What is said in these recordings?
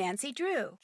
Nancy Drew.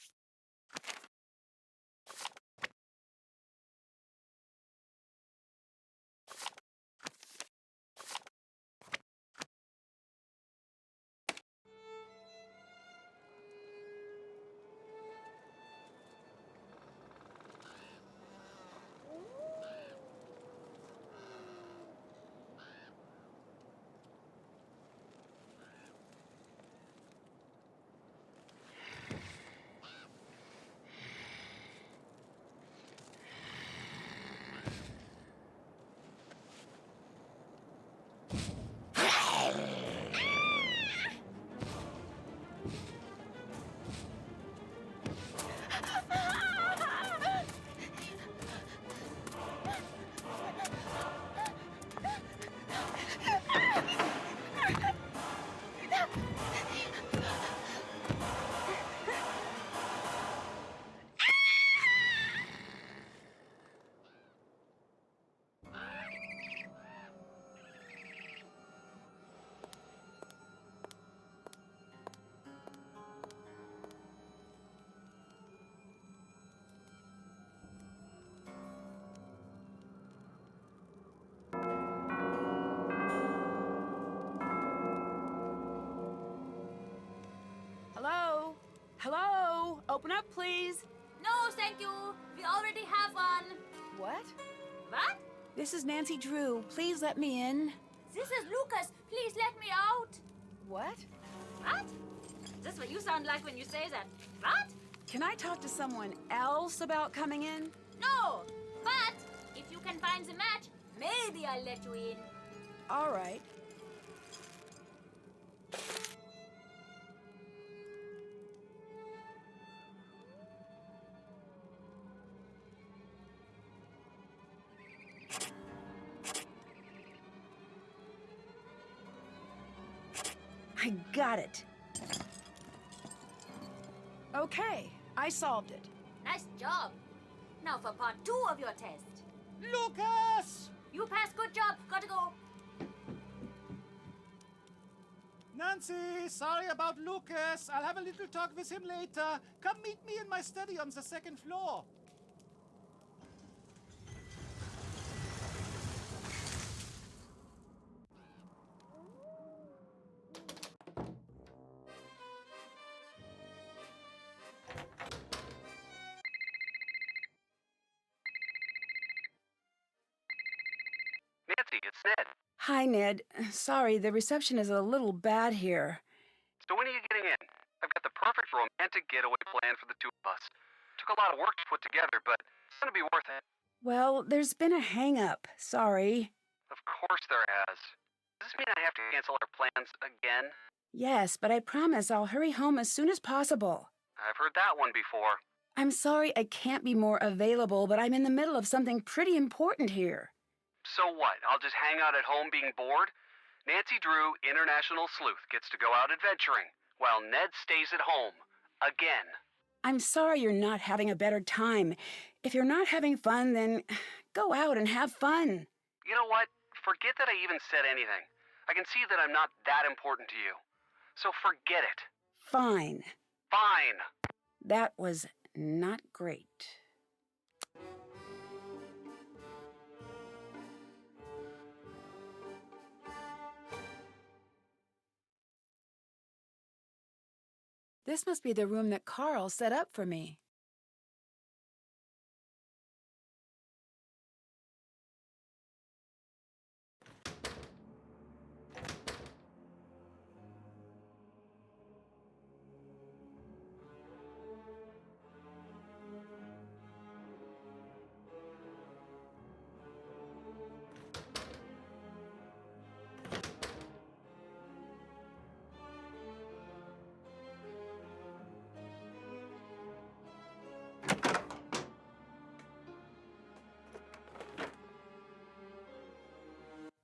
Hello? Hello? Open up, please. No, thank you. We already have one. What? What? This is Nancy Drew. Please let me in. This is Lucas. Please let me out. What? What? That's what you sound like when you say that. What? Can I talk to someone else about coming in? No. But if you can find the match, maybe I'll let you in. All right. I got it. Okay, I solved it. Nice job. Now for part 2 of your test. Lucas! You passed. Good job. Gotta go. Nancy, sorry about Lucas. I'll have a little talk with him later. Come meet me in my study on the 2nd floor. Nancy, it's Ned. Hi, Ned. Sorry, the reception is a little bad here. So when are you getting in? I've got the perfect romantic getaway plan for the two of us. Took a lot of work to put together, but it's gonna be worth it. Well, there's been a hang-up. Sorry. Of course there has. Does this mean I have to cancel our plans again? Yes, but I promise I'll hurry home as soon as possible. I've heard that one before. I'm sorry I can't be more available, but I'm in the middle of something pretty important here. So what? I'll just hang out at home being bored? Nancy Drew, international sleuth, gets to go out adventuring, while Ned stays at home. Again. I'm sorry you're not having a better time. If you're not having fun, then go out and have fun. You know what? Forget that I even said anything. I can see that I'm not that important to you. So forget it. Fine. Fine. That was not great. This must be the room that Carl set up for me.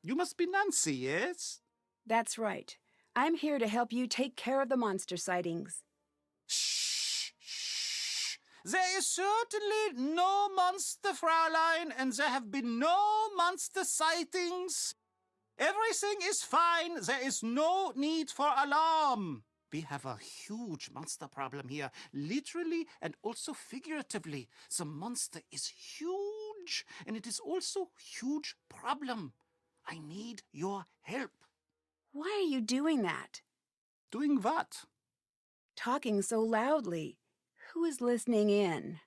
You must be Nancy, yes? That's right. I'm here to help you take care of the monster sightings. Shh, shh. There is certainly no monster, Fraulein, and there have been no monster sightings. Everything is fine. There is no need for alarm. We have a huge monster problem here, literally and also figuratively. The monster is huge, and it is also huge problem. I need your help. Why are you doing that? Doing what? Talking so loudly. Who is listening in?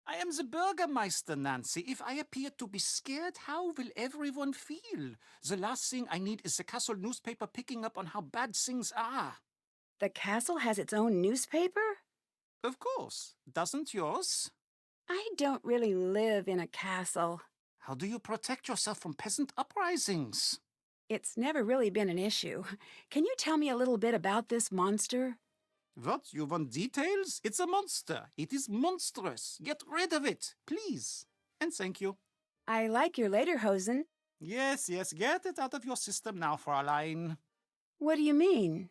I am the Bürgermeister, Nancy. If I appear to be scared, how will everyone feel? The last thing I need is the castle newspaper picking up on how bad things are. The castle has its own newspaper? Of course. Doesn't yours? I don't really live in a castle. How do you protect yourself from peasant uprisings? It's never really been an issue. Can you tell me a little bit about this monster? What? You want details? It's a monster. It is monstrous. Get rid of it, please. And thank you. I like your lederhosen. Yes, get it out of your system now, Fräulein. What do you mean?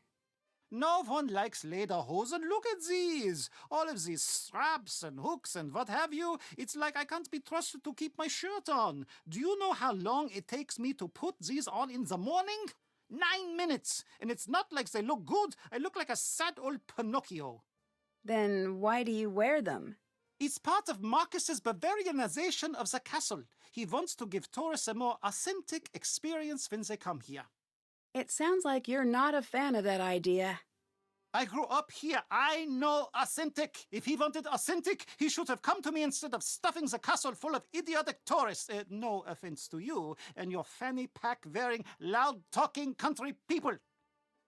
No one likes lederhosen. Look at these. All of these straps and hooks and what have you. It's like I can't be trusted to keep my shirt on. Do you know how long it takes me to put these on in the morning? 9 minutes. And it's not like they look good. I look like a sad old Pinocchio. Then why do you wear them? It's part of Marcus's Bavarianization of the castle. He wants to give tourists a more authentic experience when they come here. It sounds like you're not a fan of that idea. I grew up here. I know authentic. If he wanted authentic, he should have come to me instead of stuffing the castle full of idiotic tourists. No offense to you and your fanny pack wearing, loud talking country people.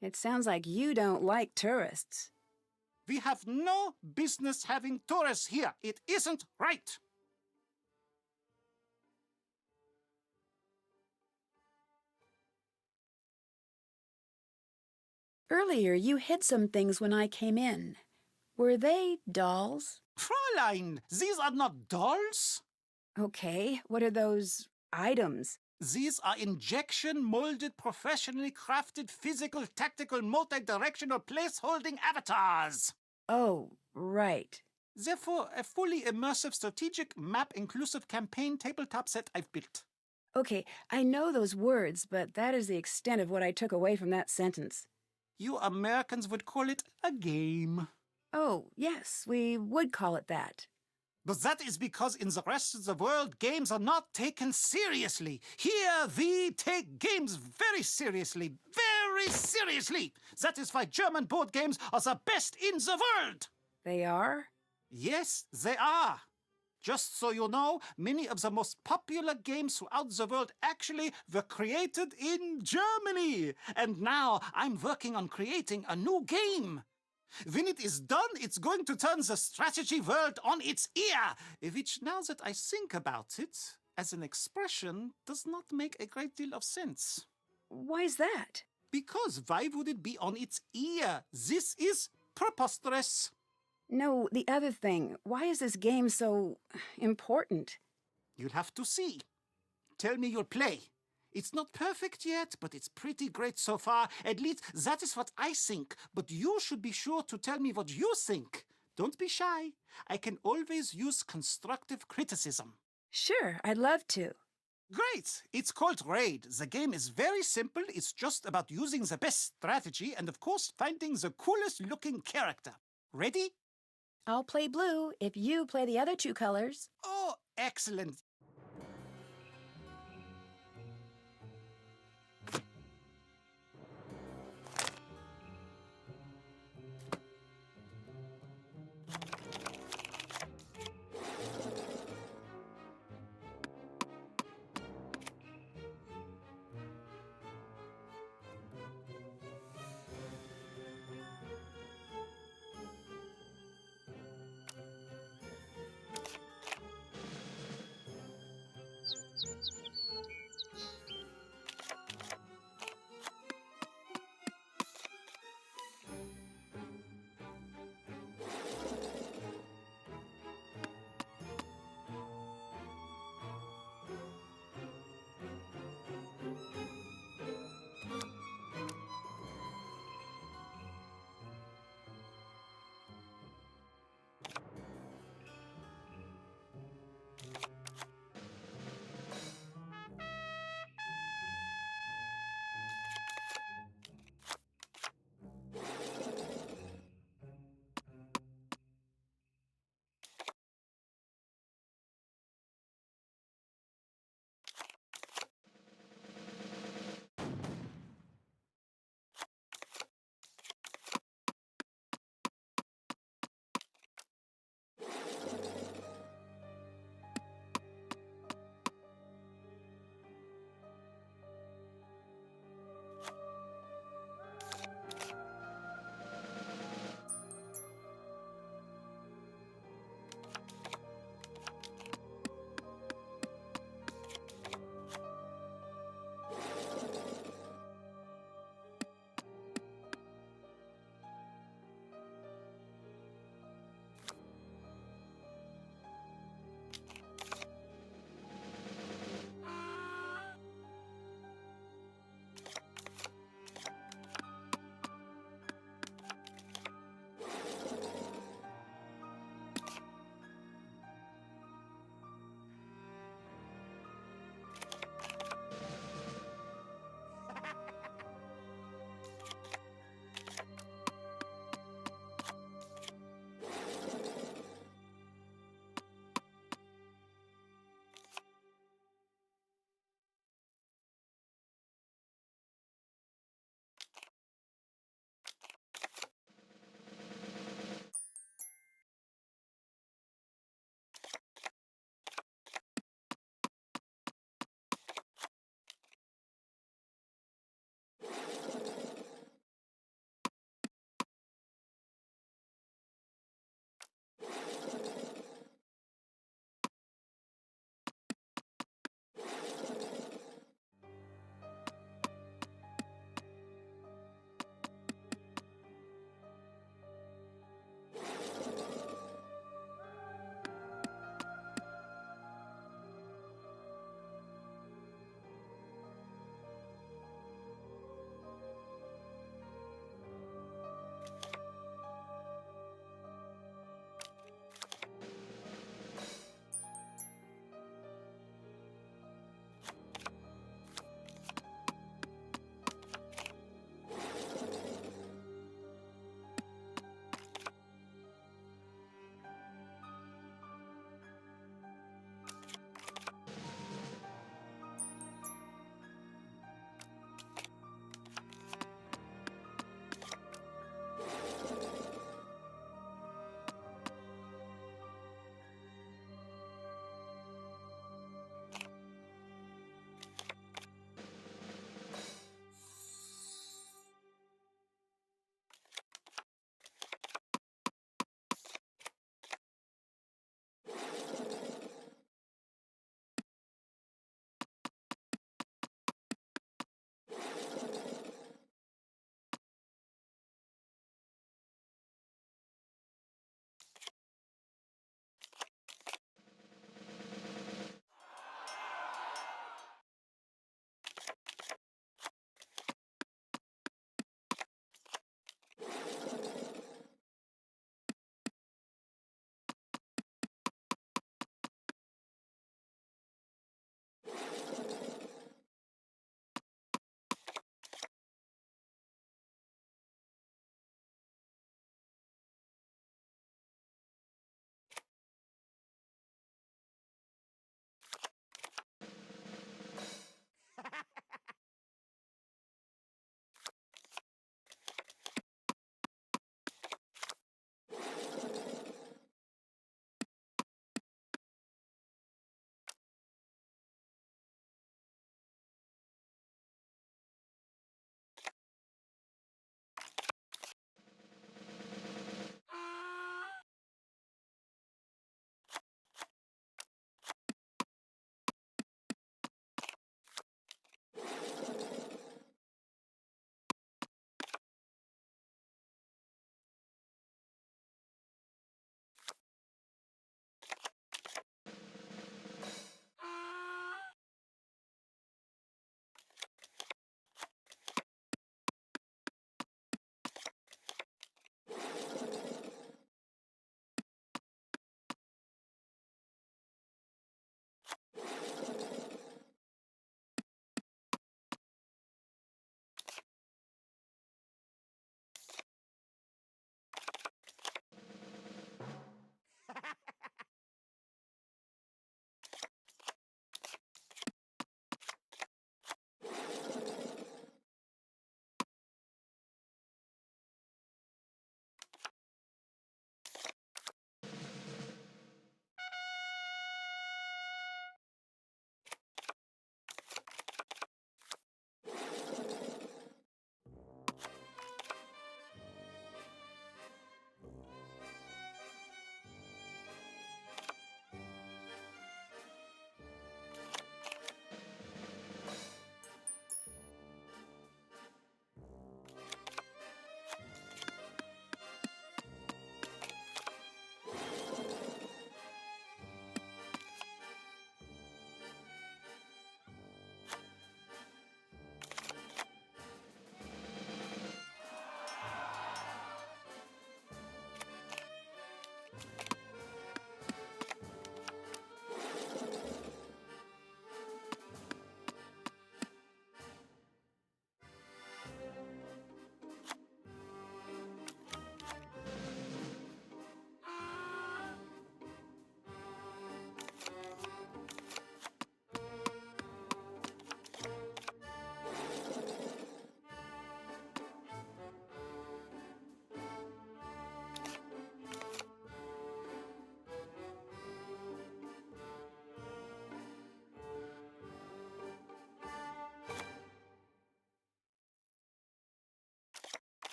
It sounds like you don't like tourists. We have no business having tourists here. It isn't right. Earlier, you hid some things when I came in. Were they dolls? Fräulein, these are not dolls. Okay, what are those items? These are injection-molded, professionally crafted, physical, tactical, multi-directional place-holding avatars. Oh, right. Therefore, a fully immersive strategic map-inclusive campaign tabletop set I've built. Okay, I know those words, but that is the extent of what I took away from that sentence. You Americans would call it a game. Oh, yes, we would call it that. But that is because in the rest of the world, games are not taken seriously. Here, we take games very seriously. Very seriously. That is why German board games are the best in the world. They are? Yes, they are. Just so you know, many of the most popular games throughout the world actually were created in Germany. And now I'm working on creating a new game. When it is done, it's going to turn the strategy world on its ear, which, now that I think about it, as an expression, does not make a great deal of sense. Why's that? Because why would it be on its ear? This is preposterous. No, the other thing. Why is this game so important? You'll have to see. Tell me your play. It's not perfect yet, but it's pretty great so far. At least that is what I think. But you should be sure to tell me what you think. Don't be shy. I can always use constructive criticism. Sure, I'd love to. Great! It's called Raid. The game is very simple. It's just about using the best strategy and, of course, finding the coolest looking character. Ready? I'll play blue if you play the other two colors. Oh, excellent.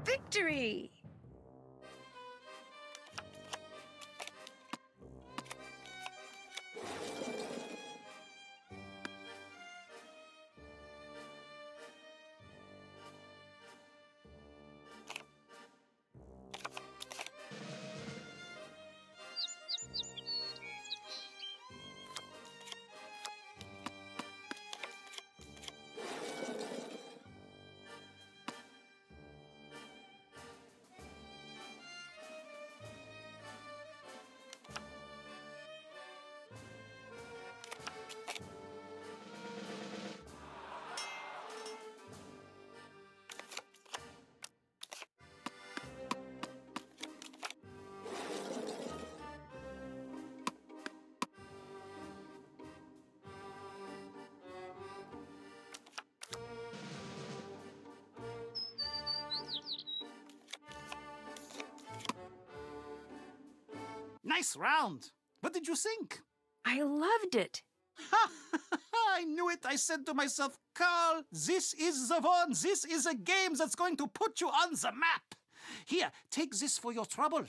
Victory! Nice round. What did you think? I loved it. I knew it. I said to myself, Carl, this is the one. This is a game that's going to put you on the map. Here, take this for your trouble.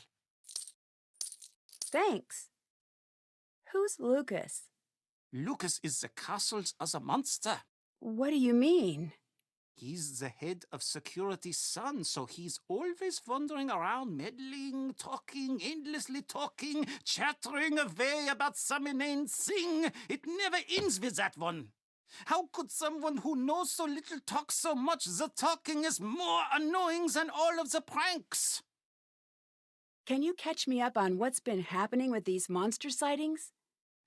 Thanks. Who's Lucas? Lucas is the castle's other monster. What do you mean? He's the head of security's son, so he's always wandering around, meddling, talking, endlessly talking, chattering away about some inane thing. It never ends with that one. How could someone who knows so little talk so much? The talking is more annoying than all of the pranks. Can you catch me up on what's been happening with these monster sightings?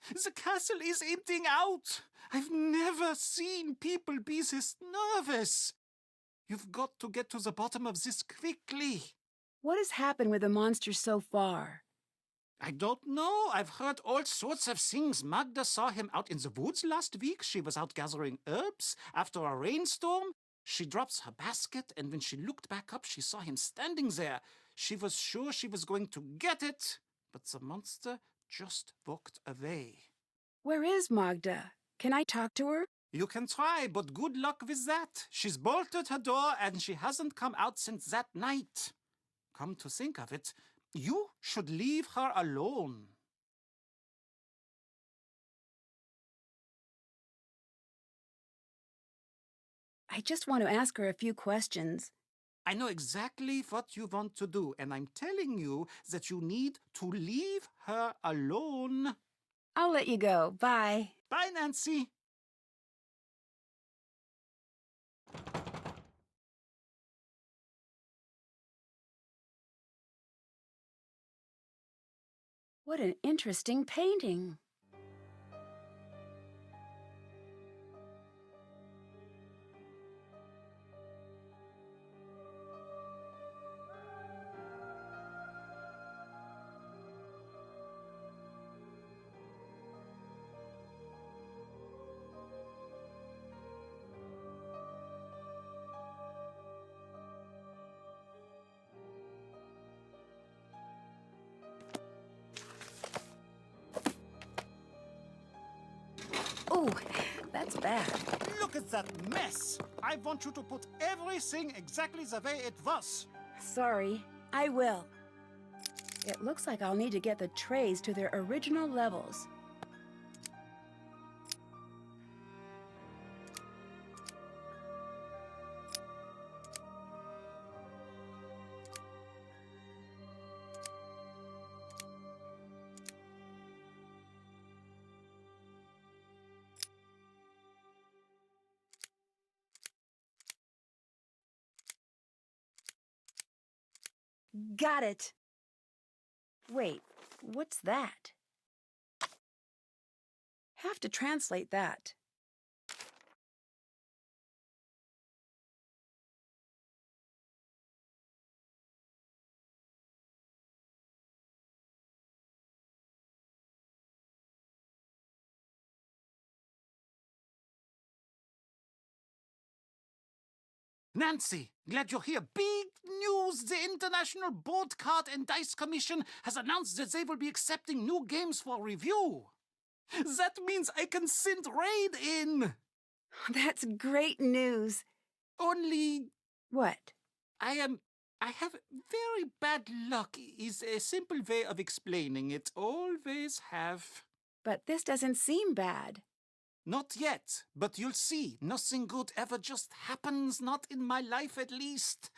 The castle is emptying out. I've never seen people be this nervous. You've got to get to the bottom of this quickly. What has happened with the monsters so far? I don't know. I've heard all sorts of things. Magda saw him out in the woods last week. She was out gathering herbs after a rainstorm. She drops her basket, and when she looked back up, she saw him standing there. She was sure she was going to get it, but the monster just walked away. Where is Magda? Can I talk to her? You can try, but good luck with that. She's bolted her door, and she hasn't come out since that night. Come to think of it, you should leave her alone. I just want to ask her a few questions. I know exactly what you want to do, and I'm telling you that you need to leave her alone. I'll let you go. Bye. Bye, Nancy. What an interesting painting. Oh, that's bad. Look at that mess. I want you to put everything exactly the way it was. Sorry, I will. It looks like I'll need to get the trays to their original levels. Got it. Wait, what's that? Have to translate that. Nancy, glad you're here. Big news! The International Board Card and Dice Commission has announced that they will be accepting new games for review. That means I can send Raid in. That's great news. Only What? I I have very bad luck is a simple way of explaining it. Always have. But this doesn't seem bad. Not yet, but you'll see. Nothing good ever just happens, not in my life at least.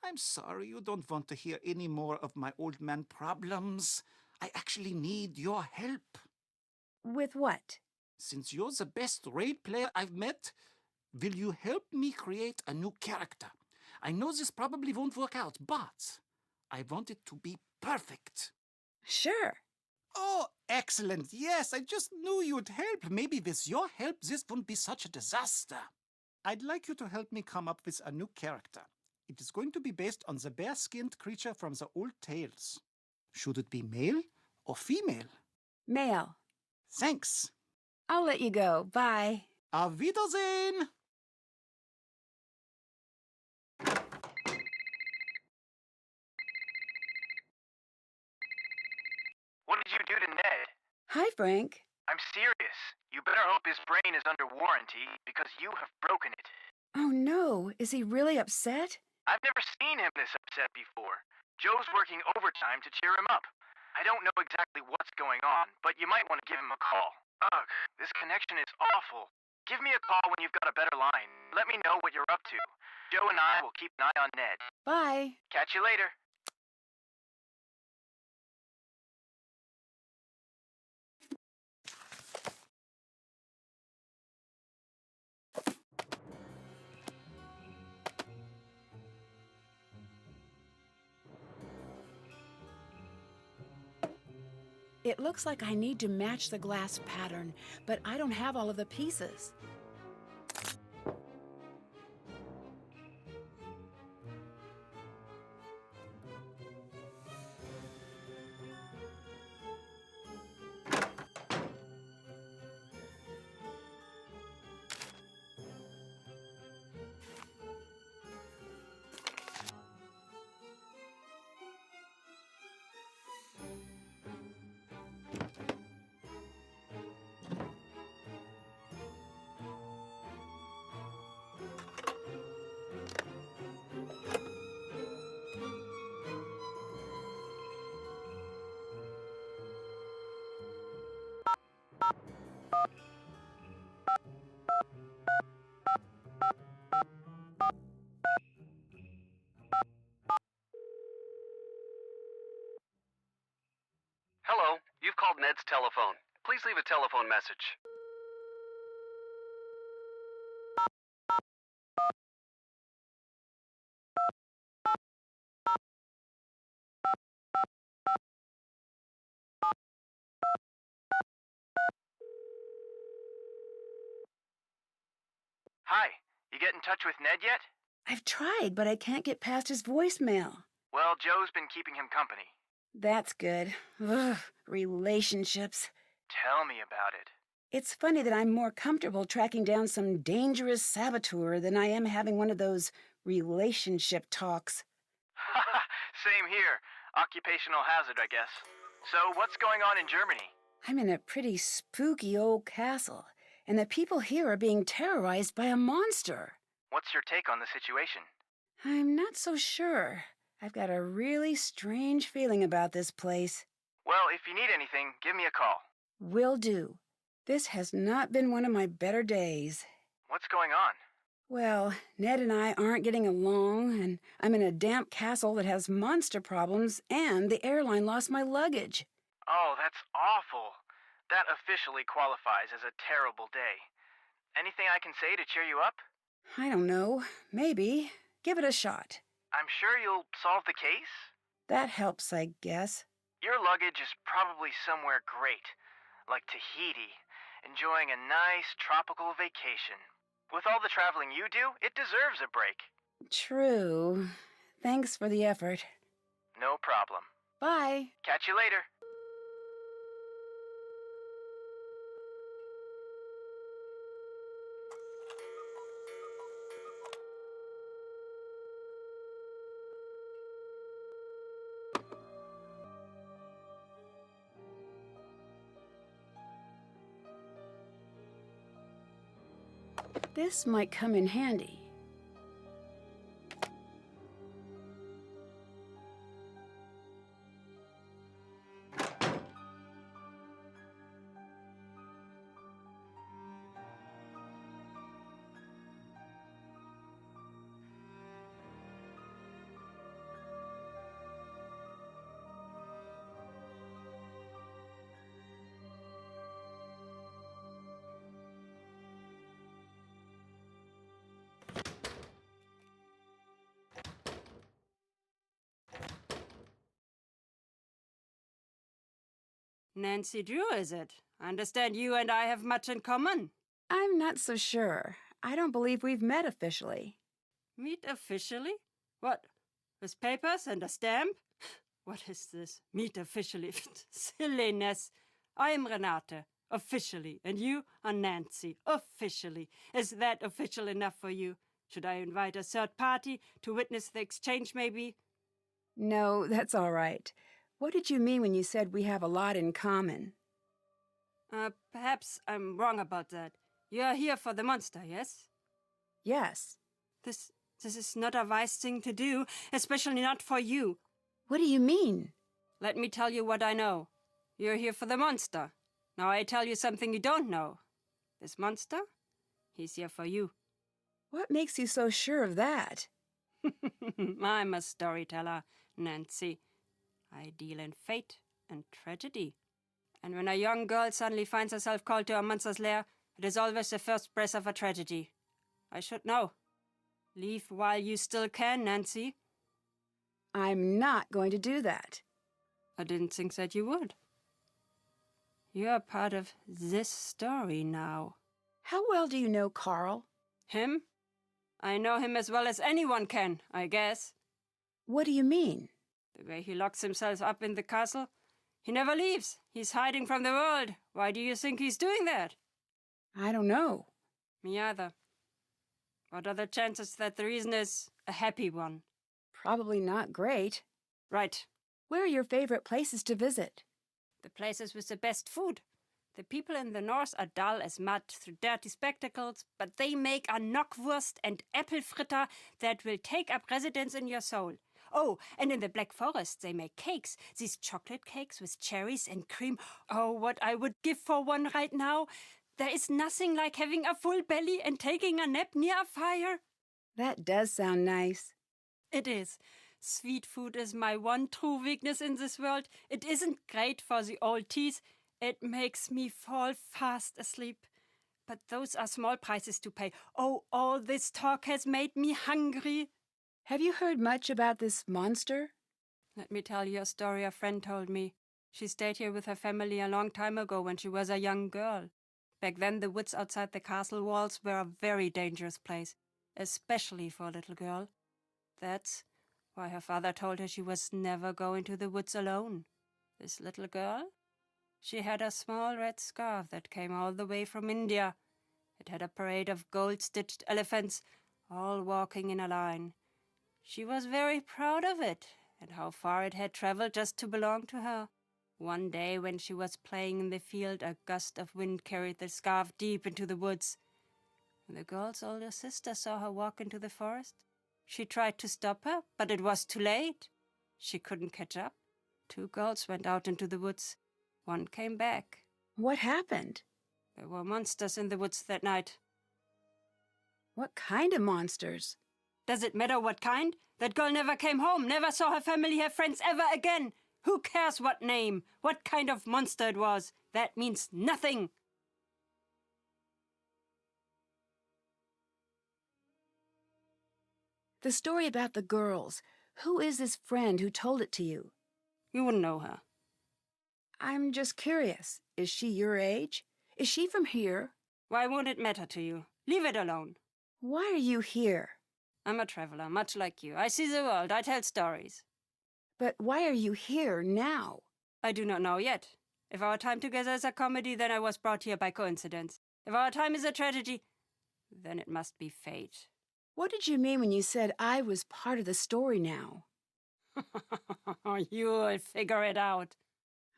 I'm sorry you don't want to hear any more of my old man problems. I actually need your help. With what? Since you're the best raid player I've met, will you help me create a new character? I know this probably won't work out, but I want it to be perfect. Sure. Oh, excellent. Yes, I just knew you'd help. Maybe with your help, this wouldn't be such a disaster. I'd like you to help me come up with a new character. It is going to be based on the bear-skinned creature from the old tales. Should it be male or female? Male. Thanks. I'll let you go. Bye. Auf Wiedersehen! What did you do to Ned? Hi, Frank. I'm serious. You better hope his brain is under warranty, because you have broken it. Oh, no. Is he really upset? I've never seen him this upset before. Joe's working overtime to cheer him up. I don't know exactly what's going on, but you might want to give him a call. Ugh, this connection is awful. Give me a call when you've got a better line. Let me know what you're up to. Joe and I will keep an eye on Ned. Bye. Catch you later. It looks like I need to match the glass pattern, but I don't have all of the pieces. Hello, you've called Ned's telephone. Please leave a telephone message. Hi, you get in touch with Ned yet? I've tried, but I can't get past his voicemail. Well, Joe's been keeping him company. That's good. Ugh, relationships. Tell me about it. It's funny that I'm more comfortable tracking down some dangerous saboteur than I am having one of those relationship talks. Same here. Occupational hazard, I guess. So, what's going on in Germany? I'm in a pretty spooky old castle, and the people here are being terrorized by a monster. What's your take on the situation? I'm not so sure. I've got a really strange feeling about this place. Well, if you need anything, give me a call. Will do. This has not been one of my better days. What's going on? Well, Ned and I aren't getting along, and I'm in a damp castle that has monster problems, and the airline lost my luggage. Oh, that's awful. That officially qualifies as a terrible day. Anything I can say to cheer you up? I don't know. Maybe. Give it a shot. I'm sure you'll solve the case? That helps, I guess. Your luggage is probably somewhere great, like Tahiti, enjoying a nice tropical vacation. With all the traveling you do, it deserves a break. True. Thanks for the effort. No problem. Bye. Catch you later. This might come in handy. Nancy Drew, is it? I understand you and I have much in common. I'm not so sure. I don't believe we've met officially. Meet officially? What? With papers and a stamp? What is this? Meet officially? Silliness. I am Renate, officially, and you are Nancy, officially. Is that official enough for you? Should I invite a third party to witness the exchange, maybe? No, that's all right. What did you mean when you said we have a lot in common? Perhaps I'm wrong about that. You are here for the monster, yes? Yes. This is not a wise thing to do, especially not for you. What do you mean? Let me tell you what I know. You're here for the monster. Now I tell you something you don't know. This monster, he's here for you. What makes you so sure of that? I'm a storyteller, Nancy. I deal in fate and tragedy. And when a young girl suddenly finds herself called to a monster's lair, it is always the first breath of a tragedy. I should know. Leave while you still can, Nancy. I'm not going to do that. I didn't think that you would. You are part of this story now. How well do you know Carl? Him? I know him as well as anyone can, I guess. What do you mean? The way he locks himself up in the castle. He never leaves. He's hiding from the world. Why do you think he's doing that? I don't know. Me either. What are the chances that the reason is a happy one? Probably not great. Right. Where are your favorite places to visit? The places with the best food. The people in the north are dull as mud through dirty spectacles, but they make a knockwurst and apple fritter that will take up residence in your soul. Oh, and in the Black Forest they make cakes, these chocolate cakes with cherries and cream. Oh, what I would give for one right now. There is nothing like having a full belly and taking a nap near a fire. That does sound nice. It is. Sweet food is my one true weakness in this world. It isn't great for the old teeth. It makes me fall fast asleep. But those are small prices to pay. Oh, all this talk has made me hungry. Have you heard much about this monster? Let me tell you a story a friend told me. She stayed here with her family a long time ago when she was a young girl. Back then, the woods outside the castle walls were a very dangerous place, especially for a little girl. That's why her father told her she was never going to the woods alone. This little girl? She had a small red scarf that came all the way from India. It had a parade of gold-stitched elephants, all walking in a line. She was very proud of it, and how far it had traveled just to belong to her. One day, when she was playing in the field, a gust of wind carried the scarf deep into the woods. When the girl's older sister saw her walk into the forest, she tried to stop her, but it was too late. She couldn't catch up. 2 girls went out into the woods. One came back. What happened? There were monsters in the woods that night. What kind of monsters? Does it matter what kind? That girl never came home, never saw her family, her friends ever again. Who cares what name, what kind of monster it was? That means nothing. The story about the girls. Who is this friend who told it to you? You wouldn't know her. I'm just curious. Is she your age? Is she from here? Why won't it matter to you? Leave it alone. Why are you here? I'm a traveler, much like you. I see the world, I tell stories. But why are you here now? I do not know yet. If our time together is a comedy, then I was brought here by coincidence. If our time is a tragedy, then it must be fate. What did you mean when you said I was part of the story now? You'll figure it out.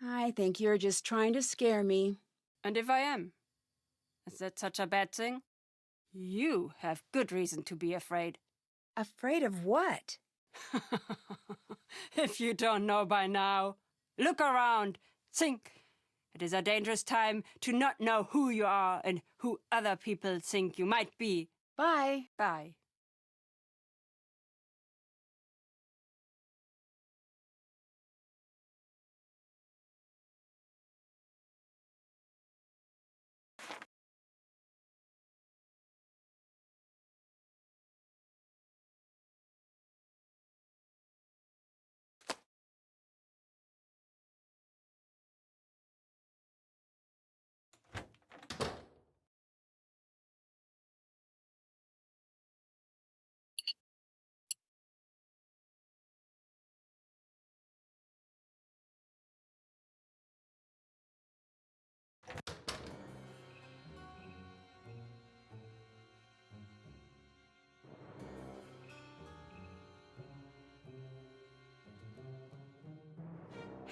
I think you're just trying to scare me. And if I am? Is that such a bad thing? You have good reason to be afraid. Afraid of what? If you don't know by now, look around, think. It is a dangerous time to not know who you are and who other people think you might be. Bye. Bye.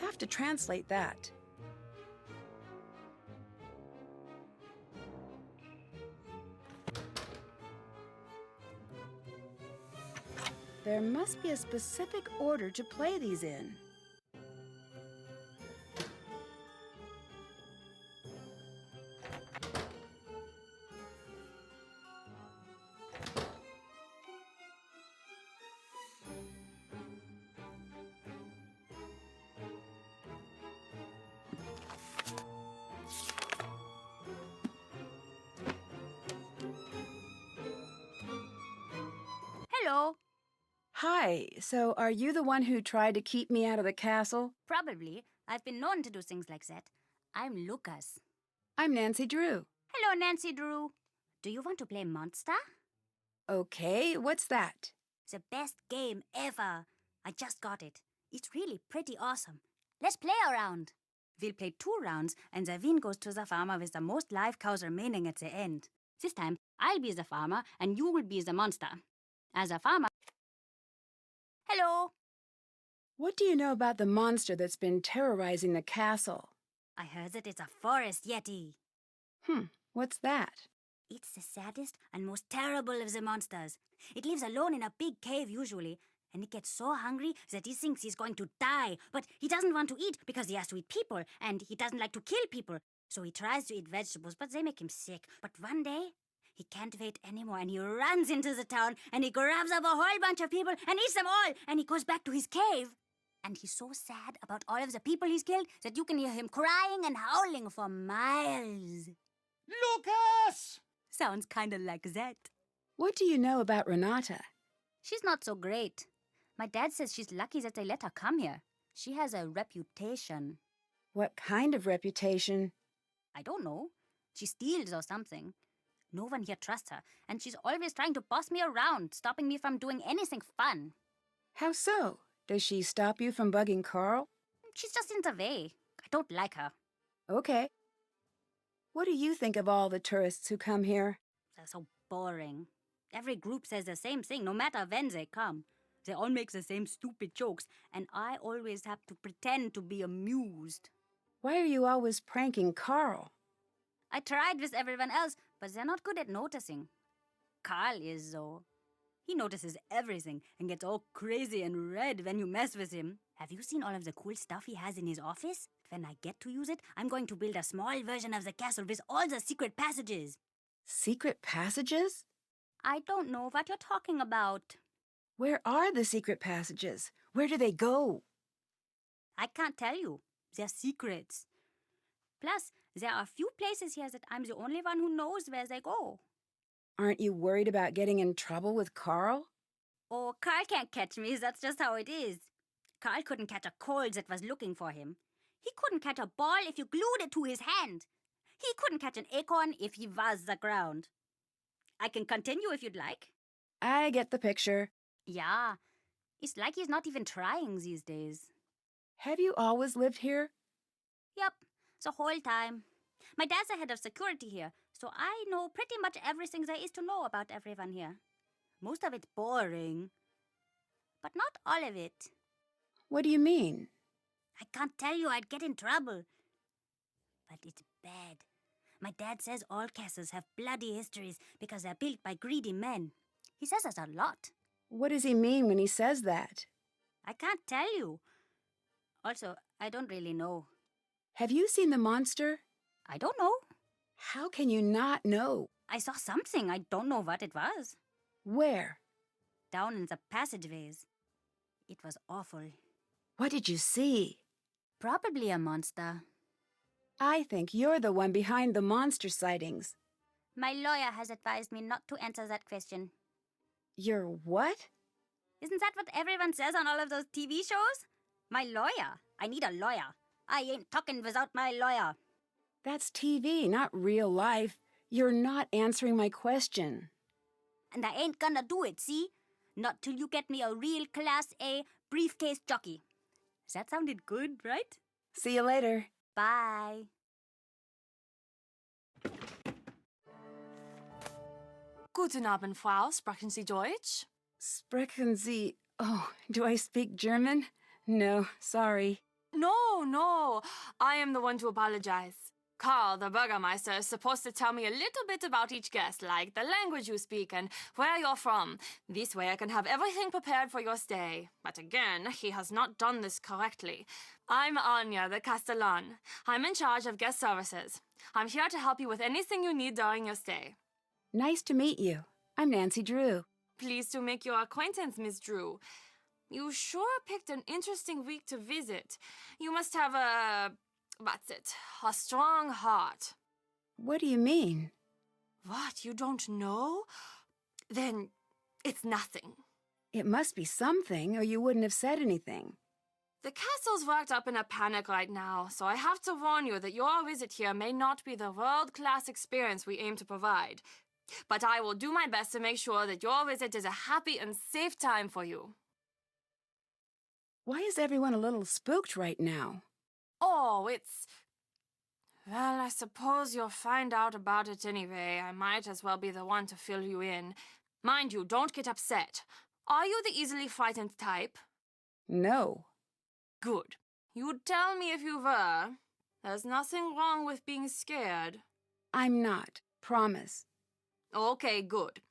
have to translate that. There must be a specific order to play these in. Hello. Hi, so are you the one who tried to keep me out of the castle? Probably. I've been known to do things like that. I'm Lucas. I'm Nancy Drew. Hello, Nancy Drew. Do you want to play Monster? Okay, what's that? The best game ever. I just got it. It's really pretty awesome. Let's play a round. We'll play 2 rounds, and the win goes to the farmer with the most live cows remaining at the end. This time, I'll be the farmer, and you will be the monster. As a farmer... Hello. What do you know about the monster that's been terrorizing the castle? I heard that it's a forest yeti. What's that? It's the saddest and most terrible of the monsters. It lives alone in a big cave usually, and it gets so hungry that he thinks he's going to die. But he doesn't want to eat because he has to eat people, and he doesn't like to kill people. So he tries to eat vegetables, but they make him sick. But one day, he can't wait anymore, and he runs into the town, and he grabs up a whole bunch of people and eats them all, and he goes back to his cave. And he's so sad about all of the people he's killed that you can hear him crying and howling for miles. Lucas! Sounds kind of like that. What do you know about Renata? She's not so great. My dad says she's lucky that they let her come here. She has a reputation. What kind of reputation? I don't know. She steals or something. No one here trusts her, and she's always trying to boss me around, stopping me from doing anything fun. How so? Does she stop you from bugging Carl? She's just in the way. I don't like her. Okay. What do you think of all the tourists who come here? They're so boring. Every group says the same thing, no matter when they come. They all make the same stupid jokes, and I always have to pretend to be amused. Why are you always pranking Carl? I tried with everyone else, but they're not good at noticing. Carl is, though. He notices everything and gets all crazy and red when you mess with him. Have you seen all of the cool stuff he has in his office? When I get to use it, I'm going to build a small version of the castle with all the secret passages. Secret passages? I don't know what you're talking about. Where are the secret passages? Where do they go? I can't tell you. They're secrets. Plus, there are a few places here that I'm the only one who knows where they go. Aren't you worried about getting in trouble with Carl? Oh, Carl can't catch me. That's just how it is. Carl couldn't catch a cold that was looking for him. He couldn't catch a ball if you glued it to his hand. He couldn't catch an acorn if he was the ground. I can continue if you'd like. I get the picture. Yeah, it's like he's not even trying these days. Have you always lived here? Yep, the whole time. My dad's the head of security here, so I know pretty much everything there is to know about everyone here. Most of it's boring, but not all of it. What do you mean? I can't tell you, I'd get in trouble. But it's bad. My dad says all castles have bloody histories because they're built by greedy men. He says us a lot. What does he mean when he says that? I can't tell you. Also, I don't really know. Have you seen the monster? I don't know. How can you not know? I saw something. I don't know what it was. Where? Down in the passageways. It was awful. What did you see? Probably a monster. I think you're the one behind the monster sightings. My lawyer has advised me not to answer that question. You're what? Isn't that what everyone says on all of those TV shows? My lawyer. I need a lawyer. I ain't talking without my lawyer. That's TV, not real life. You're not answering my question. And I ain't gonna do it, see? Not till you get me a real Class A briefcase jockey. That sounded good, right? See you later. Bye. Guten Abend, Frau. Sprechen Sie Deutsch? Sprechen Sie... Oh, do I speak German? No, sorry. No. I am the one to apologize. Carl, the Burgermeister, is supposed to tell me a little bit about each guest, like the language you speak and where you're from. This way I can have everything prepared for your stay. But again, he has not done this correctly. I'm Anya, the Castellan. I'm in charge of guest services. I'm here to help you with anything you need during your stay. Nice to meet you. I'm Nancy Drew. Pleased to make your acquaintance, Miss Drew. You sure picked an interesting week to visit. You must have a strong heart. What do you mean? What, you don't know? Then it's nothing. It must be something, or you wouldn't have said anything. The castle's worked up in a panic right now, so I have to warn you that your visit here may not be the world-class experience we aim to provide. But I will do my best to make sure that your visit is a happy and safe time for you. Why is everyone a little spooked right now? Oh, well, I suppose you'll find out about it anyway. I might as well be the one to fill you in. Mind you, don't get upset. Are you the easily frightened type? No. Good. You'd tell me if you were. There's nothing wrong with being scared. I'm not. Promise. Okay, good.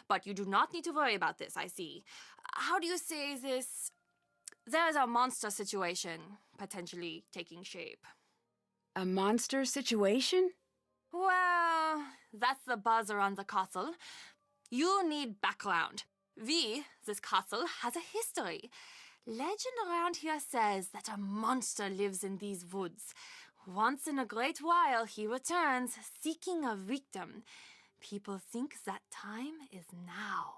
But you do not need to worry about this, I see. How do you say this? There's a monster situation potentially taking shape. A monster situation? Well, that's the buzz around the castle. You need background. This castle, has a history. Legend around here says that a monster lives in these woods. Once in a great while, he returns, seeking a victim. People think that time is now.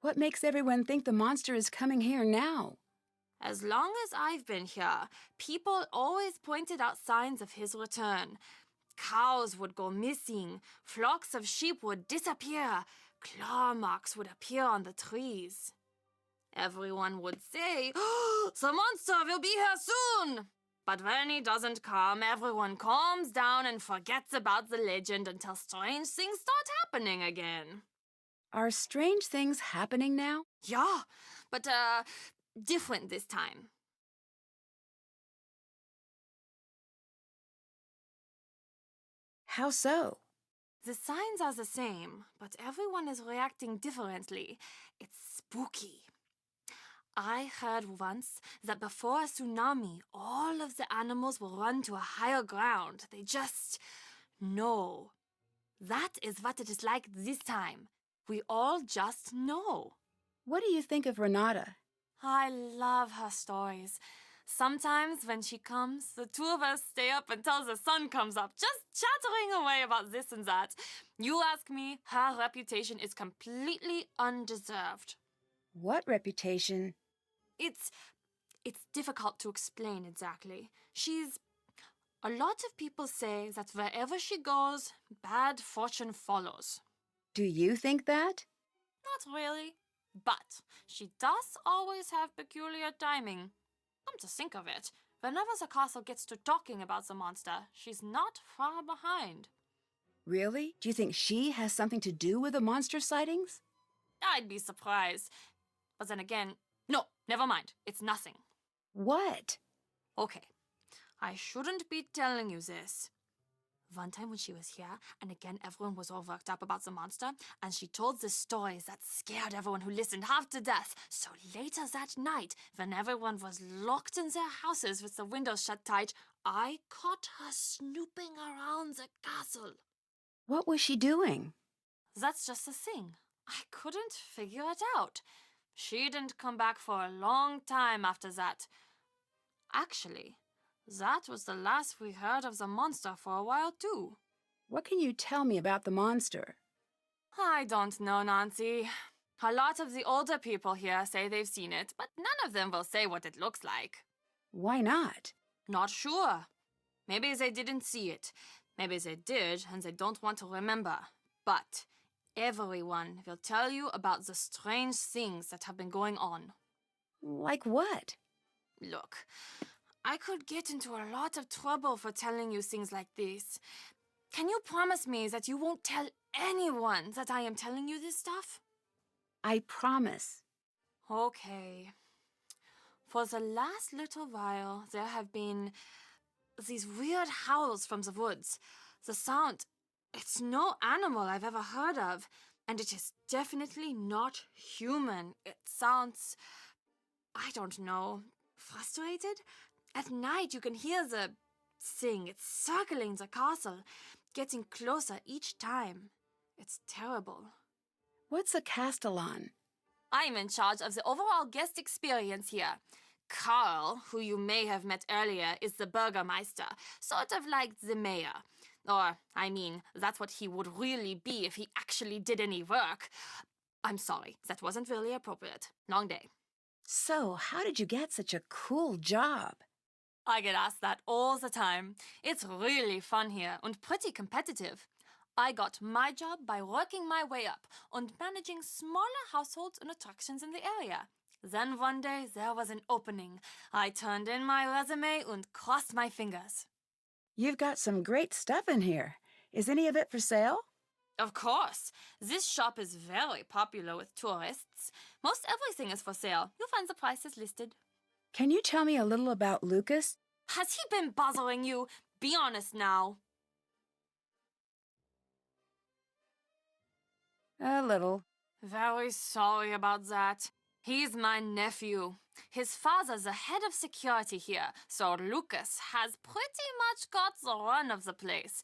What makes everyone think the monster is coming here now? As long as I've been here, people always pointed out signs of his return. Cows would go missing, flocks of sheep would disappear, claw marks would appear on the trees. Everyone would say, "Oh, the monster will be here soon!" But when he doesn't come, everyone calms down and forgets about the legend until strange things start happening again. Are strange things happening now? Yeah, but different this time. How so? The signs are the same, but everyone is reacting differently. It's spooky. I heard once that before a tsunami, all of the animals will run to a higher ground. They just know. That is what it is like this time. We all just know. What do you think of Renata? I love her stories. Sometimes when she comes, the two of us stay up until the sun comes up, just chattering away about this and that. You ask me, her reputation is completely undeserved. What reputation? It's difficult to explain exactly. A lot of people say that wherever she goes, bad fortune follows. Do you think that? Not really. But she does always have peculiar timing. Come to think of it, whenever the castle gets to talking about the monster, she's not far behind. Really? Do you think she has something to do with the monster sightings? I'd be surprised. But then again, no, never mind. It's nothing. What? Okay, I shouldn't be telling you this. One time when she was here, and again everyone was all worked up about the monster, and she told the stories that scared everyone who listened half to death. So later that night, when everyone was locked in their houses with the windows shut tight, I caught her snooping around the castle. What was she doing? That's just the thing. I couldn't figure it out. She didn't come back for a long time after that. Actually, that was the last we heard of the monster for a while, too. What can you tell me about the monster? I don't know, Nancy. A lot of the older people here say they've seen it, but none of them will say what it looks like. Why not? Not sure. Maybe they didn't see it. Maybe they did, and they don't want to remember. But everyone will tell you about the strange things that have been going on. Like what? Look, I could get into a lot of trouble for telling you things like this. Can you promise me that you won't tell anyone that I am telling you this stuff? I promise. Okay. For the last little while, there have been these weird howls from the woods. The sound, it's no animal I've ever heard of, and it is definitely not human. It sounds, I don't know, frustrated? At night, you can hear the thing. It's circling the castle, getting closer each time. It's terrible. What's a castellan? I'm in charge of the overall guest experience here. Carl, who you may have met earlier, is the Burgermeister, sort of like the mayor. Or, I mean, that's what he would really be if he actually did any work. I'm sorry, that wasn't really appropriate. Long day. So, how did you get such a cool job? I get asked that all the time. It's really fun here and pretty competitive. I got my job by working my way up and managing smaller households and attractions in the area. Then one day there was an opening. I turned in my resume and crossed my fingers. You've got some great stuff in here. Is any of it for sale? Of course. This shop is very popular with tourists. Most everything is for sale. You'll find the prices listed. Can you tell me a little about Lucas? Has he been bothering you? Be honest now. A little. Very sorry about that. He's my nephew. His father's the head of security here, so Lucas has pretty much got the run of the place.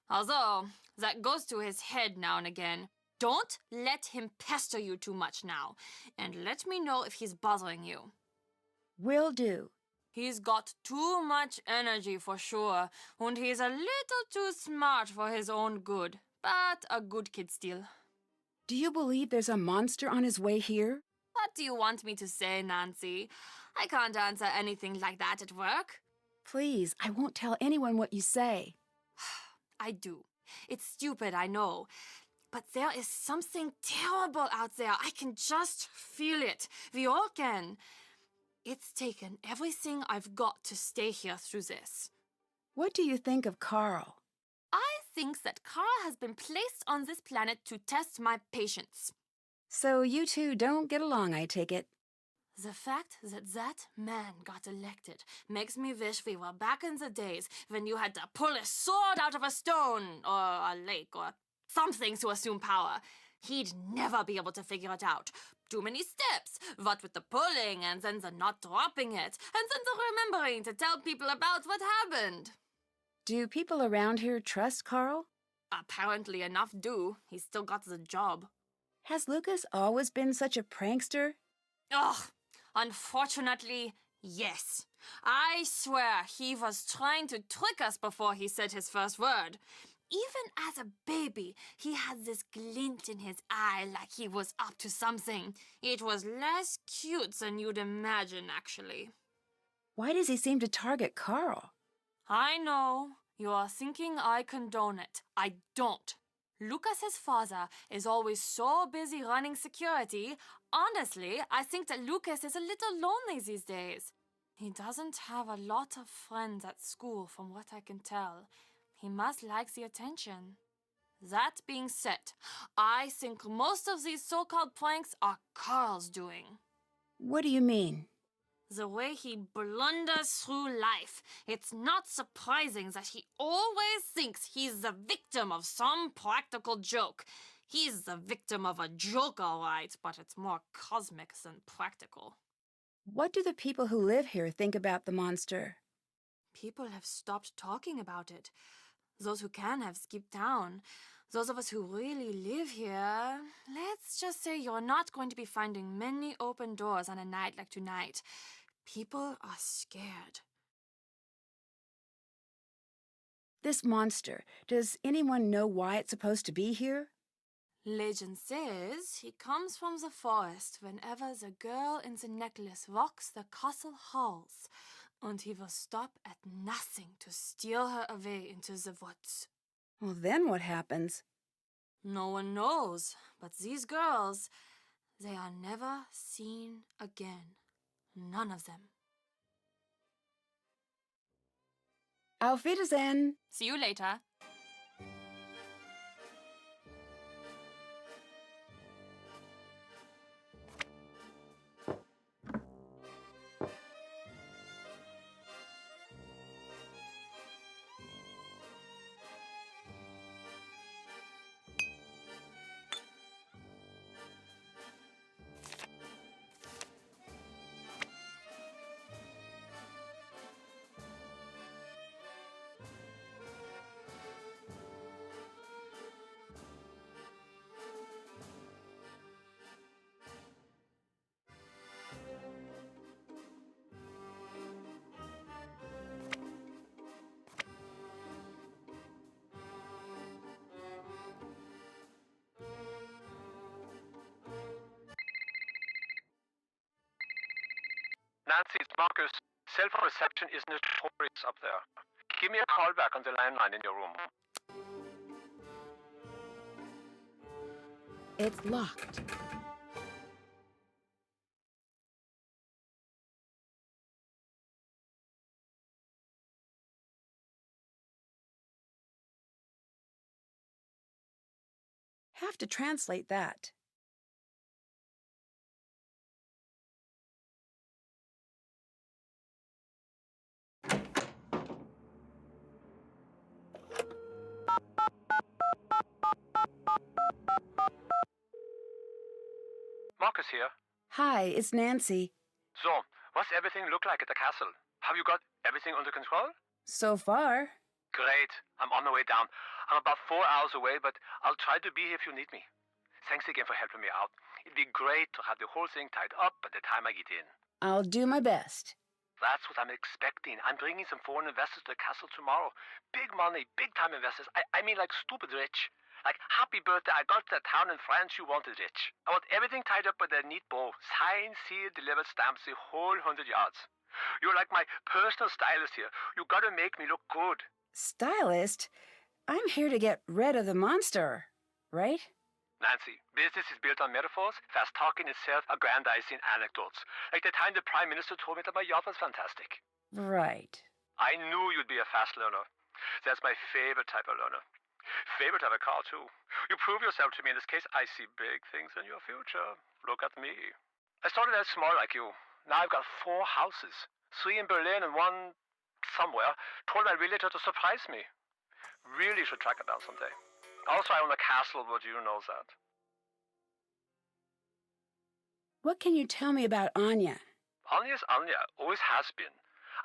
Although, that goes to his head now and again. Don't let him pester you too much now, and let me know if he's bothering you. Will do. He's got too much energy for sure, and he's a little too smart for his own good, but a good kid still. Do you believe there's a monster on his way here? What do you want me to say, Nancy? I can't answer anything like that at work. Please, I won't tell anyone what you say. I do. It's stupid, I know. But there is something terrible out there. I can just feel it. We all can. It's taken everything I've got to stay here through this. What do you think of Carl? I think that Carl has been placed on this planet to test my patience. So you two don't get along, I take it. The fact that man got elected makes me wish we were back in the days when you had to pull a sword out of a stone or a lake or something to assume power. He'd never be able to figure it out. Too many steps, what with the pulling and then the not dropping it, and then the remembering to tell people about what happened. Do people around here trust Carl? Apparently enough do. He's still got the job. Has Lucas always been such a prankster? Ugh, unfortunately, yes. I swear he was trying to trick us before he said his first word. Even as a baby, he had this glint in his eye like he was up to something. It was less cute than you'd imagine, actually. Why does he seem to target Carl? I know. You are thinking I condone it. I don't. Lucas's father is always so busy running security. Honestly, I think that Lucas is a little lonely these days. He doesn't have a lot of friends at school from what I can tell. He must like the attention. That being said, I think most of these so-called pranks are Carl's doing. What do you mean? The way he blunders through life, it's not surprising that he always thinks he's the victim of some practical joke. He's the victim of a joke, all right, but it's more cosmic than practical. What do the people who live here think about the monster? People have stopped talking about it. Those who can have skipped town. Those of us who really live here, let's just say you're not going to be finding many open doors on a night like tonight. People are scared. This monster, does anyone know why it's supposed to be here? Legend says he comes from the forest whenever the girl in the necklace walks the castle halls, and he will stop at nothing to steal her away into the woods. Well, then what happens? No one knows, but these girls, they are never seen again. None of them. Auf Wiedersehen! See you later. Nancy, it's Marcus. Cell phone reception is notorious up there. Give me a call back on the landline in your room. It's locked. Have to translate that. Marcus here. Hi, it's Nancy. So, what's everything look like at the castle? Have you got everything under control? So far. Great. I'm on my way down. I'm about 4 hours away, but I'll try to be here if you need me. Thanks again for helping me out. It'd be great to have the whole thing tied up by the time I get in. I'll do my best. That's what I'm expecting. I'm bringing some foreign investors to the castle tomorrow. Big money, big time investors. I mean like stupid rich. Like, happy birthday, I got to that town in France you wanted rich. I want everything tied up with a neat bow. Signed, sealed, delivered, stamps, the whole 100 yards. You're like my personal stylist here. You gotta make me look good. Stylist? I'm here to get rid of the monster, right? Nancy, business is built on metaphors, fast talking itself, aggrandizing anecdotes. Like the time the Prime Minister told me that my yacht was fantastic. Right. I knew you'd be a fast learner. That's my favorite type of learner. Favorite type of car, too. You prove yourself to me in this case. I see big things in your future. Look at me. I started out small like you. Now I've got 4 houses. 3 in Berlin and 1 somewhere. Told my realtor to surprise me. Really should track it down someday. Also, I own a castle, but you know that. What can you tell me about Anya? Anya's Anya. Always has been.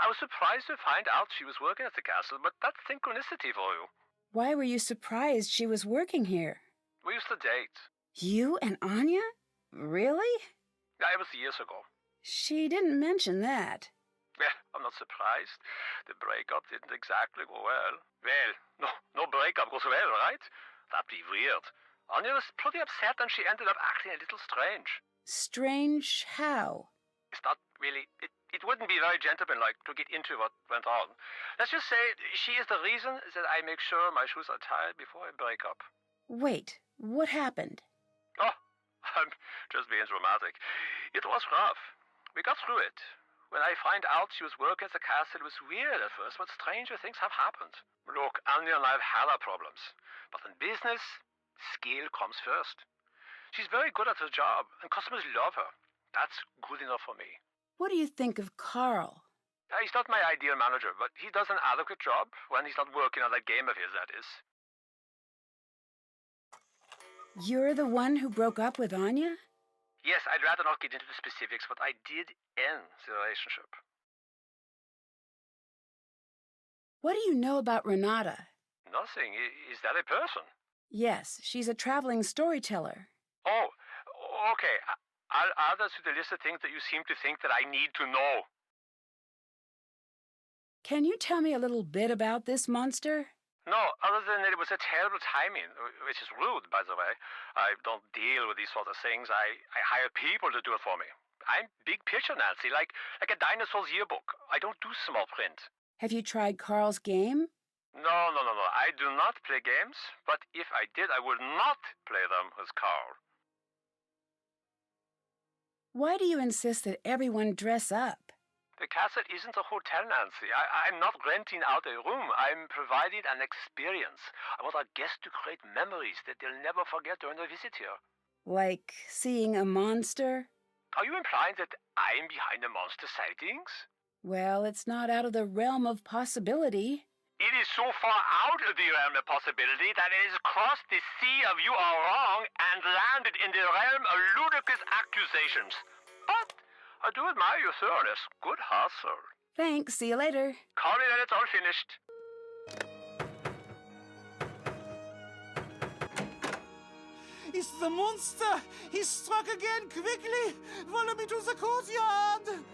I was surprised to find out she was working at the castle, but that's synchronicity for you. Why were you surprised she was working here? We used to date. You and Anya? Really? Yeah, it was years ago. She didn't mention that. Yeah, I'm not surprised. The breakup didn't exactly go well. Well, no breakup goes well, right? That'd be weird. Anya was pretty upset and she ended up acting a little strange. Strange how? It's not really... It wouldn't be very gentlemanlike to get into what went on. Let's just say she is the reason that I make sure my shoes are tied before I break up. Wait, what happened? Oh, I'm just being dramatic. It was rough. We got through it. When I find out she was working at the castle, it was weird at first, but stranger things have happened. Look, Anya and I have had our problems. But in business, skill comes first. She's very good at her job, and customers love her. That's good enough for me. What do you think of Carl? He's not my ideal manager, but he does an adequate job when he's not working on that game of his, that is. You're the one who broke up with Anya? Yes, I'd rather not get into the specifics, but I did end the relationship. What do you know about Renata? Nothing. Is that a person? Yes, she's a traveling storyteller. Oh, okay. I'll add that to the list of things that you seem to think that I need to know. Can you tell me a little bit about this monster? No, other than that it was a terrible timing, which is rude, by the way. I don't deal with these sort of things. I hire people to do it for me. I'm big picture, Nancy, like a dinosaur's yearbook. I don't do small print. Have you tried Carl's game? No. I do not play games, but if I did, I would not play them with Carl. Why do you insist that everyone dress up? The castle isn't a hotel, Nancy. I'm not renting out a room. I'm providing an experience. I want our guests to create memories that they'll never forget during their visit here. Like seeing a monster? Are you implying that I'm behind the monster sightings? Well, it's not out of the realm of possibility. It is so far out of the realm of possibility that it has crossed the sea of you are wrong and landed in the realm of ludicrous accusations. But I do admire your thoroughness. Good hustle. Thanks. See you later. Call me when it's all finished. It's the monster! He struck again! Quickly! Follow me to the courtyard!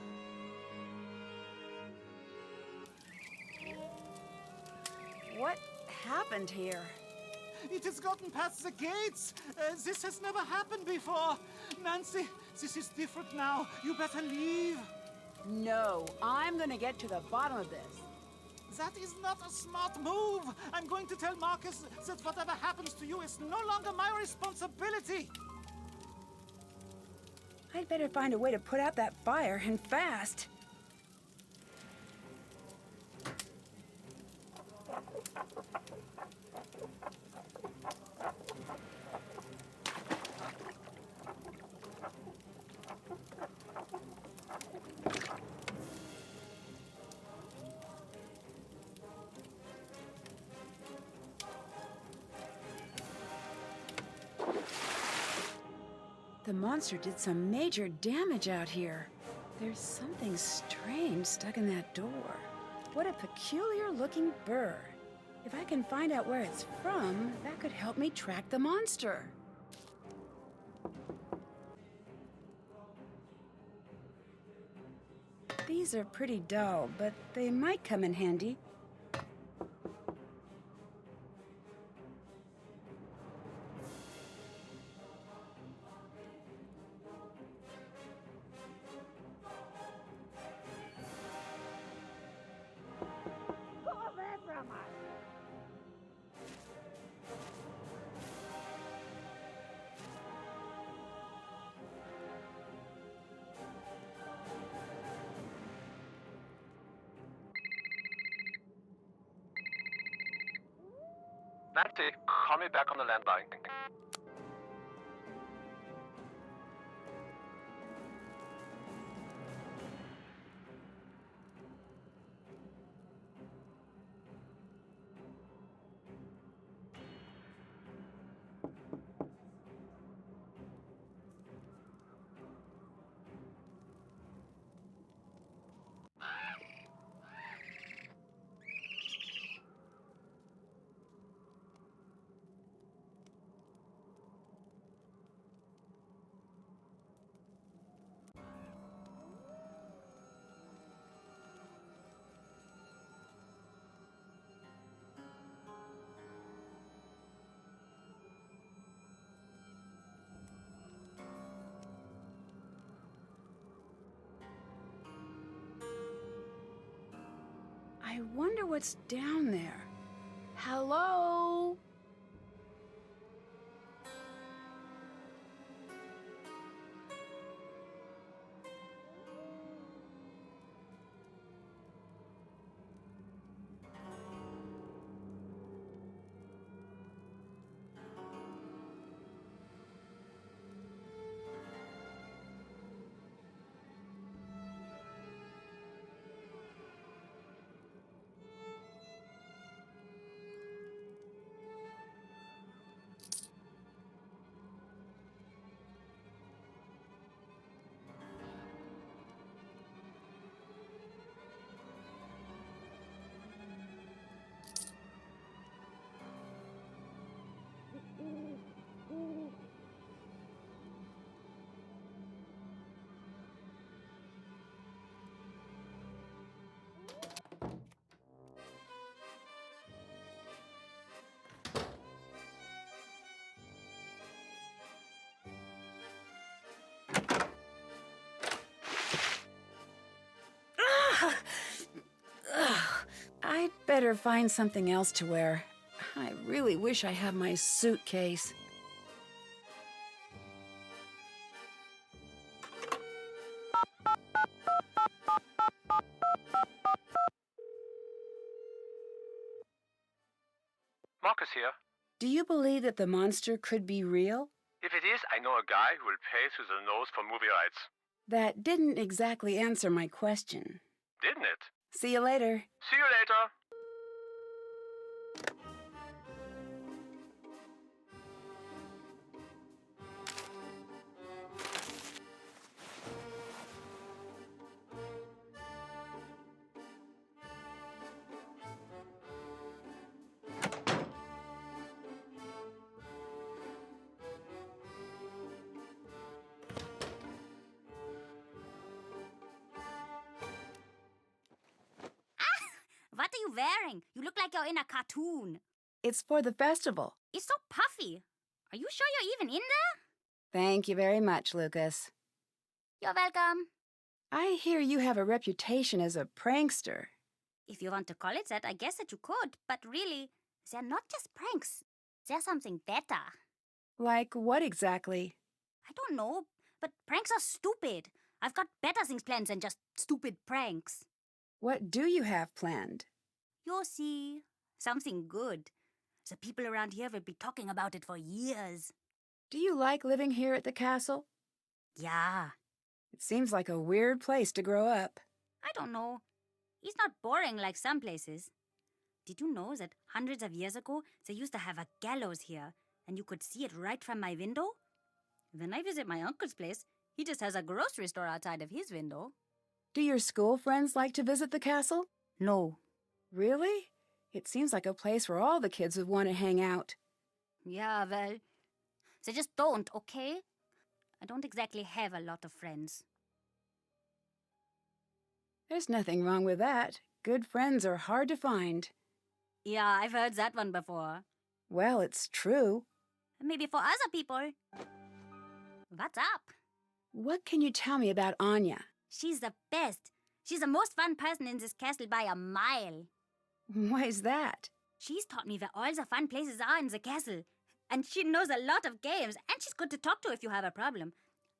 What happened here? It has gotten past the gates. This has never happened before. Nancy, this is different now. You better leave. No, I'm gonna get to the bottom of this. That is not a smart move. I'm going to tell Marcus that whatever happens to you is no longer my responsibility. I'd better find a way to put out that fire, and fast. The monster did some major damage out here. There's something strange stuck in that door. What a peculiar-looking burr. If I can find out where it's from, that could help me track the monster. These are pretty dull, but they might come in handy. Nancy, call me back on the landline. I wonder what's down there. Hello? I'd better find something else to wear. I really wish I had my suitcase. Marcus here. Do you believe that the monster could be real? If it is, I know a guy who will pay through the nose for movie rights. That didn't exactly answer my question. Didn't it? See you later. See you later. What are you wearing? You look like you're in a cartoon. It's for the festival. It's so puffy. Are you sure you're even in there? Thank you very much, Lucas. You're welcome. I hear you have a reputation as a prankster. If you want to call it that, I guess that you could. But really, they're not just pranks. They're something better. Like what exactly? I don't know, but pranks are stupid. I've got better things planned than just stupid pranks. What do you have planned? You'll see. Something good. The people around here will be talking about it for years. Do you like living here at the castle? Yeah. It seems like a weird place to grow up. I don't know. It's not boring like some places. Did you know that hundreds of years ago, they used to have a gallows here, and you could see it right from my window? When I visit my uncle's place, he just has a grocery store outside of his window. Do your school friends like to visit the castle? No. Really? It seems like a place where all the kids would want to hang out. Yeah, well, they just don't, okay? I don't exactly have a lot of friends. There's nothing wrong with that. Good friends are hard to find. Yeah, I've heard that one before. Well, it's true. Maybe for other people. What's up? What can you tell me about Anya? She's the best. She's the most fun person in this castle by a mile. Why is that? She's taught me where all the fun places are in the castle. And she knows a lot of games, and she's good to talk to if you have a problem.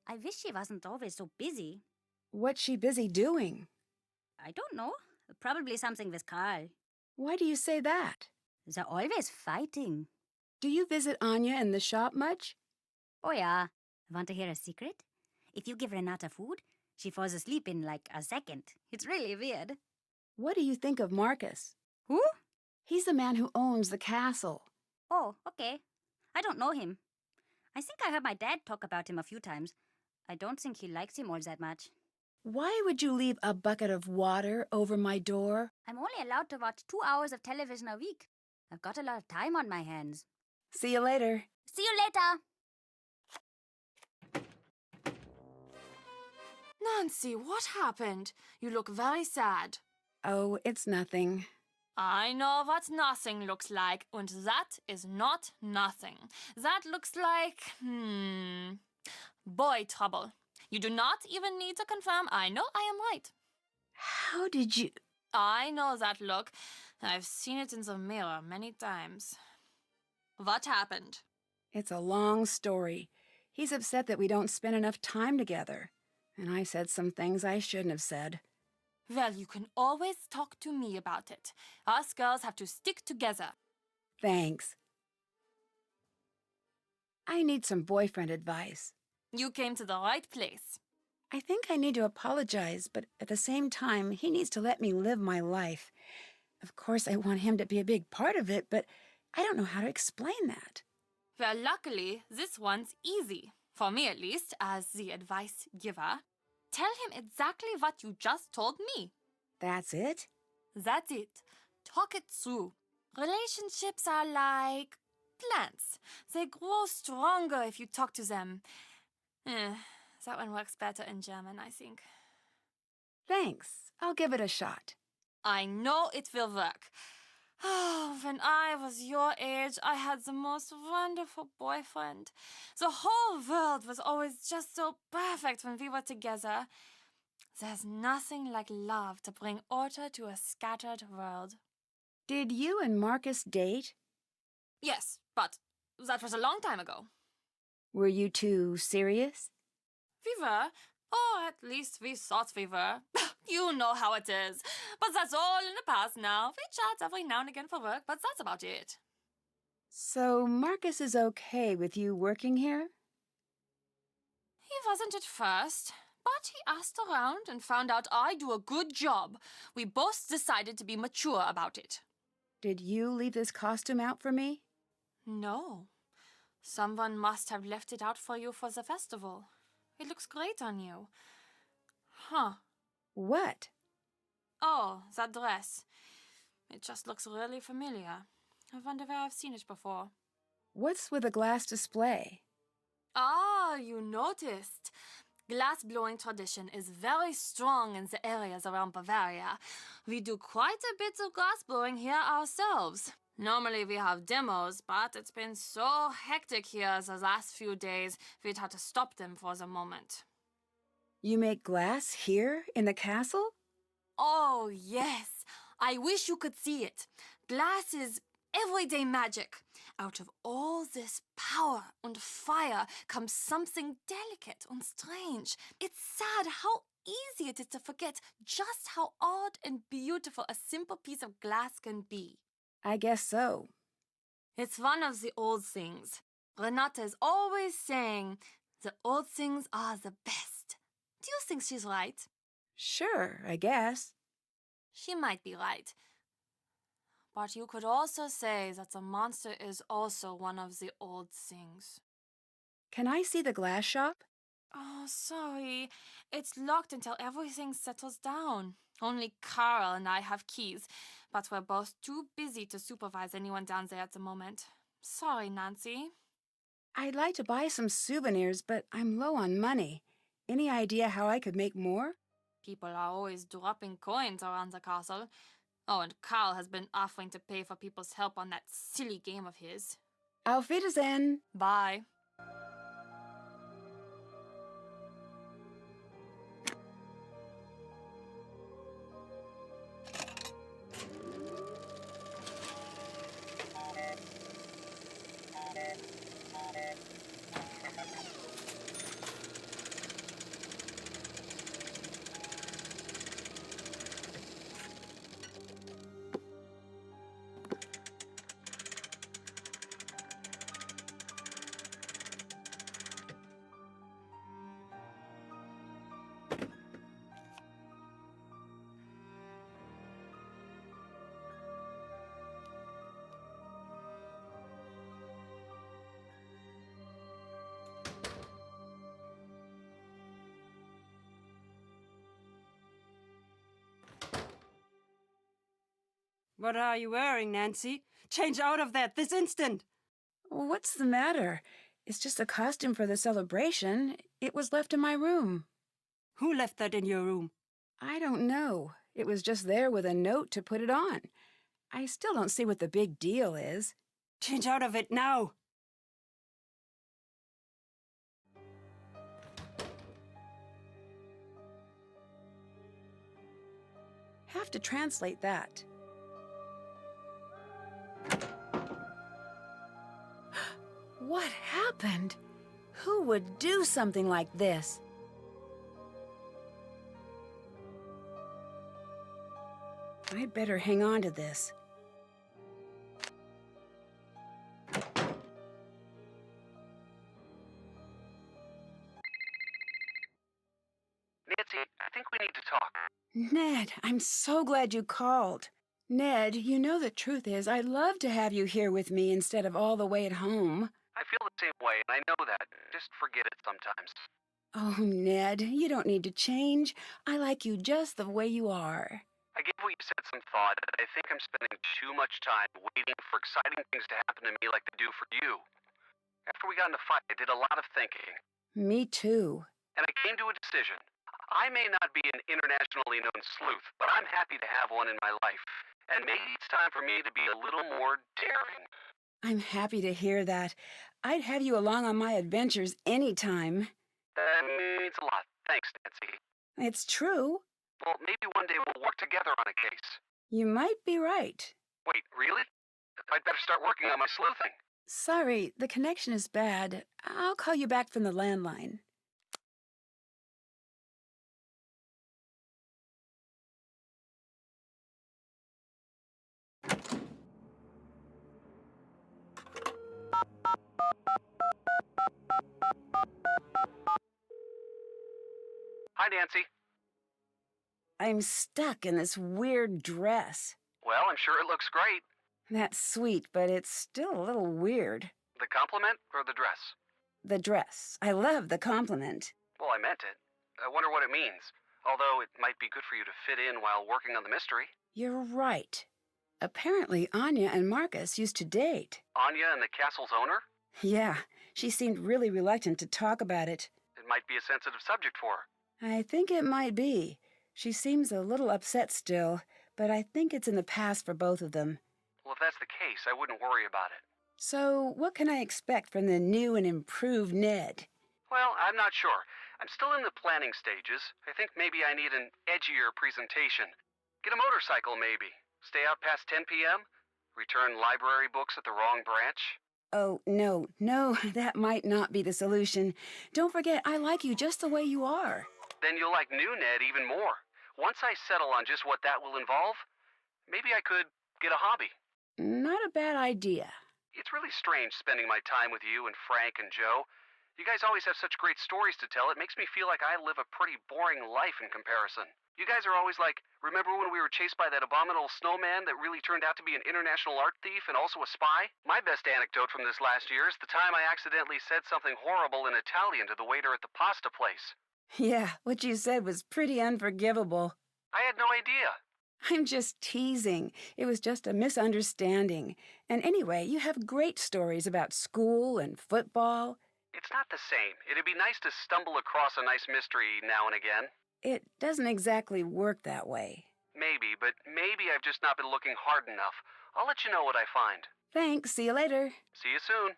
I wish she wasn't always so busy. What's she busy doing? I don't know. Probably something with Carl. Why do you say that? They're always fighting. Do you visit Anya in the shop much? Oh yeah. Want to hear a secret? If you give Renata food, she falls asleep in like a second. It's really weird. What do you think of Marcus? Who? He's the man who owns the castle. Oh, okay. I don't know him. I think I heard my dad talk about him a few times. I don't think he likes him all that much. Why would you leave a bucket of water over my door? I'm only allowed to watch 2 hours of television a week. I've got a lot of time on my hands. See you later. See you later! Nancy, what happened? You look very sad. Oh, it's nothing. I know what nothing looks like, and that is not nothing. That looks like, boy trouble. You do not even need to confirm. I know I am right. How did you... I know that look. I've seen it in the mirror many times. What happened? It's a long story. He's upset that we don't spend enough time together. And I said some things I shouldn't have said. Well, you can always talk to me about it. Us girls have to stick together. Thanks. I need some boyfriend advice. You came to the right place. I think I need to apologize, but at the same time, he needs to let me live my life. Of course, I want him to be a big part of it, but I don't know how to explain that. Well, luckily, this one's easy. For me, at least, as the advice giver. Tell him exactly what you just told me. That's it? That's it. Talk it through. Relationships are like plants. They grow stronger if you talk to them. That one works better in German, I think. Thanks. I'll give it a shot. I know it will work. Oh, when I was your age, I had the most wonderful boyfriend. The whole world was always just so perfect when we were together. There's nothing like love to bring order to a scattered world. Did you and Marcus date? Yes, but that was a long time ago. Were you two serious? We were. Or at least we thought we were. You know how it is. But that's all in the past now. We chat every now and again for work, but that's about it. So Marcus is okay with you working here? He wasn't at first, but he asked around and found out I do a good job. We both decided to be mature about it. Did you leave this costume out for me? No. Someone must have left it out for you for the festival. It looks great on you. Huh. What? Oh, that dress. It just looks really familiar. I wonder where I've seen it before. What's with a glass display? Ah, you noticed. Glass-blowing tradition is very strong in the areas around Bavaria. We do quite a bit of glass-blowing here ourselves. Normally we have demos, but it's been so hectic here the last few days, we'd had to stop them for the moment. You make glass here in the castle? Oh, yes. I wish you could see it. Glass is everyday magic. Out of all this power and fire comes something delicate and strange. It's sad how easy it is to forget just how odd and beautiful a simple piece of glass can be. I guess so. It's one of the old things. Renata is always saying, the old things are the best. Do you think she's right? Sure, I guess. She might be right. But you could also say that the monster is also one of the old things. Can I see the glass shop? Oh, sorry. It's locked until everything settles down. Only Carl and I have keys, but we're both too busy to supervise anyone down there at the moment. Sorry, Nancy. I'd like to buy some souvenirs, but I'm low on money. Any idea how I could make more? People are always dropping coins around the castle. Oh, and Carl has been offering to pay for people's help on that silly game of his. Auf Wiedersehen. Bye. What are you wearing, Nancy? Change out of that this instant! What's the matter? It's just a costume for the celebration. It was left in my room. Who left that in your room? I don't know. It was just there with a note to put it on. I still don't see what the big deal is. Change out of it now! Have to translate that. What happened? Who would do something like this? I'd better hang on to this. Nancy, I think we need to talk. Ned, I'm so glad you called. Ned, you know the truth is I'd love to have you here with me instead of all the way at home. I feel the same way, and I know that. Just forget it sometimes. Oh, Ned, you don't need to change. I like you just the way you are. I gave what you said some thought, and I think I'm spending too much time waiting for exciting things to happen to me like they do for you. After we got in the fight, I did a lot of thinking. Me too. And I came to a decision. I may not be an internationally known sleuth, but I'm happy to have one in my life. And maybe it's time for me to be a little more daring. I'm happy to hear that. I'd have you along on my adventures anytime. That means a lot. Thanks, Nancy. It's true. Well, maybe one day we'll work together on a case. You might be right. Wait, really? I'd better start working on my sleuthing. Sorry, the connection is bad. I'll call you back from the landline. Hi, Nancy. I'm stuck in this weird dress. Well, I'm sure it looks great. That's sweet, but it's still a little weird. The compliment or the dress? The dress. I love the compliment. Well, I meant it. I wonder what it means. Although it might be good for you to fit in while working on the mystery. You're right. Apparently, Anya and Marcus used to date. Anya and the castle's owner? Yeah, she seemed really reluctant to talk about it. It might be a sensitive subject for her. I think it might be. She seems a little upset still, but I think it's in the past for both of them. Well, if that's the case, I wouldn't worry about it. So, what can I expect from the new and improved Ned? Well, I'm not sure. I'm still in the planning stages. I think maybe I need an edgier presentation. Get a motorcycle, maybe. Stay out past 10 p.m.? Return library books at the wrong branch? Oh, no, no, that might not be the solution. Don't forget, I like you just the way you are. Then you'll like new Ned even more. Once I settle on just what that will involve, maybe I could get a hobby. Not a bad idea. It's really strange spending my time with you and Frank and Joe. You guys always have such great stories to tell. It makes me feel like I live a pretty boring life in comparison. You guys are always like, remember when we were chased by that abominable snowman that really turned out to be an international art thief and also a spy? My best anecdote from this last year is the time I accidentally said something horrible in Italian to the waiter at the pasta place. Yeah, what you said was pretty unforgivable. I had no idea. I'm just teasing. It was just a misunderstanding. And anyway, you have great stories about school and football. It's not the same. It'd be nice to stumble across a nice mystery now and again. It doesn't exactly work that way. Maybe, but maybe I've just not been looking hard enough. I'll let you know what I find. Thanks. See you later. See you soon.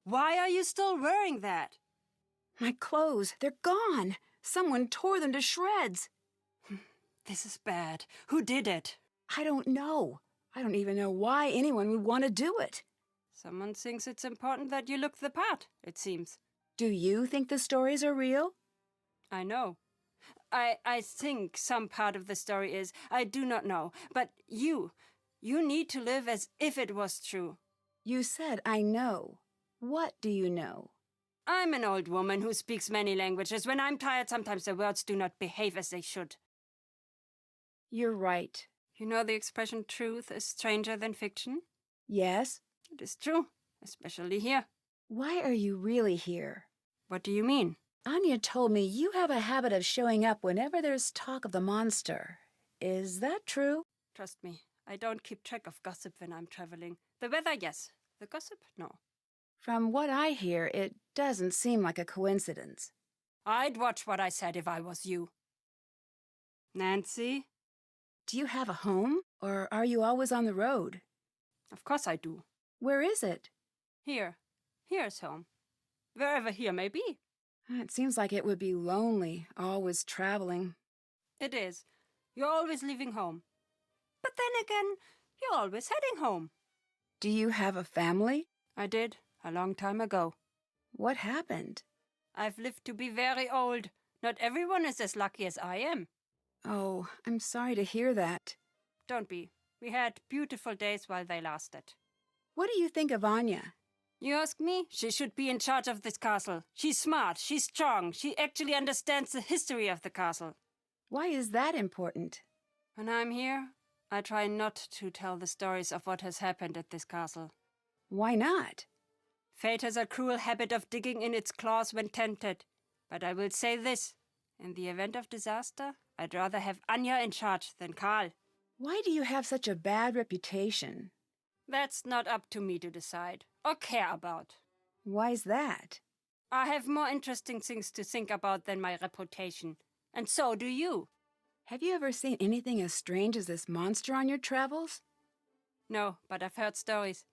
Why are you still wearing that? My clothes, they're gone. Someone tore them to shreds. This is bad. Who did it? I don't know. I don't even know why anyone would want to do it. Someone thinks it's important that you look the part, it seems. Do you think the stories are real? I know. I think some part of the story is. I do not know. But you need to live as if it was true. You said I know. What do you know? I'm an old woman who speaks many languages. When I'm tired, sometimes the words do not behave as they should. You're right. You know the expression, truth is stranger than fiction? Yes? It is true, especially here. Why are you really here? What do you mean? Anya told me you have a habit of showing up whenever there's talk of the monster. Is that true? Trust me, I don't keep track of gossip when I'm traveling. The weather, yes. The gossip, no. From what I hear, it doesn't seem like a coincidence. I'd watch what I said if I was you. Nancy? Do you have a home, or are you always on the road? Of course I do. Where is it? Here. Here's home. Wherever here may be. It seems like it would be lonely, always traveling. It is. You're always leaving home. But then again, you're always heading home. Do you have a family? I did, a long time ago. What happened? I've lived to be very old. Not everyone is as lucky as I am. Oh, I'm sorry to hear that. Don't be. We had beautiful days while they lasted. What do you think of Anya? You ask me? She should be in charge of this castle. She's smart, she's strong, she actually understands the history of the castle. Why is that important? When I'm here, I try not to tell the stories of what has happened at this castle. Why not? Fate has a cruel habit of digging in its claws when tempted. But I will say this. In the event of disaster, I'd rather have Anya in charge than Karl. Why do you have such a bad reputation? That's not up to me to decide, or care about. Why's that? I have more interesting things to think about than my reputation. And so do you. Have you ever seen anything as strange as this monster on your travels? No, but I've heard stories.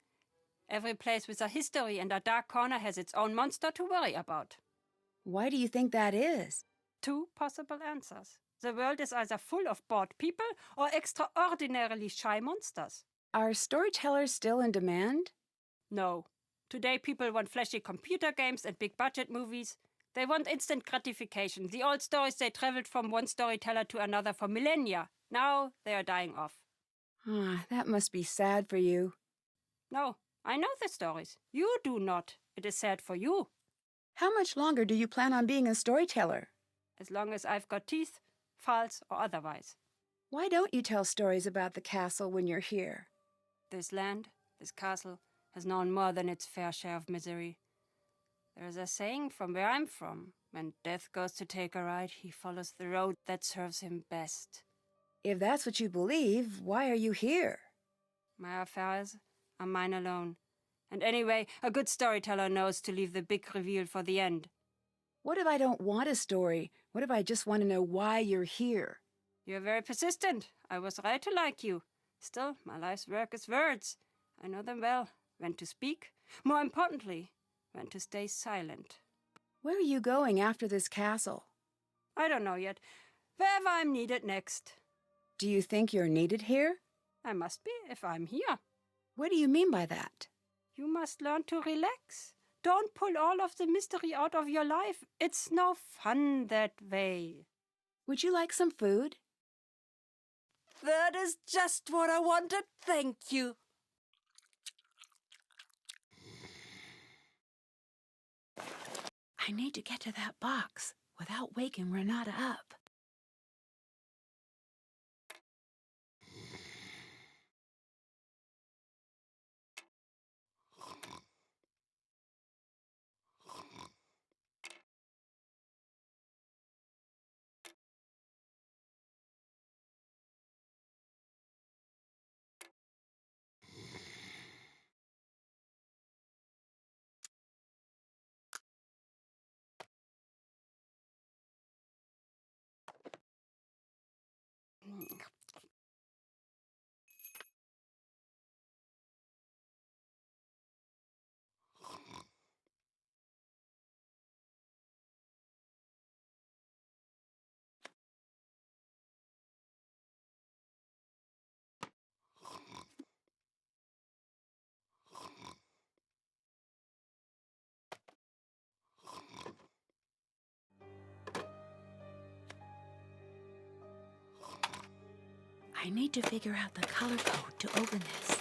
Every place with a history and a dark corner has its own monster to worry about. Why do you think that is? 2 possible answers. The world is either full of bored people or extraordinarily shy monsters. Are storytellers still in demand? No. Today people want flashy computer games and big-budget movies. They want instant gratification. The old stories, they traveled from one storyteller to another for millennia. Now they are dying off. Ah, that must be sad for you. No, I know the stories. You do not. It is sad for you. How much longer do you plan on being a storyteller? As long as I've got teeth, false or otherwise. Why don't you tell stories about the castle when you're here? This land, this castle, has known more than its fair share of misery. There is a saying from where I'm from. When death goes to take a ride, he follows the road that serves him best. If that's what you believe, why are you here? My affairs are mine alone. And anyway, a good storyteller knows to leave the big reveal for the end. What if I don't want a story? What if I just want to know why you're here? You're very persistent. I was right to like you. Still, my life's work is words. I know them well. When to speak. More importantly, when to stay silent. Where are you going after this castle? I don't know yet. Wherever I'm needed next. Do you think you're needed here? I must be if I'm here. What do you mean by that? You must learn to relax. Don't pull all of the mystery out of your life. It's no fun that way. Would you like some food? That is just what I wanted. Thank you. I need to get to that box without waking Renata up. I need to figure out the color code to open this.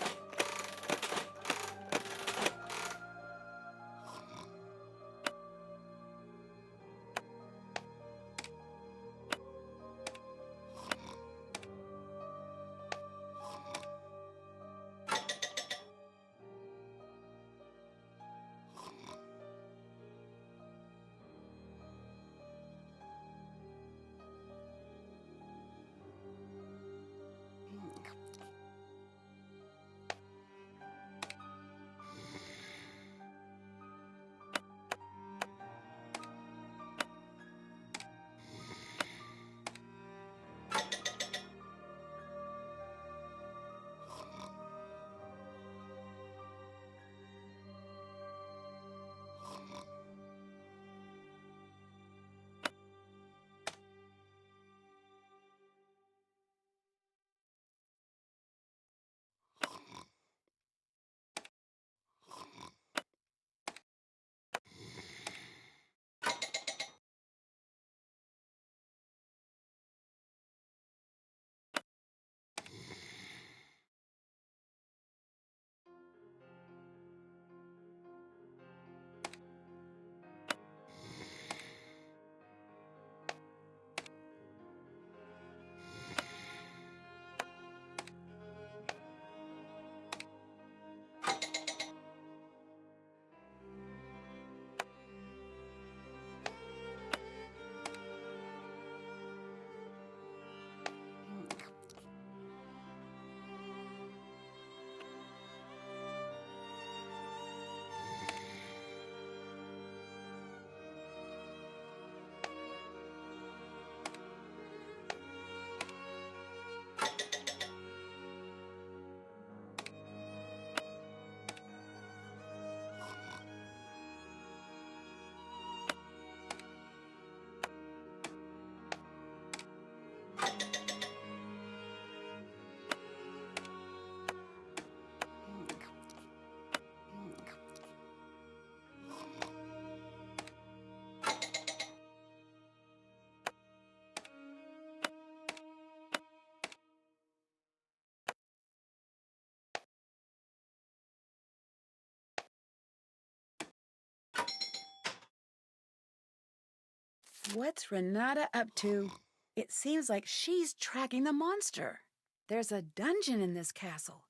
What's Renata up to? It seems like she's tracking the monster. There's a dungeon in this castle.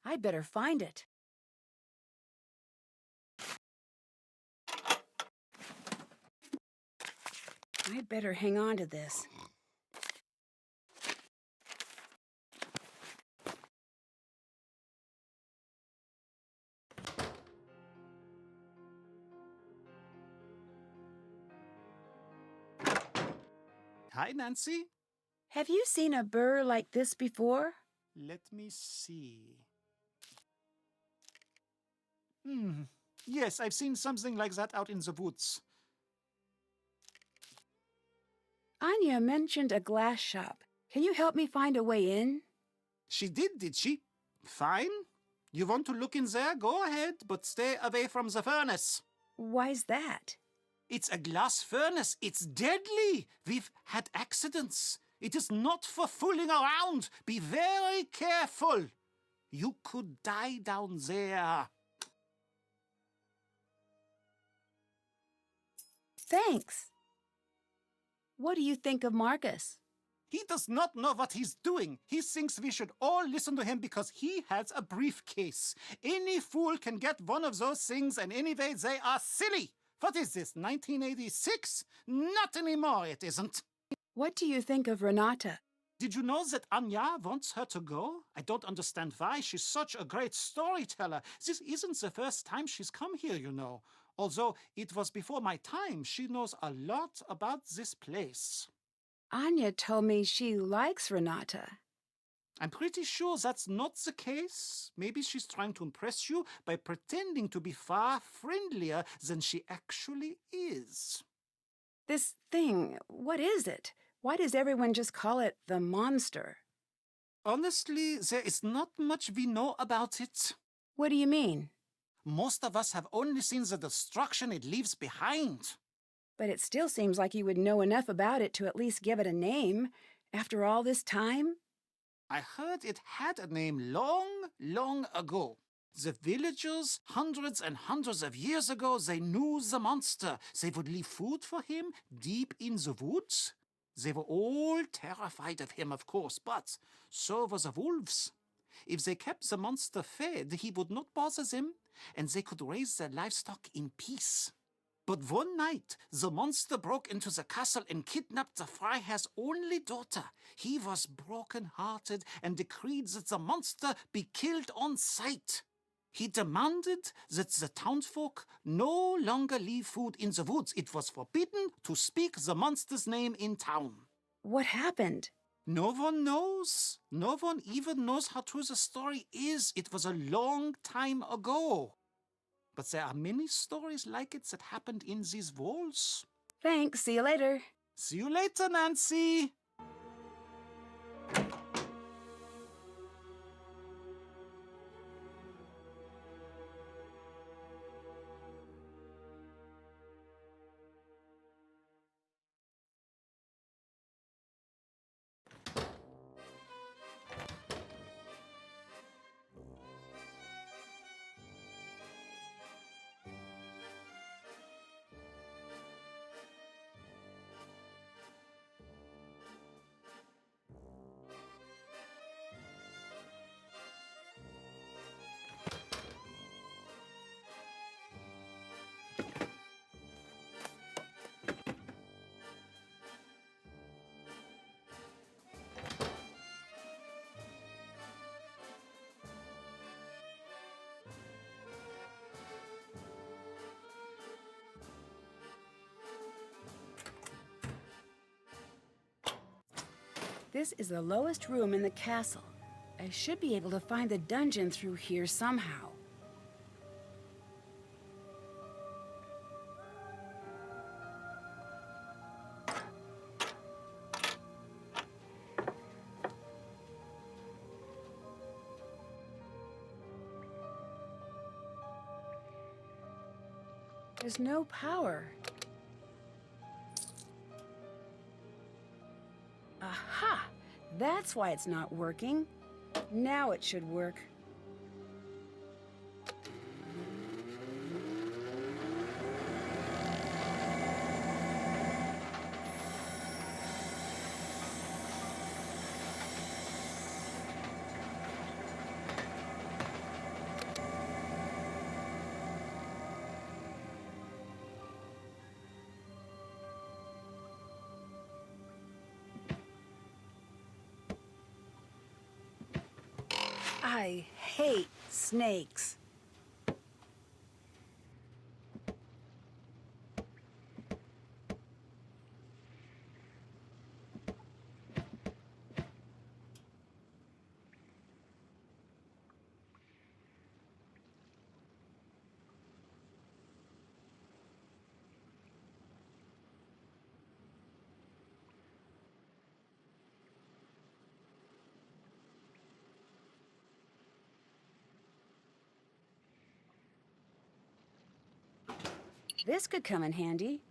I'd better find it. I'd better hang on to this. Hi, Nancy. Have you seen a burr like this before? Let me see. Yes, I've seen something like that out in the woods. Anya mentioned a glass shop. Can you help me find a way in? She did she? Fine. You want to look in there? Go ahead, but stay away from the furnace. Why's that? It's a glass furnace. It's deadly. We've had accidents. It is not for fooling around. Be very careful. You could die down there. Thanks. What do you think of Marcus? He does not know what he's doing. He thinks we should all listen to him because he has a briefcase. Any fool can get one of those things, and anyway, they are silly. What is this, 1986? Not anymore, it isn't. What do you think of Renata? Did you know that Anya wants her to go? I don't understand why. She's such a great storyteller. This isn't the first time she's come here, you know. Although it was before my time, she knows a lot about this place. Anya told me she likes Renata. I'm pretty sure that's not the case. Maybe she's trying to impress you by pretending to be far friendlier than she actually is. This thing, what is it? Why does everyone just call it the monster? Honestly, there is not much we know about it. What do you mean? Most of us have only seen the destruction it leaves behind. But it still seems like you would know enough about it to at least give it a name. After all this time? I heard it had a name long, long ago. The villagers, hundreds and hundreds of years ago, they knew the monster. They would leave food for him deep in the woods. They were all terrified of him, of course, but so were the wolves. If they kept the monster fed, he would not bother them, and they could raise their livestock in peace. But one night, the monster broke into the castle and kidnapped the Freiherr's only daughter. He was broken-hearted and decreed that the monster be killed on sight. He demanded that the townsfolk no longer leave food in the woods. It was forbidden to speak the monster's name in town. What happened? No one knows. No one even knows how true the story is. It was a long time ago. But there are many stories like it that happened in these walls. Thanks. See you later. See you later, Nancy. This is the lowest room in the castle. I should be able to find the dungeon through here somehow. There's no power. Aha! That's why it's not working. Now it should work. I hate snakes. This could come in handy.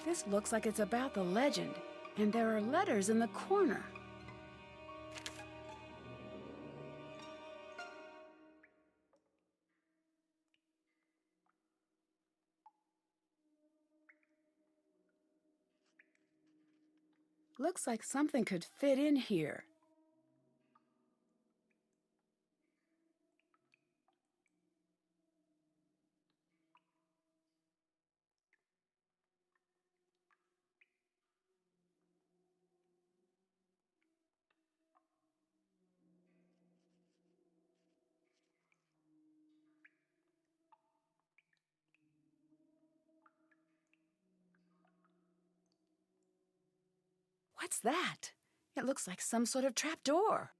This looks like it's about the legend, and there are letters in the corner. Looks like something could fit in here. What's that? It looks like some sort of trapdoor.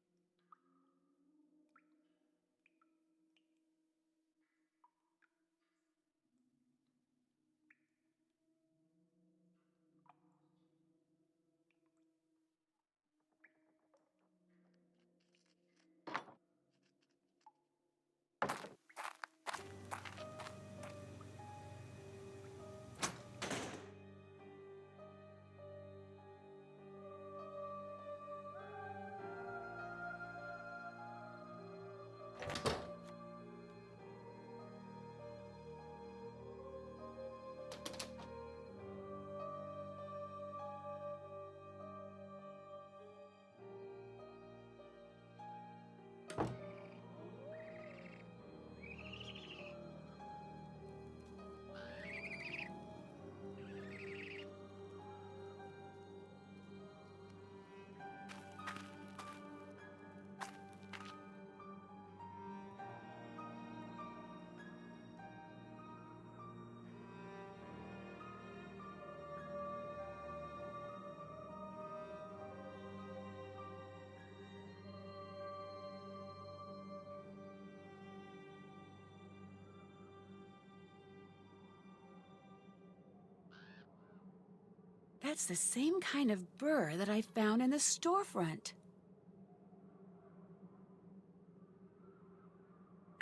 That's the same kind of burr that I found in the storefront.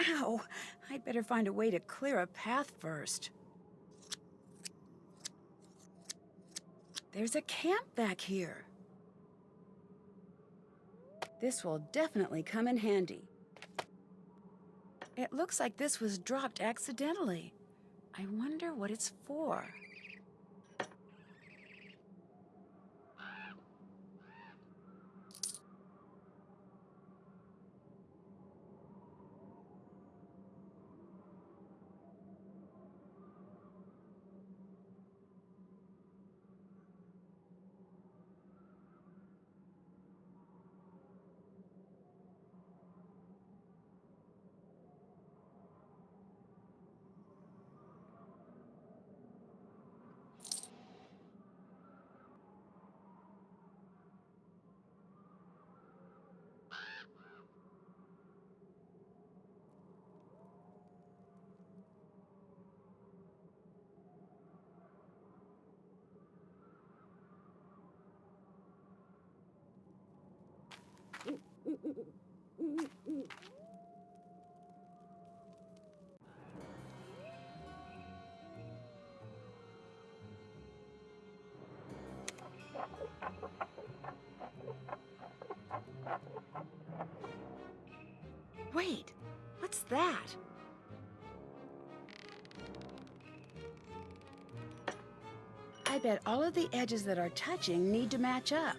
Ow! I'd better find a way to clear a path first. There's a camp back here. This will definitely come in handy. It looks like this was dropped accidentally. I wonder what it's for. Wait, what's that? I bet all of the edges that are touching need to match up.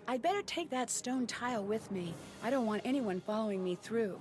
I'd better take that stone tile with me. I don't want anyone following me through.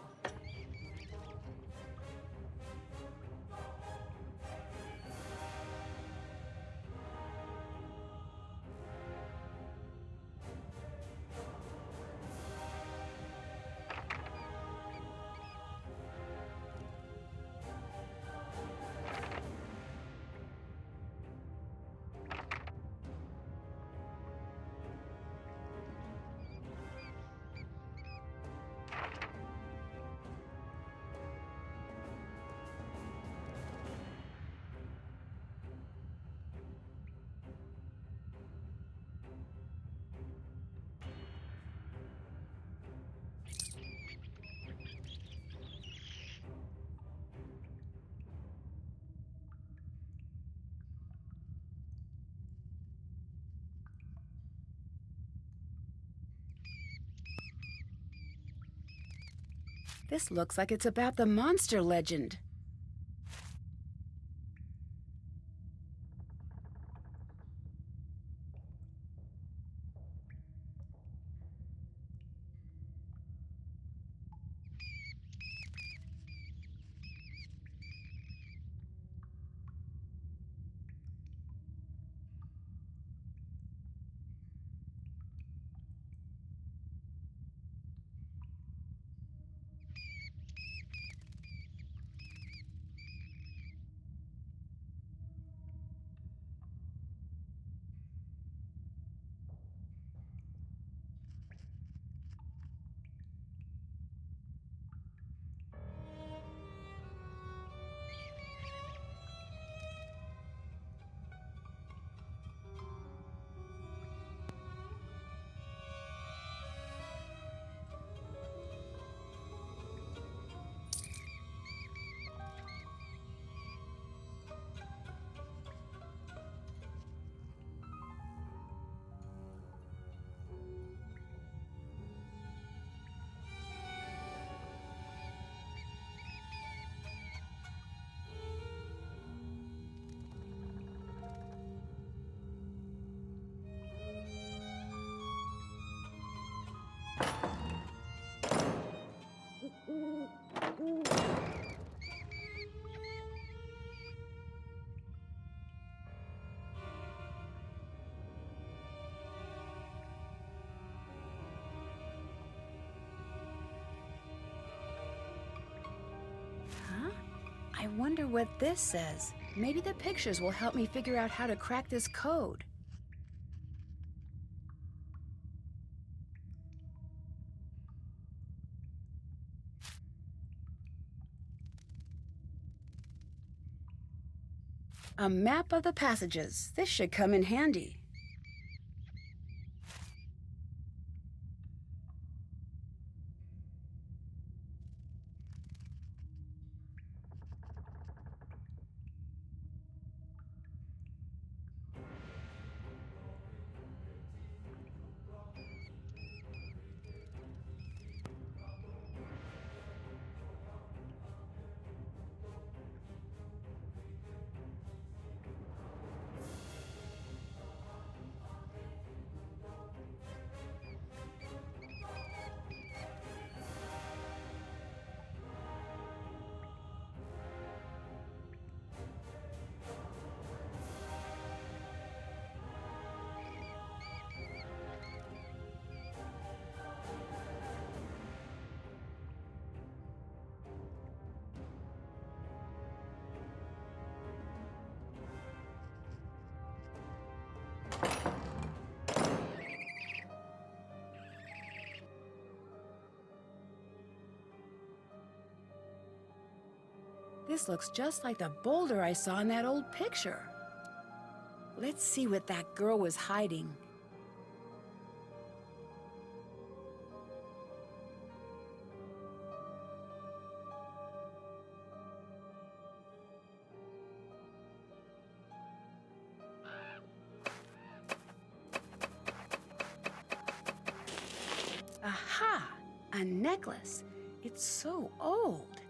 This looks like it's about the monster legend. Huh? I wonder what this says. Maybe the pictures will help me figure out how to crack this code. A map of the passages. This should come in handy. This looks just like the boulder I saw in that old picture. Let's see what that girl was hiding. Aha! A necklace. It's so old.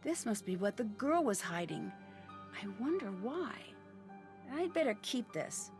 This must be what the girl was hiding. I wonder why. I'd better keep this.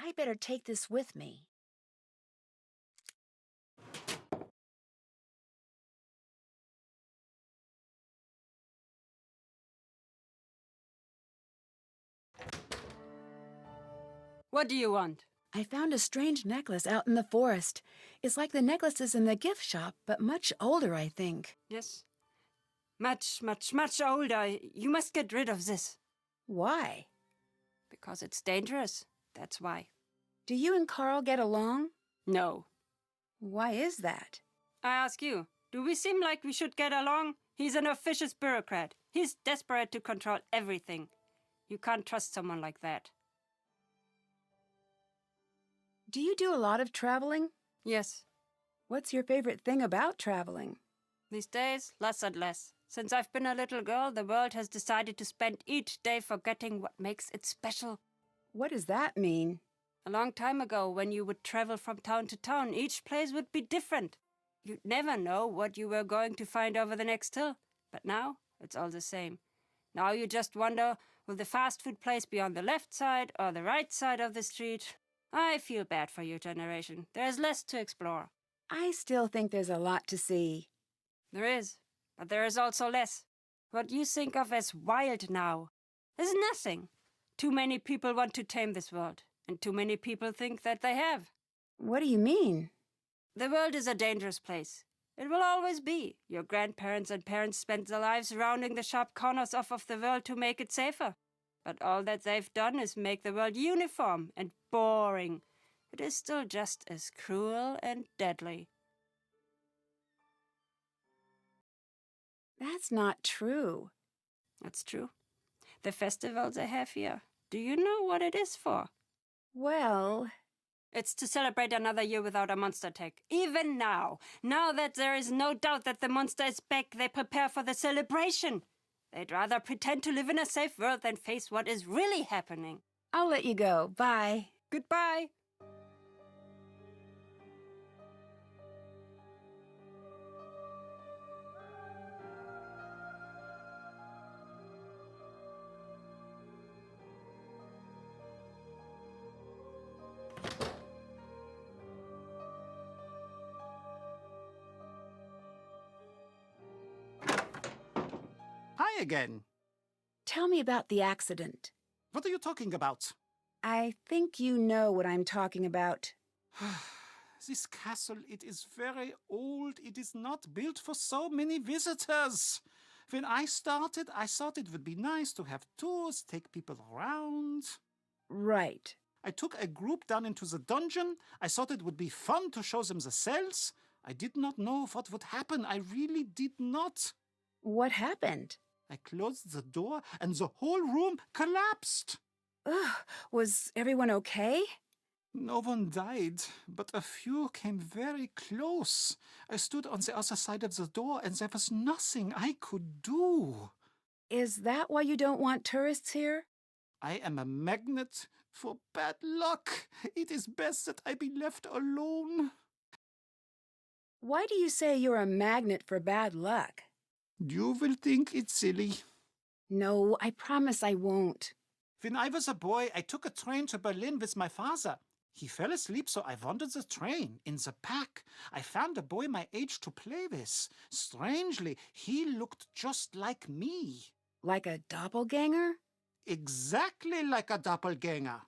I better take this with me. What do you want? I found a strange necklace out in the forest. It's like the necklaces in the gift shop, but much older, I think. Yes. Much older. You must get rid of this. Why? Because it's dangerous. That's why. Do you and Carl get along? No. Why is that? I ask you, do we seem like we should get along? He's an officious bureaucrat. He's desperate to control everything. You can't trust someone like that. Do you do a lot of traveling? Yes. What's your favorite thing about traveling? These days, less and less. Since I've been a little girl, the world has decided to spend each day forgetting what makes it special. What does that mean? A long time ago, when you would travel from town to town, each place would be different. You'd never know what you were going to find over the next hill. But now, it's all the same. Now you just wonder, will the fast food place be on the left side or the right side of the street? I feel bad for your generation. There's less to explore. I still think there's a lot to see. There is, but there is also less. What you think of as wild now is nothing. Too many people want to tame this world, and too many people think that they have. What do you mean? The world is a dangerous place. It will always be. Your grandparents and parents spent their lives rounding the sharp corners off of the world to make it safer. But all that they've done is make the world uniform and boring. It is still just as cruel and deadly. That's not true. That's true. The festival they have here, do you know what it is for? Well, it's to celebrate another year without a monster attack. Even now that there is no doubt that the monster is back, they prepare for the celebration. They'd rather pretend to live in a safe world than face what is really happening. I'll let you go. Bye. Goodbye. Hi again. Tell me about the accident. What are you talking about? I think you know what I'm talking about. This castle, it is very old. It is not built for so many visitors. When I started, I thought it would be nice to have tours, take people around. Right. I took a group down into the dungeon. I thought it would be fun to show them the cells. I did not know what would happen. I really did not. What happened? I closed the door and the whole room collapsed. Ugh, was everyone okay? No one died, but a few came very close. I stood on the other side of the door and there was nothing I could do. Is that why you don't want tourists here? I am a magnet for bad luck. It is best that I be left alone. Why do you say you're a magnet for bad luck? You will think it's silly. No, I promise I won't. When I was a boy, I took a train to Berlin with my father. He fell asleep, so I wandered the train. In the back, I found a boy my age to play with. Strangely, he looked just like me. Like a doppelganger? Exactly like a doppelganger.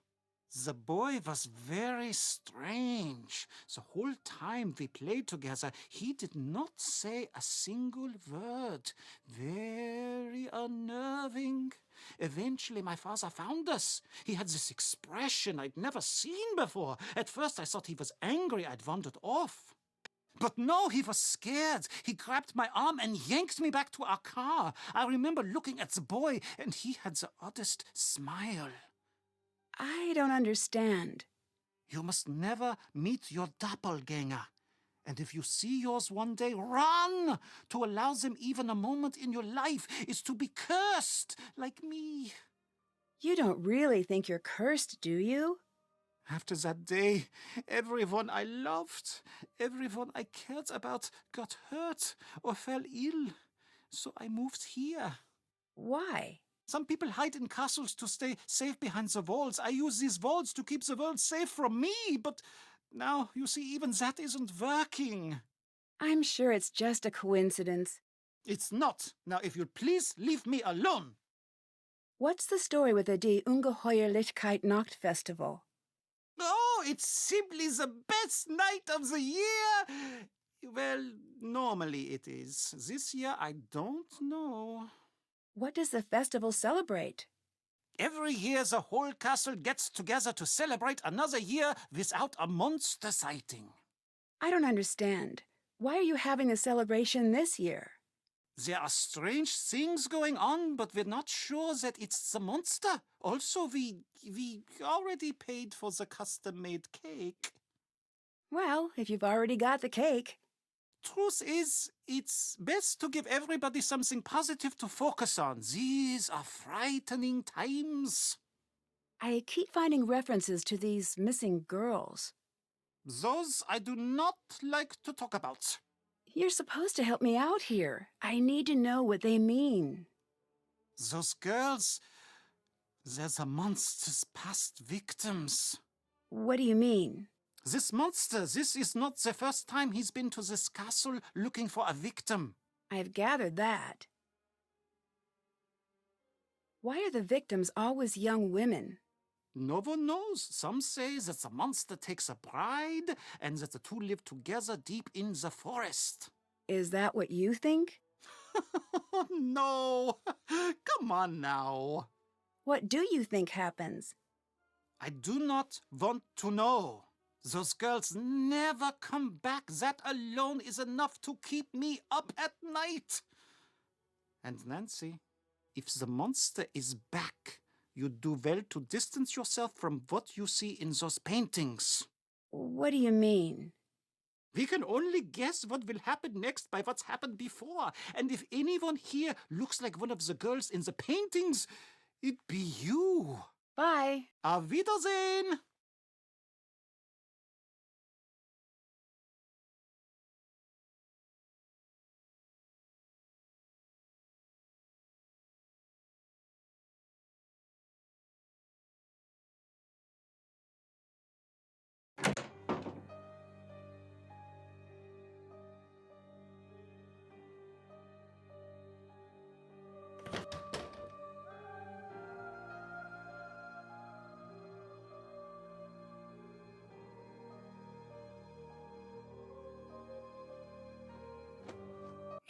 The boy was very strange. The whole time we played together, he did not say a single word. Very unnerving. Eventually, my father found us. He had this expression I'd never seen before. At first, I thought he was angry I'd wandered off. But no, he was scared. He grabbed my arm and yanked me back to our car. I remember looking at the boy, and he had the oddest smile. I don't understand. You must never meet your doppelganger. And if you see yours one day, run! To allow them even a moment in your life is to be cursed, like me. You don't really think you're cursed, do you? After that day, everyone I loved, everyone I cared about got hurt or fell ill. So I moved here. Why? Some people hide in castles to stay safe behind the walls. I use these walls to keep the world safe from me, but now, you see, even that isn't working. I'm sure it's just a coincidence. It's not. Now, if you'll please leave me alone. What's the story with the Die Ungeheuerlichkeit Nacht Festival? Oh, it's simply the best night of the year. Well, normally it is. This year, I don't know. What does the festival celebrate? Every year, the whole castle gets together to celebrate another year without a monster sighting. I don't understand. Why are you having a celebration this year? There are strange things going on, but we're not sure that it's the monster. Also, we already paid for the custom-made cake. Well, if you've already got the cake. Truth is, it's best to give everybody something positive to focus on. These are frightening times. I keep finding references to these missing girls. Those I do not like to talk about. You're supposed to help me out here. I need to know what they mean. Those girls, they're the monster's past victims. What do you mean? This monster, this is not the first time he's been to this castle looking for a victim. I've gathered that. Why are the victims always young women? No one knows. Some say that the monster takes a bride and that the two live together deep in the forest. Is that what you think? No, come on now. What do you think happens? I do not want to know. Those girls never come back. That alone is enough to keep me up at night. And Nancy, if the monster is back, you do well to distance yourself from what you see in those paintings. What do you mean? We can only guess what will happen next by what's happened before. And if anyone here looks like one of the girls in the paintings, it'd be you. Bye. Auf Wiedersehen!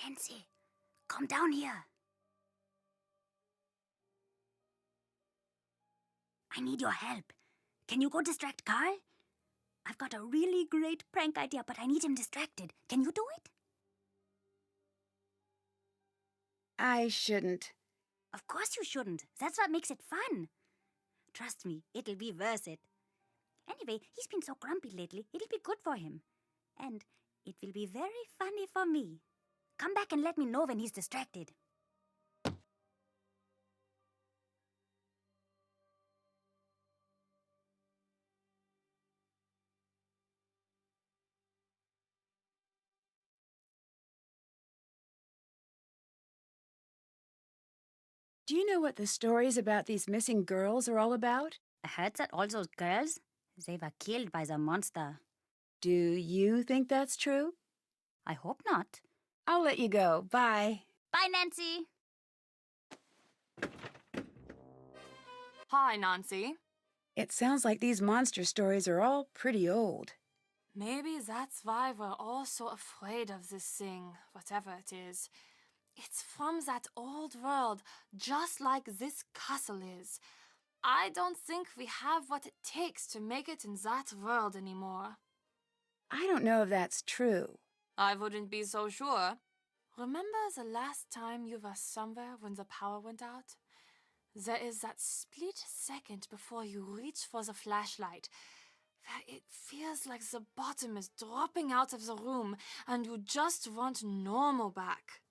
Nancy, come down here. I need your help. Can you go distract Carl? I've got a really great prank idea, but I need him distracted. Can you do it? I shouldn't. Of course you shouldn't. That's what makes it fun. Trust me, it'll be worth it. Anyway, he's been so grumpy lately, it'll be good for him. And it will be very funny for me. Come back and let me know when he's distracted. Do you know what the stories about these missing girls are all about? I heard that all those girls, they were killed by the monster. Do you think that's true? I hope not. I'll let you go. Bye. Bye, Nancy. Hi, Nancy. It sounds like these monster stories are all pretty old. Maybe that's why we're all so afraid of this thing, whatever it is. It's from that old world, just like this castle is. I don't think we have what it takes to make it in that world anymore. I don't know if that's true. I wouldn't be so sure. Remember the last time you were somewhere when the power went out? There is that split second before you reach for the flashlight, where it feels like the bottom is dropping out of the room and you just want normal back.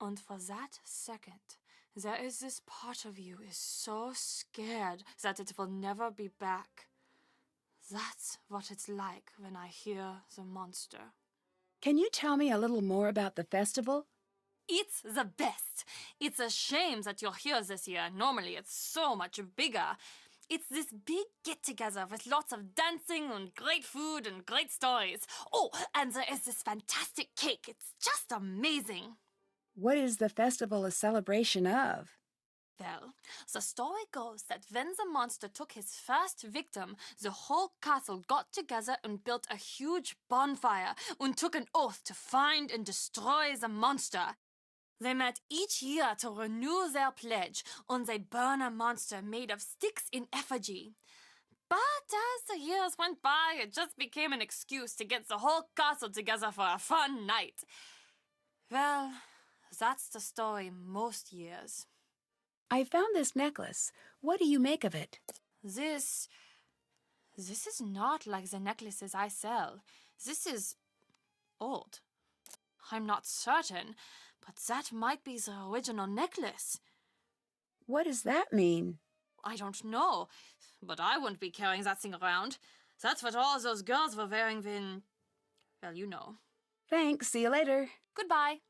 And for that second, there is this part of you is so scared that it will never be back. That's what it's like when I hear the monster. Can you tell me a little more about the festival? It's the best. It's a shame that you're here this year. Normally it's so much bigger. It's this big get-together with lots of dancing and great food and great stories. Oh, and there is this fantastic cake. It's just amazing. What is the festival a celebration of? Well, the story goes that when the monster took his first victim, the whole castle got together and built a huge bonfire and took an oath to find and destroy the monster. They met each year to renew their pledge, and they'd burn a monster made of sticks in effigy. But as the years went by, it just became an excuse to get the whole castle together for a fun night. Well, That's the story most years. I found this necklace. What do you make of it? This is not like the necklaces I sell. This is old. I'm not certain, but that might be the original necklace. What does that mean? I don't know, but I wouldn't be carrying that thing around. That's what all those girls were wearing when... Well, you know. Thanks, see you later. Goodbye.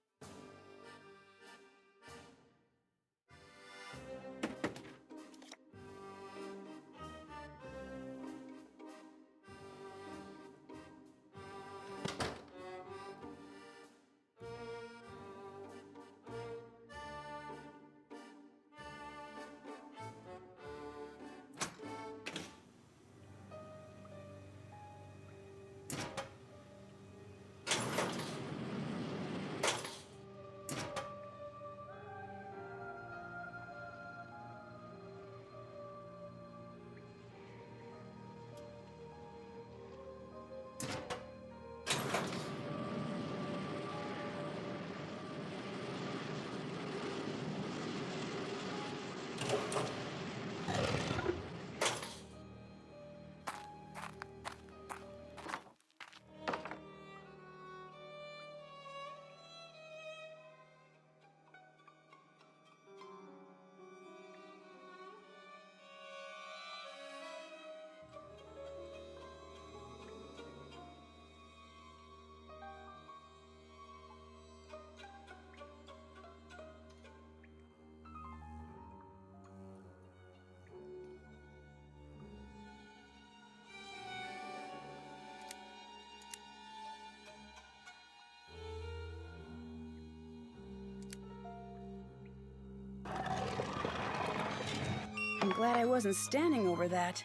I'm glad I wasn't standing over that.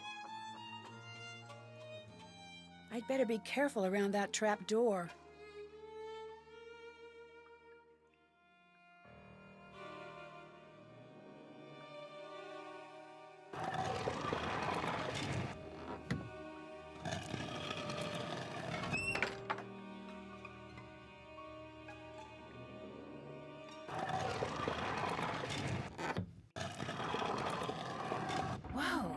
I'd better be careful around that trap door. Whoa!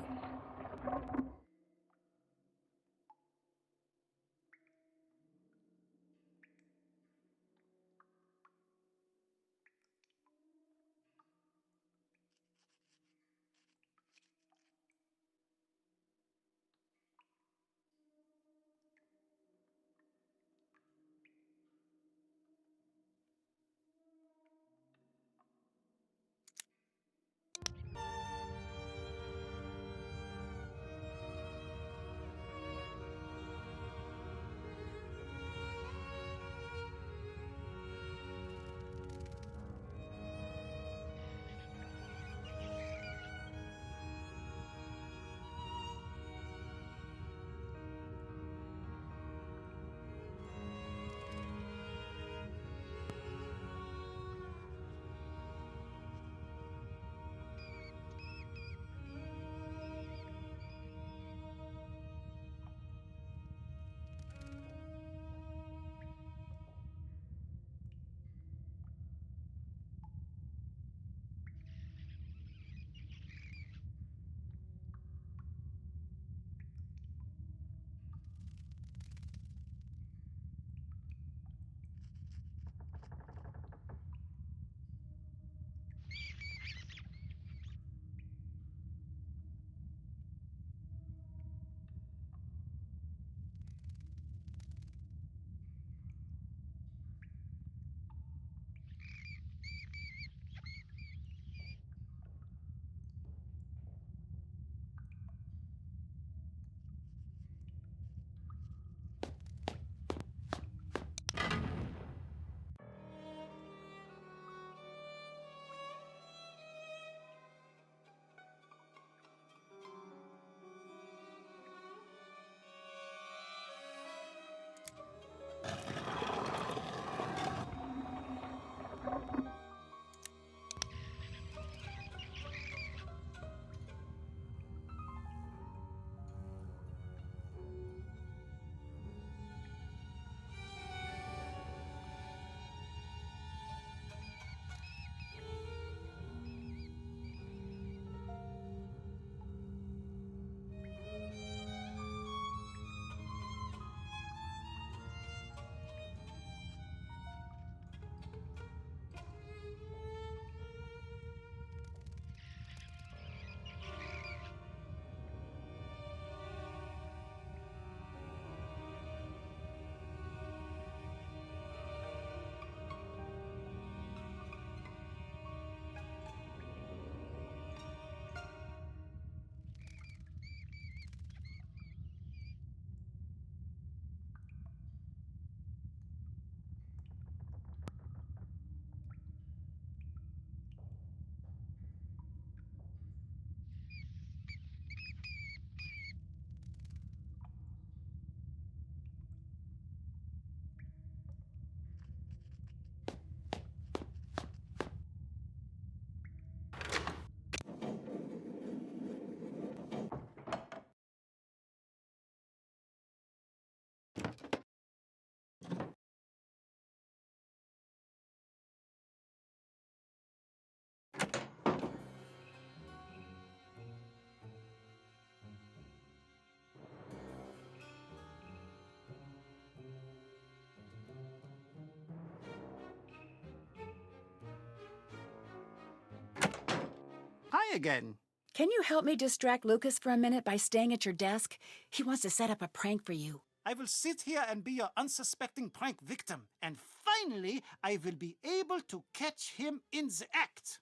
Hi again. Can you help me distract Lucas for a minute by staying at your desk? He wants to set up a prank for you. I will sit here and be your unsuspecting prank victim. And finally, I will be able to catch him in the act.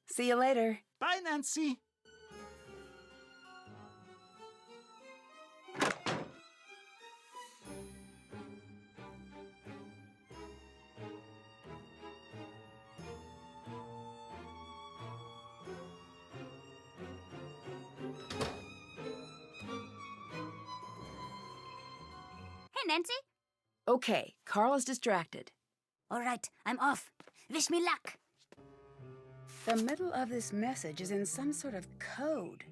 See you later. Bye, Nancy. Hey, Nancy. Okay, Carl is distracted. All right, I'm off. Wish me luck. The middle of this message is in some sort of code.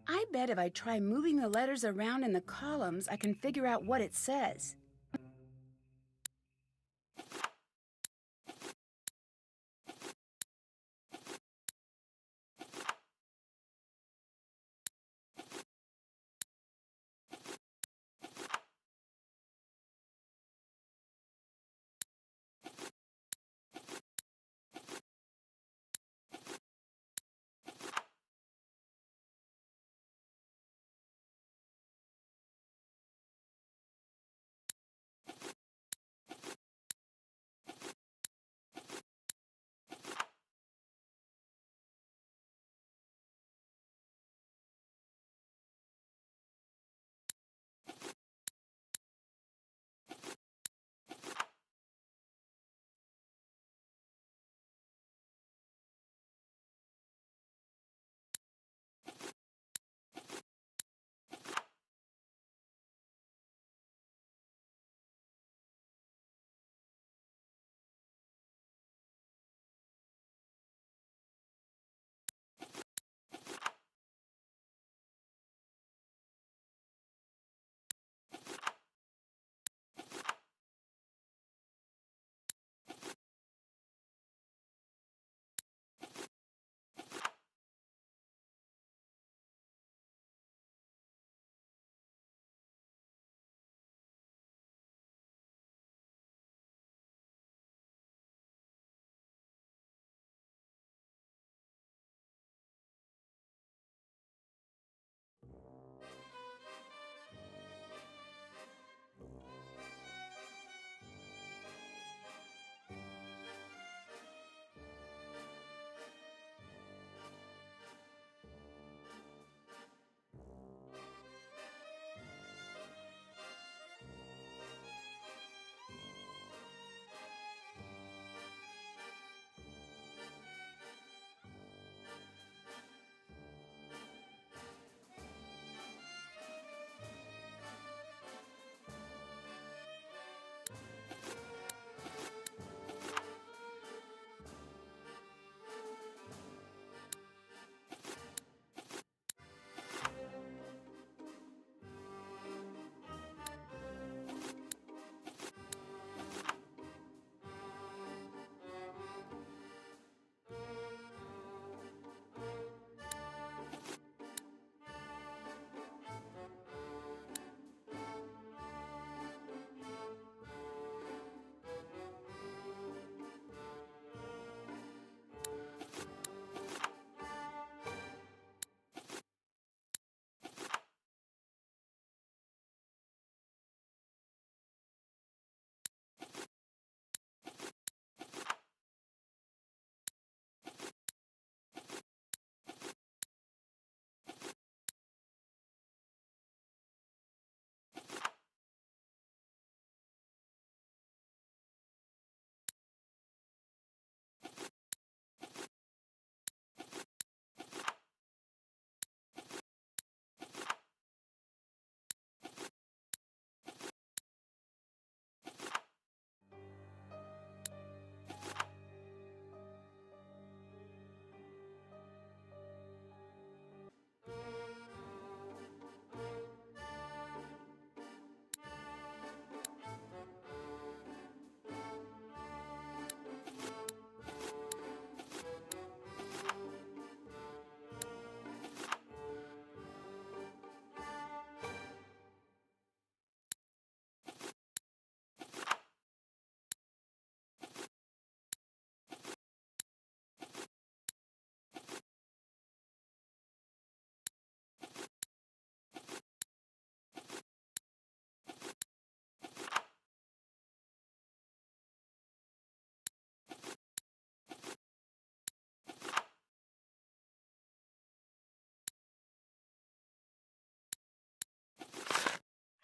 I bet if I try moving the letters around in the columns, I can figure out what it says.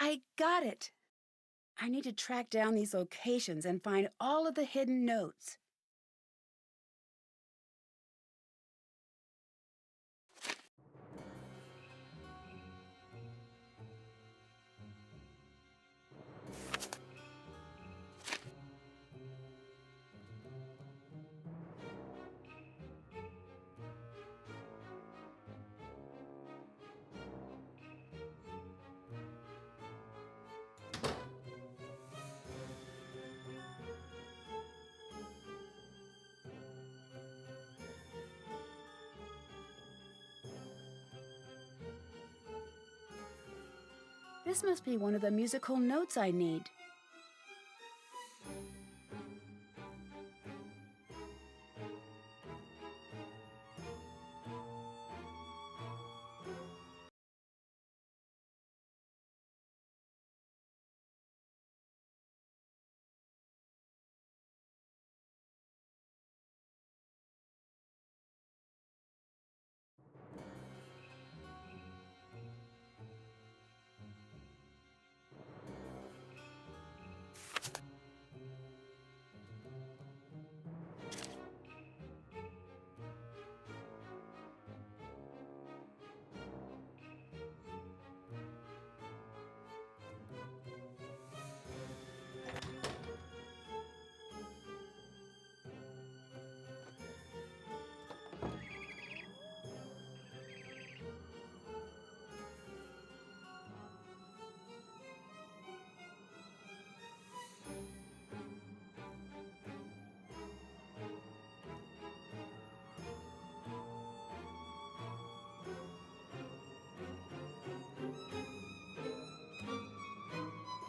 I got it! I need to track down these locations and find all of the hidden notes. This must be one of the musical notes I need.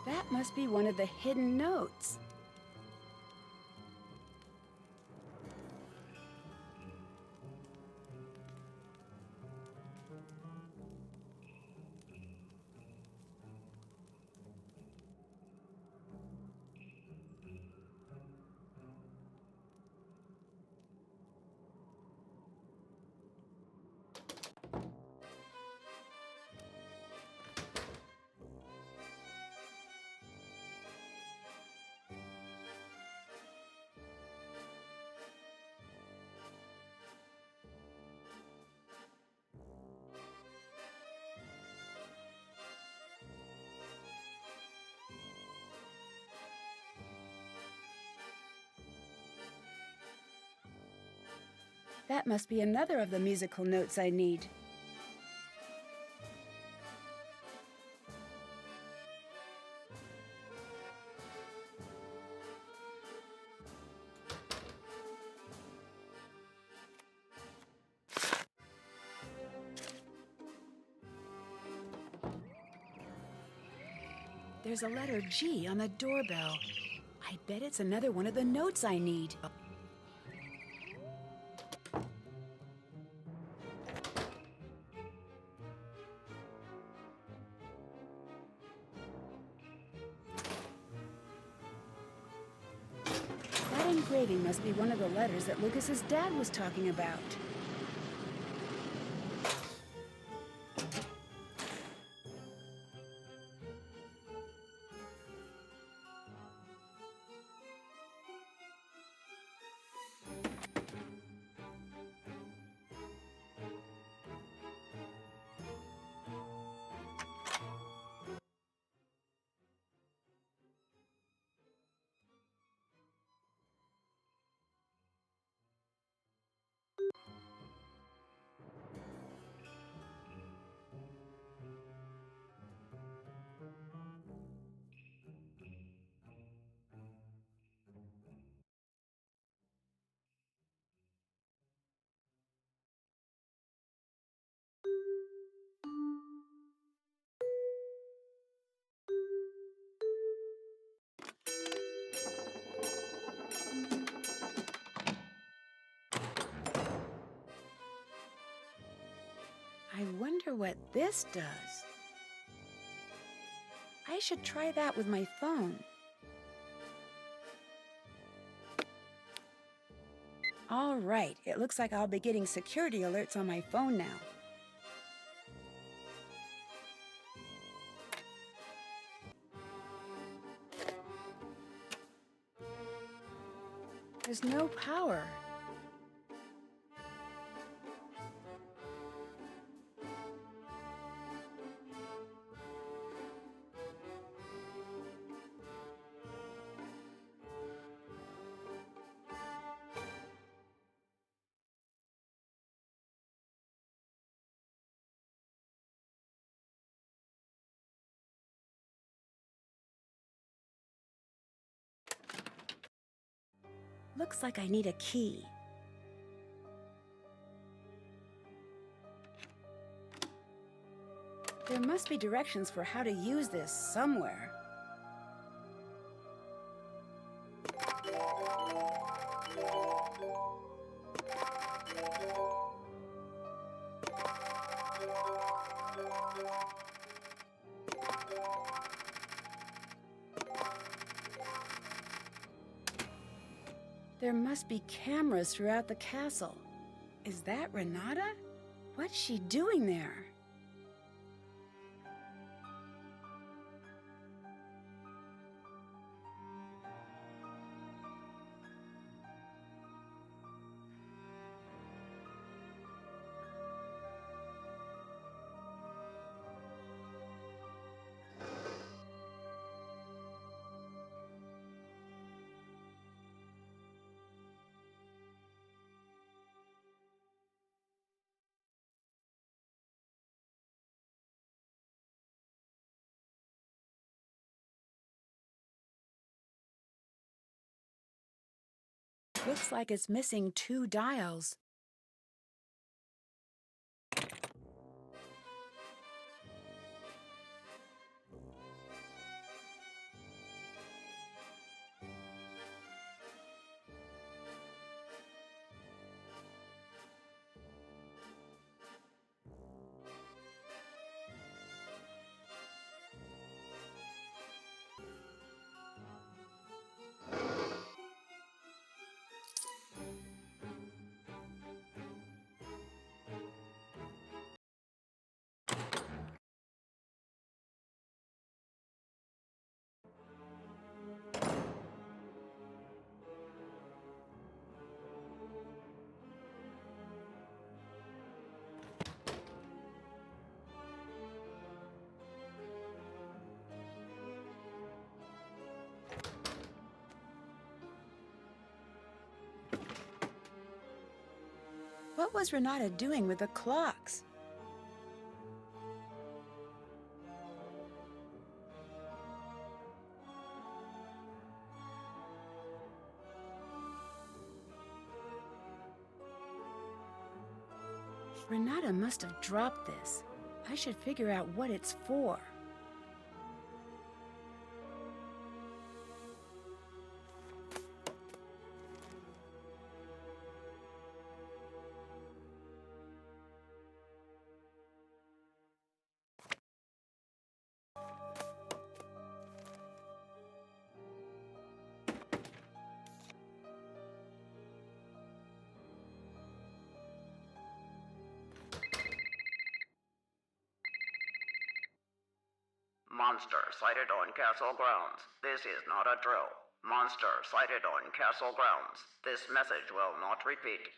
That must be one of the hidden notes. That must be another of the musical notes I need. There's a letter G on the doorbell. I bet it's another one of the notes I need. That engraving must be one of the letters that Lucas's dad was talking about. I wonder what this does. I should try that with my phone. All right, it looks like I'll be getting security alerts on my phone now. There's no power. Looks like I need a key. There must be directions for how to use this somewhere. There must be cameras throughout the castle. Is that Renata? What's she doing there? Looks like it's missing 2 dials. What was Renata doing with the clocks? Renata must have dropped this. I should figure out what it's for. Monster sighted on castle grounds. This is not a drill. Monster sighted on castle grounds. This message will not repeat.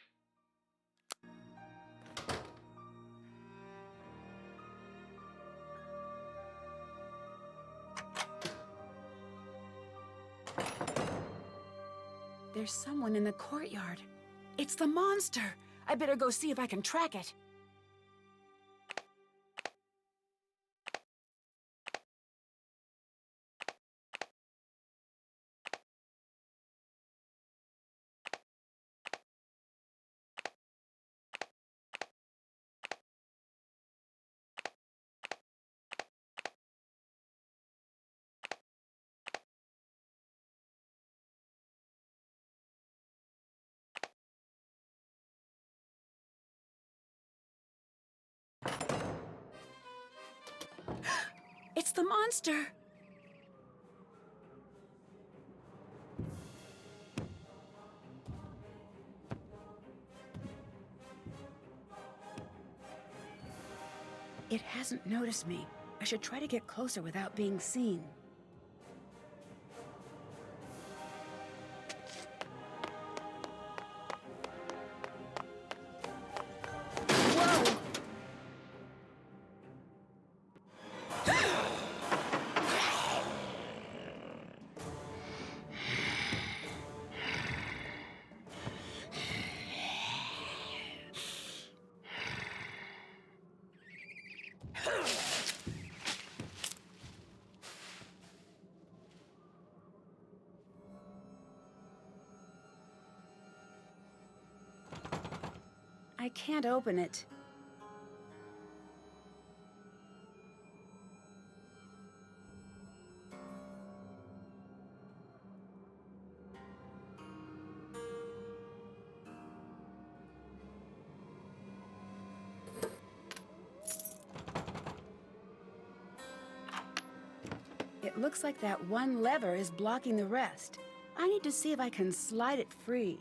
There's someone in the courtyard. It's the monster! I better go see if I can track it. It's the monster! It hasn't noticed me. I should try to get closer without being seen. I can't open it. It looks like that one lever is blocking the rest. I need to see if I can slide it free.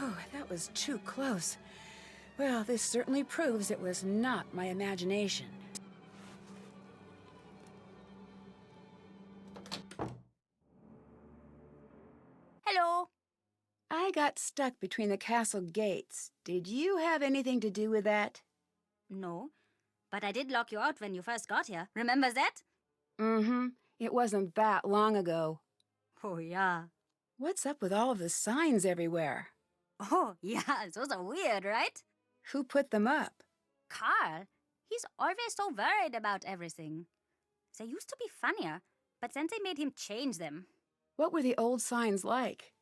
Oh, that was too close. Well, this certainly proves it was not my imagination. Hello. I got stuck between the castle gates. Did you have anything to do with that? No, but I did lock you out when you first got here. Remember that? Mm-hmm. It wasn't that long ago. Oh, yeah. What's up with all of the signs everywhere? Oh, yeah, those are weird, right? Who put them up? Carl, he's always so worried about everything. They used to be funnier, but then they made him change them. What were the old signs like?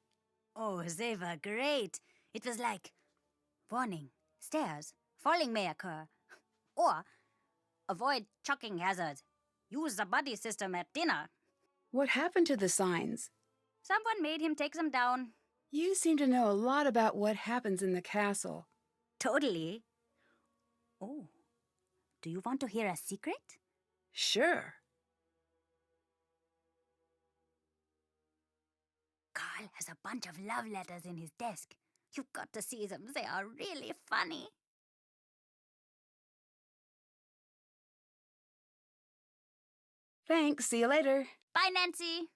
Oh, they were great. It was like, warning, stairs, falling may occur. Or, avoid chucking hazard. Use the buddy system at dinner. What happened to the signs? Someone made him take them down. You seem to know a lot about what happens in the castle. Totally. Oh, do you want to hear a secret? Sure. Carl has a bunch of love letters in his desk. You've got to see them. They are really funny. Thanks. See you later. Bye, Nancy.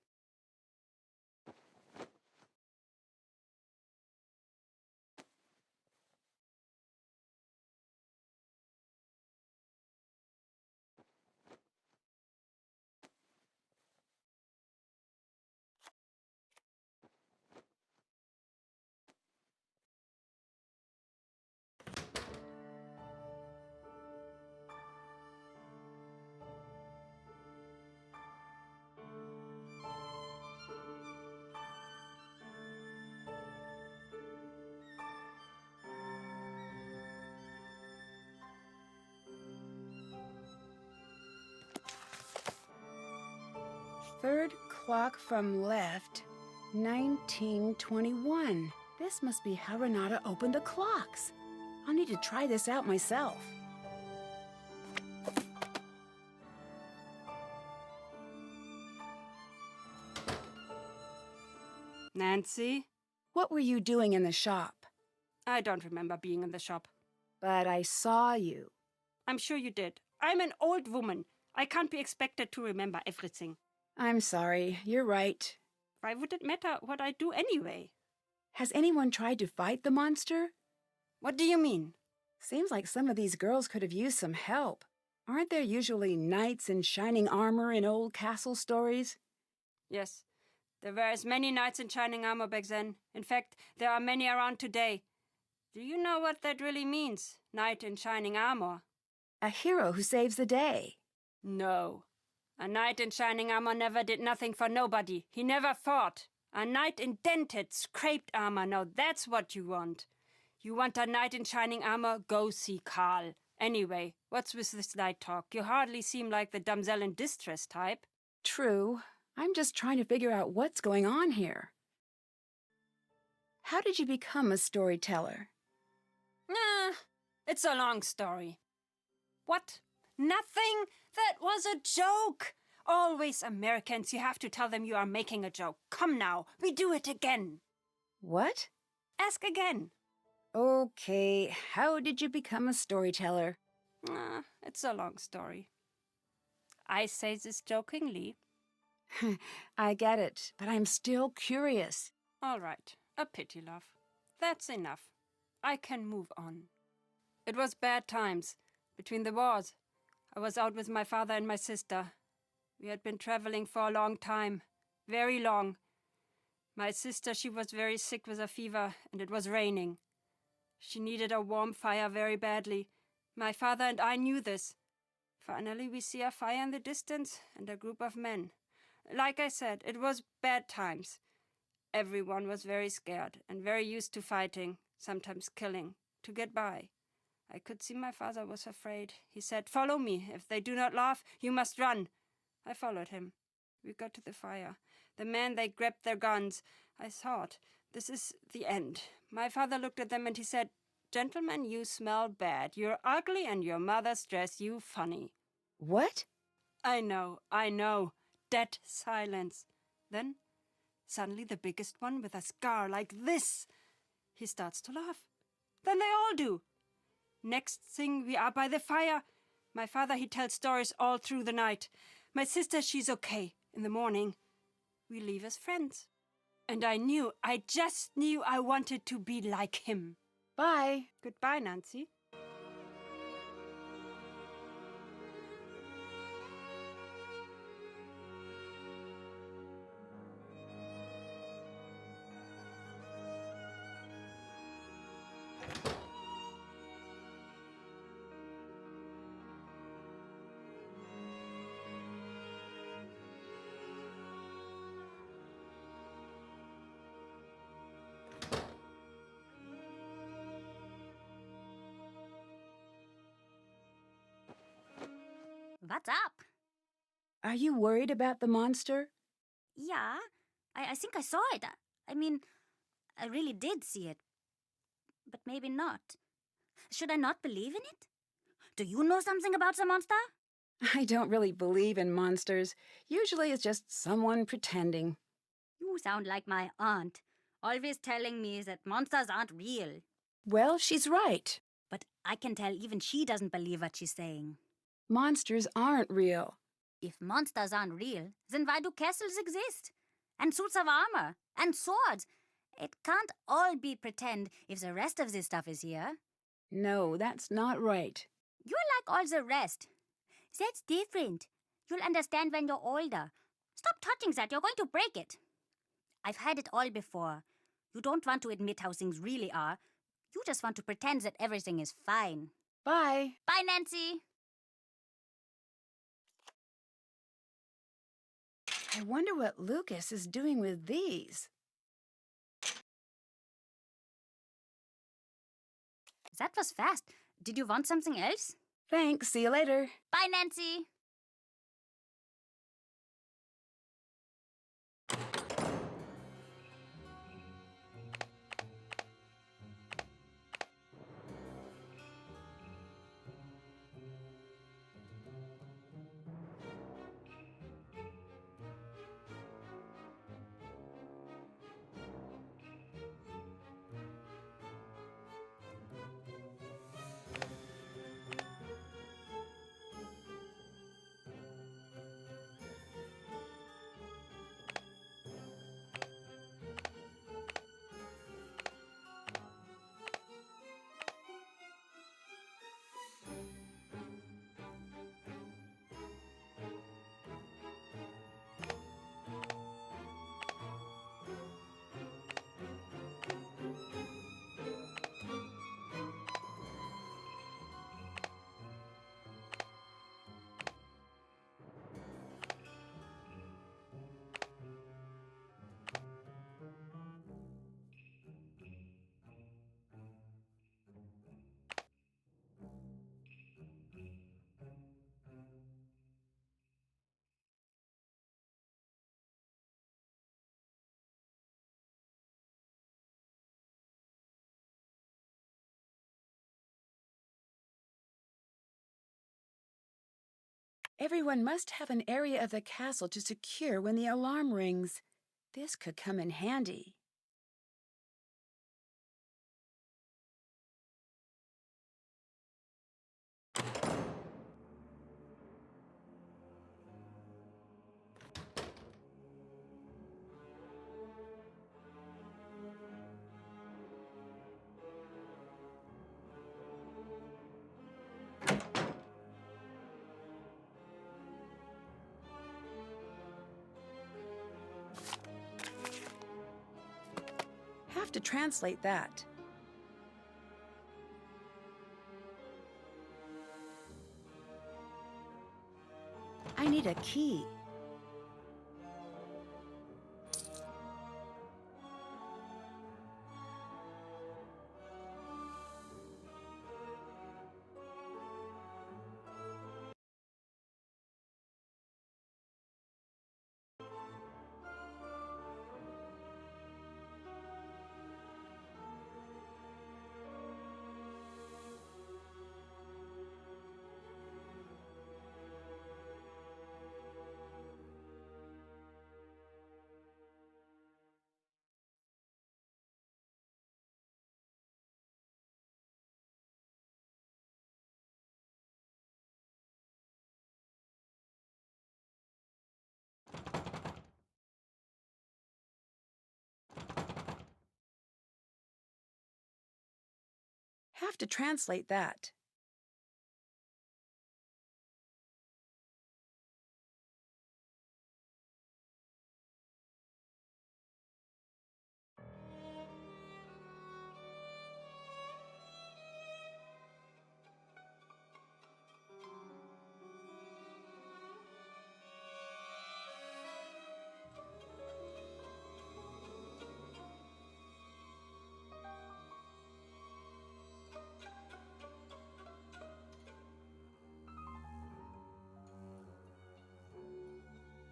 Third clock from left, 1921. This must be how Renata opened the clocks. I'll need to try this out myself. Nancy? What were you doing in the shop? I don't remember being in the shop. But I saw you. I'm sure you did. I'm an old woman. I can't be expected to remember everything. I'm sorry, you're right. Why would it matter what I do anyway? Has anyone tried to fight the monster? What do you mean? Seems like some of these girls could have used some help. Aren't there usually knights in shining armor in old castle stories? Yes, there were as many knights in shining armor back then. In fact, there are many around today. Do you know what that really means, knight in shining armor? A hero who saves the day. No. A knight in shining armor never did nothing for nobody. He never fought. A knight in dented, scraped armor. Now that's what you want. You want a knight in shining armor? Go see Carl. Anyway, what's with this light talk? You hardly seem like the damsel in distress type. True. I'm just trying to figure out what's going on here. How did you become a storyteller? It's a long story. What? Nothing? That was a joke! Always Americans, you have to tell them you are making a joke. Come now, we do it again. What? Ask again. Okay, how did you become a storyteller? It's a long story. I say this jokingly. I get it, but I'm still curious. All right, a pity, love. That's enough. I can move on. It was bad times. Between the wars, I was out with my father and my sister. We had been traveling for a long time. Very long. My sister, she was very sick with a fever, and it was raining. She needed a warm fire very badly. My father and I knew this. Finally, we see a fire in the distance and a group of men. Like I said, it was bad times. Everyone was very scared and very used to fighting, sometimes killing, to get by. I could see my father was afraid. He said, "Follow me. If they do not laugh, you must run." I followed him. We got to the fire. The men, they grabbed their guns. I thought, this is the end. My father looked at them and he said, "Gentlemen, you smell bad. You're ugly and your mother's dress you funny." What? I know. Dead silence. Then, suddenly the biggest one with a scar like this. He starts to laugh. Then they all do. Next thing, we are by the fire. My father, he tells stories all through the night. My sister, she's okay. In the morning, we leave as friends. And I just knew I wanted to be like him. Bye. Goodbye, Nancy. What's up? Are you worried about the monster? Yeah, I think I saw it. I mean, I really did see it. But maybe not. Should I not believe in it? Do you know something about the monster? I don't really believe in monsters. Usually it's just someone pretending. You sound like my aunt, always telling me that monsters aren't real. Well, she's right. But I can tell even she doesn't believe what she's saying. Monsters aren't real. If monsters aren't real, then why do castles exist? And suits of armor? And swords? It can't all be pretend if the rest of this stuff is here. No, that's not right. You're like all the rest. That's different. You'll understand when you're older. Stop touching that, you're going to break it. I've had it all before. You don't want to admit how things really are. You just want to pretend that everything is fine. Bye. Bye, Nancy. I wonder what Lucas is doing with these. That was fast. Did you want something else? Thanks, see you later. Bye, Nancy. Everyone must have an area of the castle to secure when the alarm rings. This could come in handy. Have to translate that. I need a key. Have to translate that.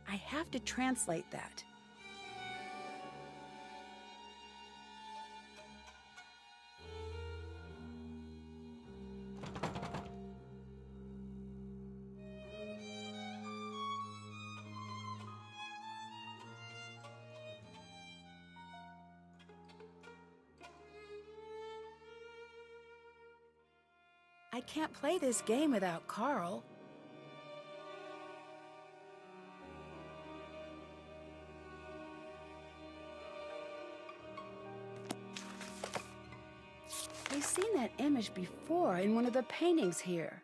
I have to translate that. I can't play this game without Carl. I've seen that image before in one of the paintings here.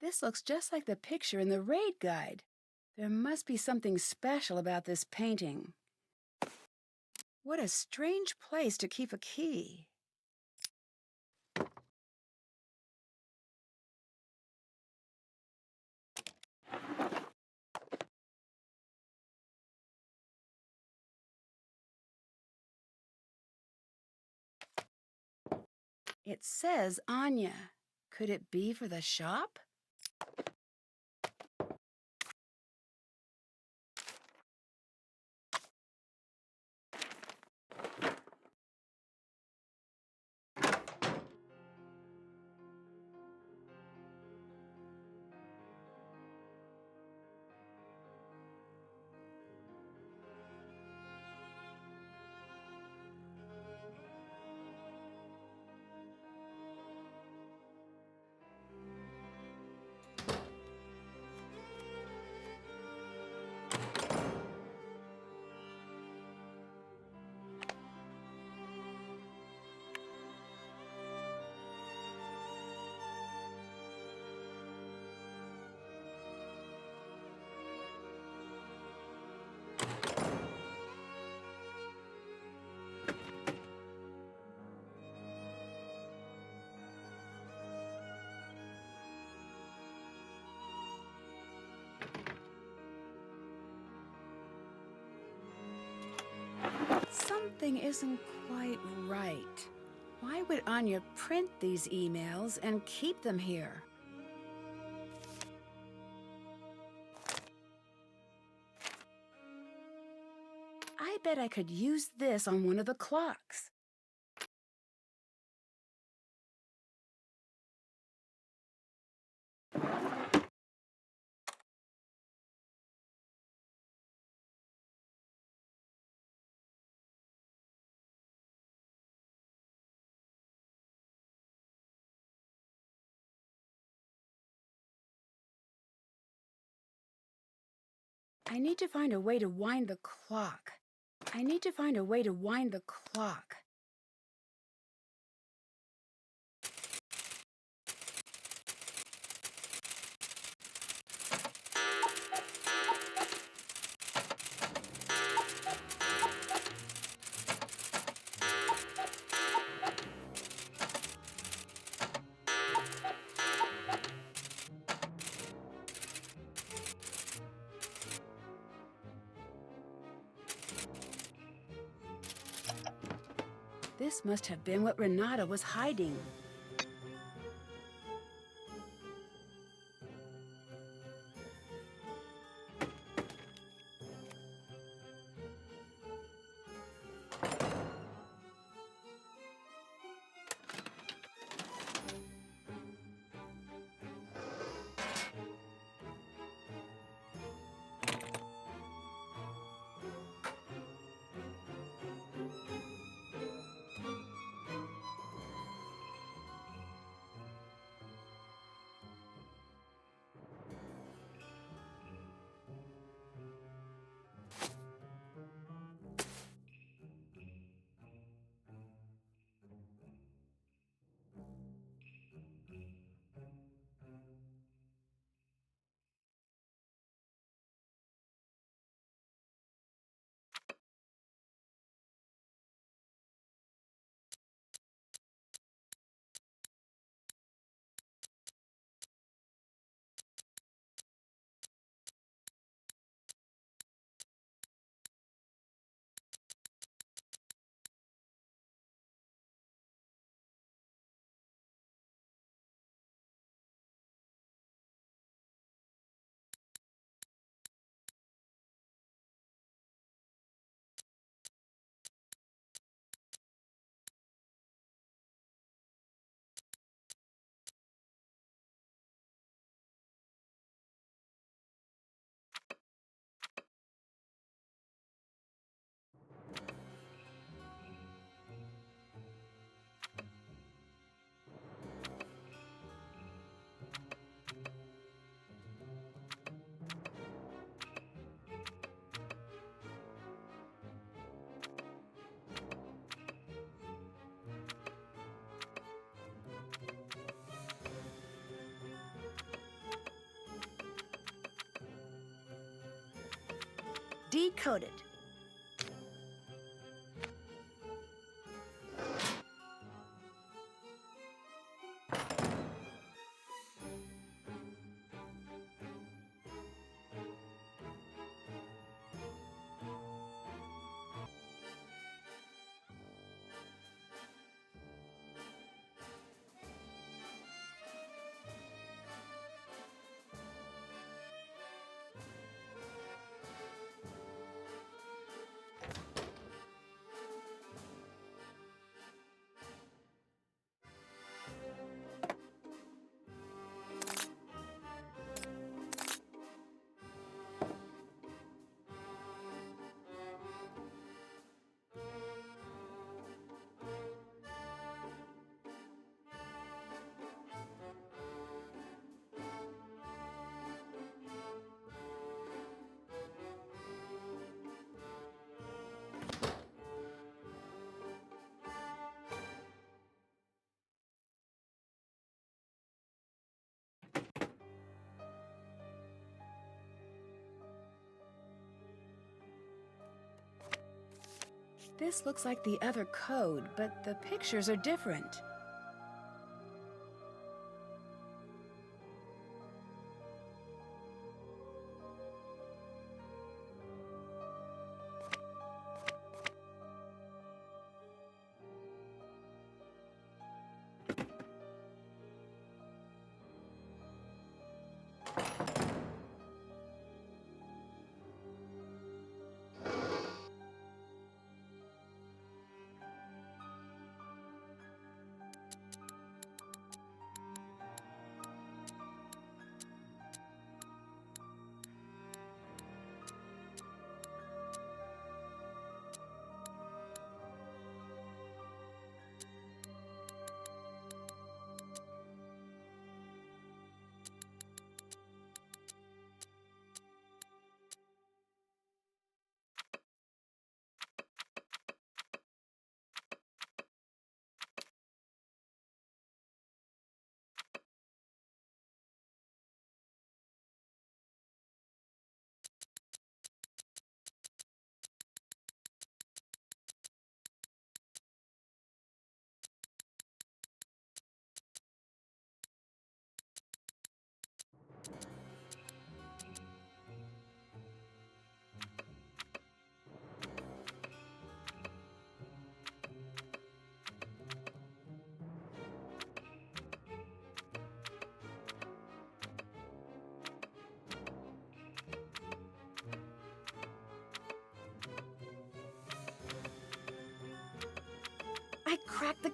This looks just like the picture in the raid guide. There must be something special about this painting. What a strange place to keep a key. It says Anya. Could it be for the shop? Something isn't quite right. Why would Anya print these emails and keep them here? I bet I could use this on one of the clocks. I need to find a way to wind the clock. I need to find a way to wind the clock. This must have been what Renata was hiding. Decoded. This looks like the other code, but the pictures are different.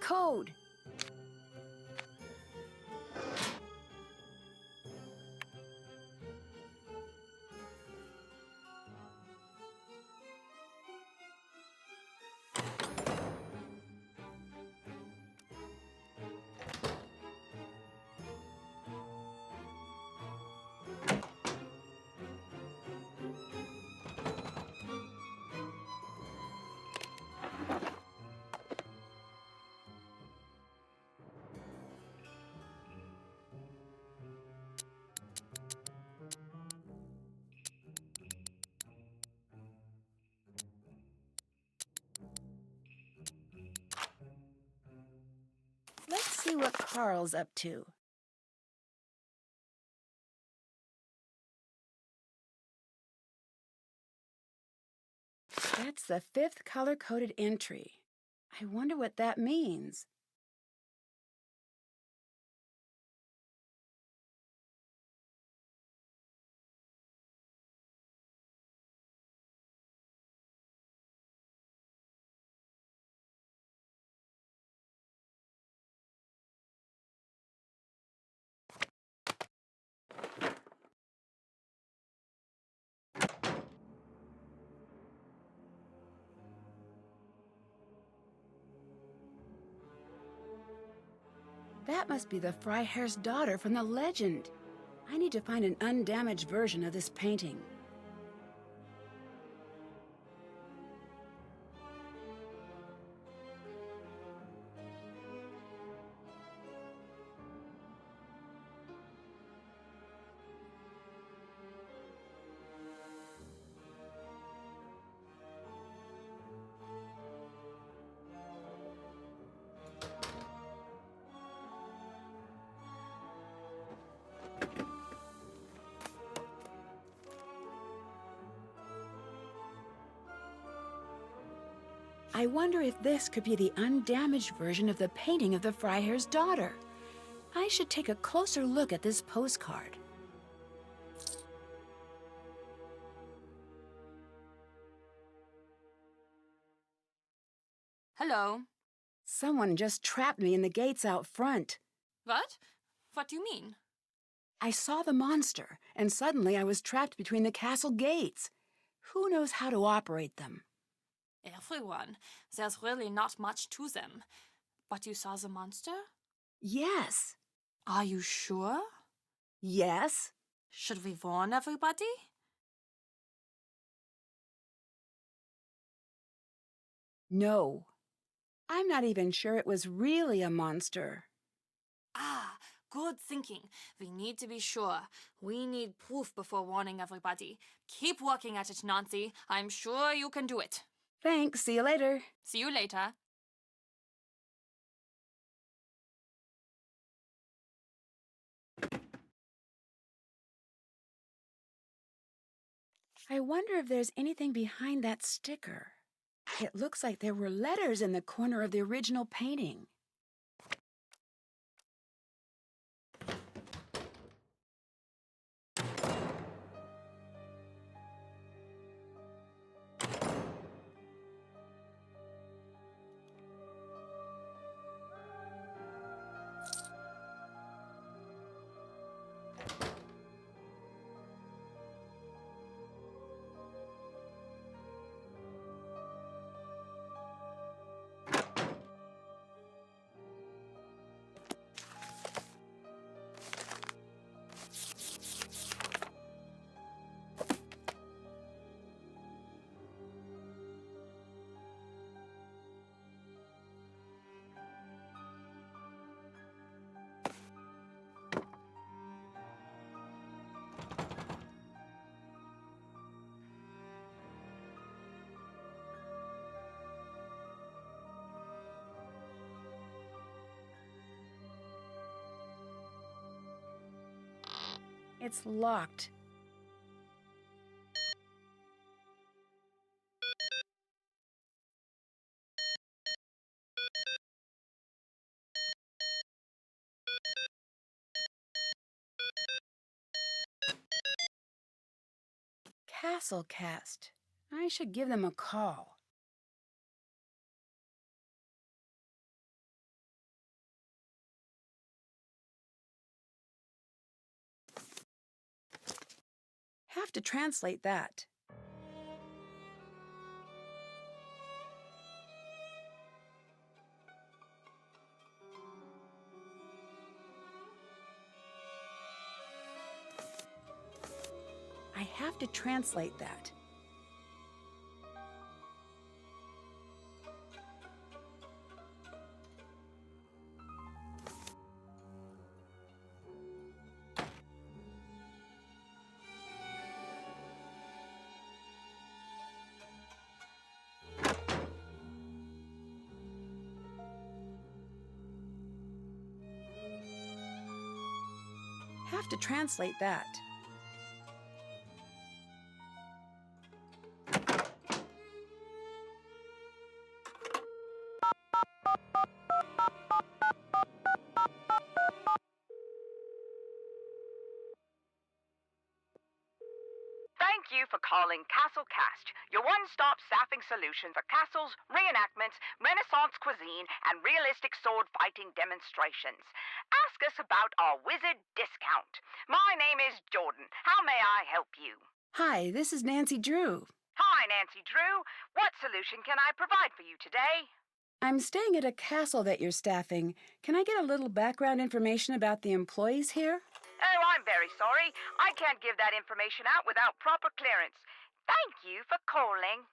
code. Let's see what Carl's up to. That's the 5th color-coded entry. I wonder what that means. That must be the Freiherr's daughter from the legend. I need to find an undamaged version of this painting. I wonder if this could be the undamaged version of the painting of the Freiherr's daughter. I should take a closer look at this postcard. Hello. Someone just trapped me in the gates out front. What? What do you mean? I saw the monster, and suddenly I was trapped between the castle gates. Who knows how to operate them? Everyone. There's really not much to them. But you saw the monster? Yes. Are you sure? Yes. Should we warn everybody? No. I'm not even sure it was really a monster. Ah, good thinking. We need to be sure. We need proof before warning everybody. Keep working at it, Nancy. I'm sure you can do it. Thanks. See you later. See you later. I wonder if there's anything behind that sticker. It looks like there were letters in the corner of the original painting. It's locked. Castle Cast. I should give them a call. have to translate that. I have to translate that. Have to translate that. Thank you for calling Castle Cast, your one-stop staffing solution for castles, reenactments, Renaissance cuisine, and realistic sword fighting demonstrations. Ask us about our wizard discount. My name is Jordan. How may I help you? Hi, this is Nancy Drew. Hi, Nancy Drew. What solution can I provide for you today? I'm staying at a castle that you're staffing. Can I get a little background information about the employees here? Oh, I'm very sorry. I can't give that information out without proper clearance. Thank you for calling.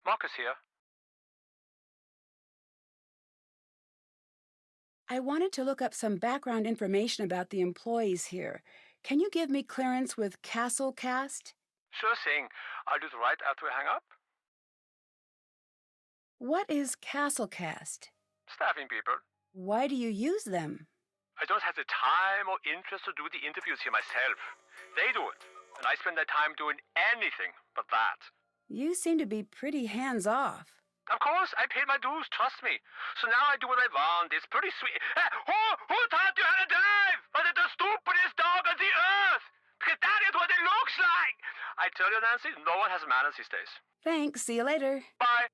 Marcus here. I wanted to look up some background information about the employees here. Can you give me clearance with Castle Cast? Sure thing. I'll do it right after we hang up. What is Castle Cast? Staffing people. Why do you use them? I don't have the time or interest to do the interviews here myself. They do it, and I spend their time doing anything but that. You seem to be pretty hands-off. Of course, I paid my dues, trust me. So now I do what I want. It's pretty sweet. Who taught you how to drive? Was it the stupidest dog on the earth? Because that is what it looks like. I tell you, Nancy, no one has manners these days. Thanks. See you later. Bye.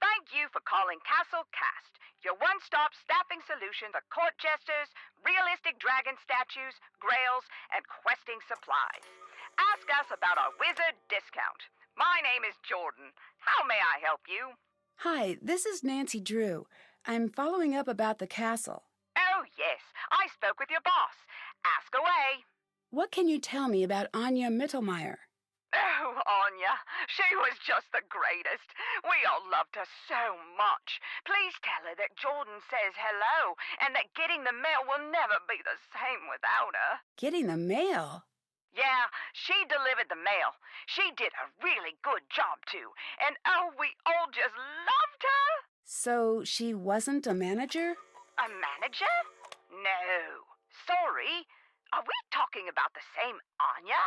Thank you for calling Castle Cast, your one-stop staffing solution for court jesters, realistic dragon statues, grails, and questing supplies. Ask us about our wizard discount. My name is Jordan. How may I help you? Hi, this is Nancy Drew. I'm following up about the castle. Oh, yes. I spoke with your boss. Ask away. What can you tell me about Anya Mittelmeier? Oh, Anya, she was just the greatest. We all loved her so much. Please tell her that Jordan says hello and that getting the mail will never be the same without her. Getting the mail? Yeah, she delivered the mail. She did a really good job, too. And oh, we all just loved her. So she wasn't a manager? A manager? No. Sorry. Are we talking about the same Anya?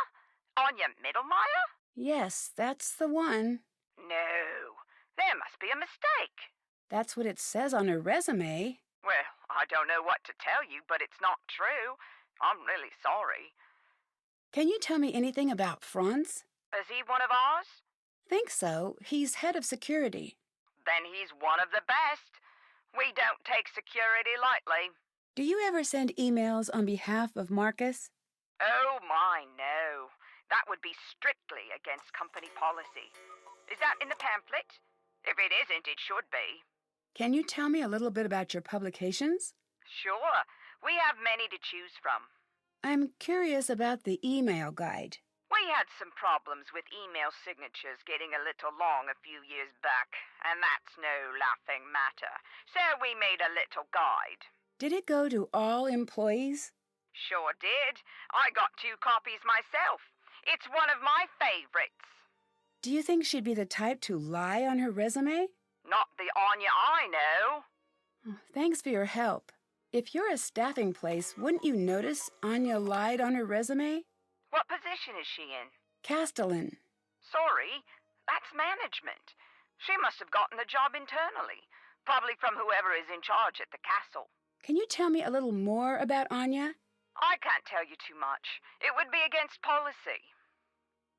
Anya Mittelmeier? Yes, that's the one. No. There must be a mistake. That's what it says on her resume. Well, I don't know what to tell you, but it's not true. I'm really sorry. Can you tell me anything about Franz? Is he one of ours? Think so. He's head of security. Then he's one of the best. We don't take security lightly. Do you ever send emails on behalf of Marcus? Oh, my, no. That would be strictly against company policy. Is that in the pamphlet? If it isn't, it should be. Can you tell me a little bit about your publications? Sure. We have many to choose from. I'm curious about the email guide. We had some problems with email signatures getting a little long a few years back, and that's no laughing matter. So we made a little guide. Did it go to all employees? Sure did. I got 2 copies myself. It's one of my favorites. Do you think she'd be the type to lie on her resume? Not the Anya I know. Thanks for your help. If you're a staffing place, wouldn't you notice Anya lied on her resume? What position is she in? Castellan. Sorry, that's management. She must have gotten the job internally, probably from whoever is in charge at the castle. Can you tell me a little more about Anya? I can't tell you too much. It would be against policy.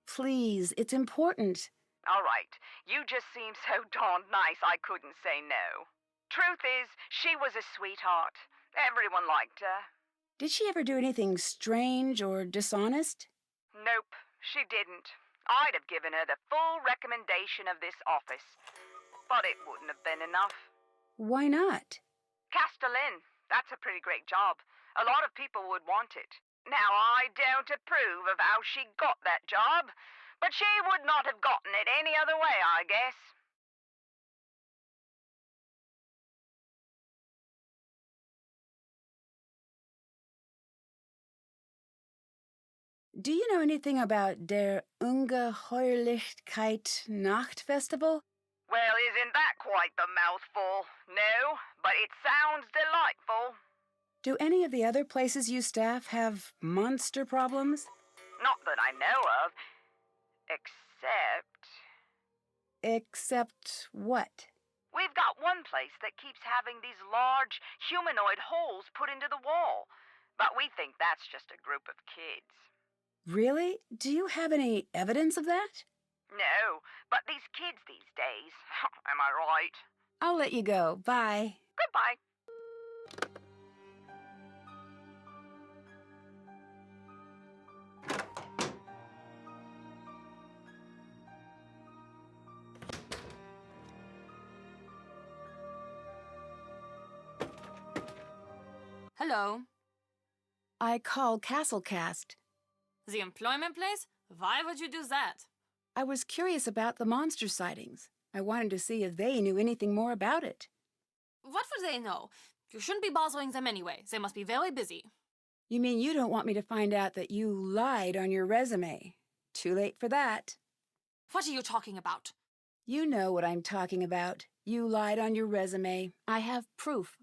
Please, it's important. All right, you just seem so darned nice I couldn't say no. Truth is, she was a sweetheart. Everyone liked her. Did she ever do anything strange or dishonest? Nope, she didn't. I'd have given her the full recommendation of this office. But it wouldn't have been enough. Why not? Castellan, that's a pretty great job. A lot of people would want it. Now, I don't approve of how she got that job, but she would not have gotten it any other way, I guess. Do you know anything about der Ungeheuerlichkeit Nachtfestival? Well, isn't that quite the mouthful? No, but it sounds delightful. Do any of the other places you staff have monster problems? Not that I know of. Except what? We've got one place that keeps having these large humanoid holes put into the wall. But we think that's just a group of kids. Really? Do you have any evidence of that? No, but these kids these days. Am I right? I'll let you go. Bye. Goodbye. Hello. I call Castlecast. The employment place? Why would you do that? I was curious about the monster sightings. I wanted to see if they knew anything more about it. What would they know? You shouldn't be bothering them anyway. They must be very busy. You mean you don't want me to find out that you lied on your resume? Too late for that. What are you talking about? You know what I'm talking about. You lied on your resume. I have proof.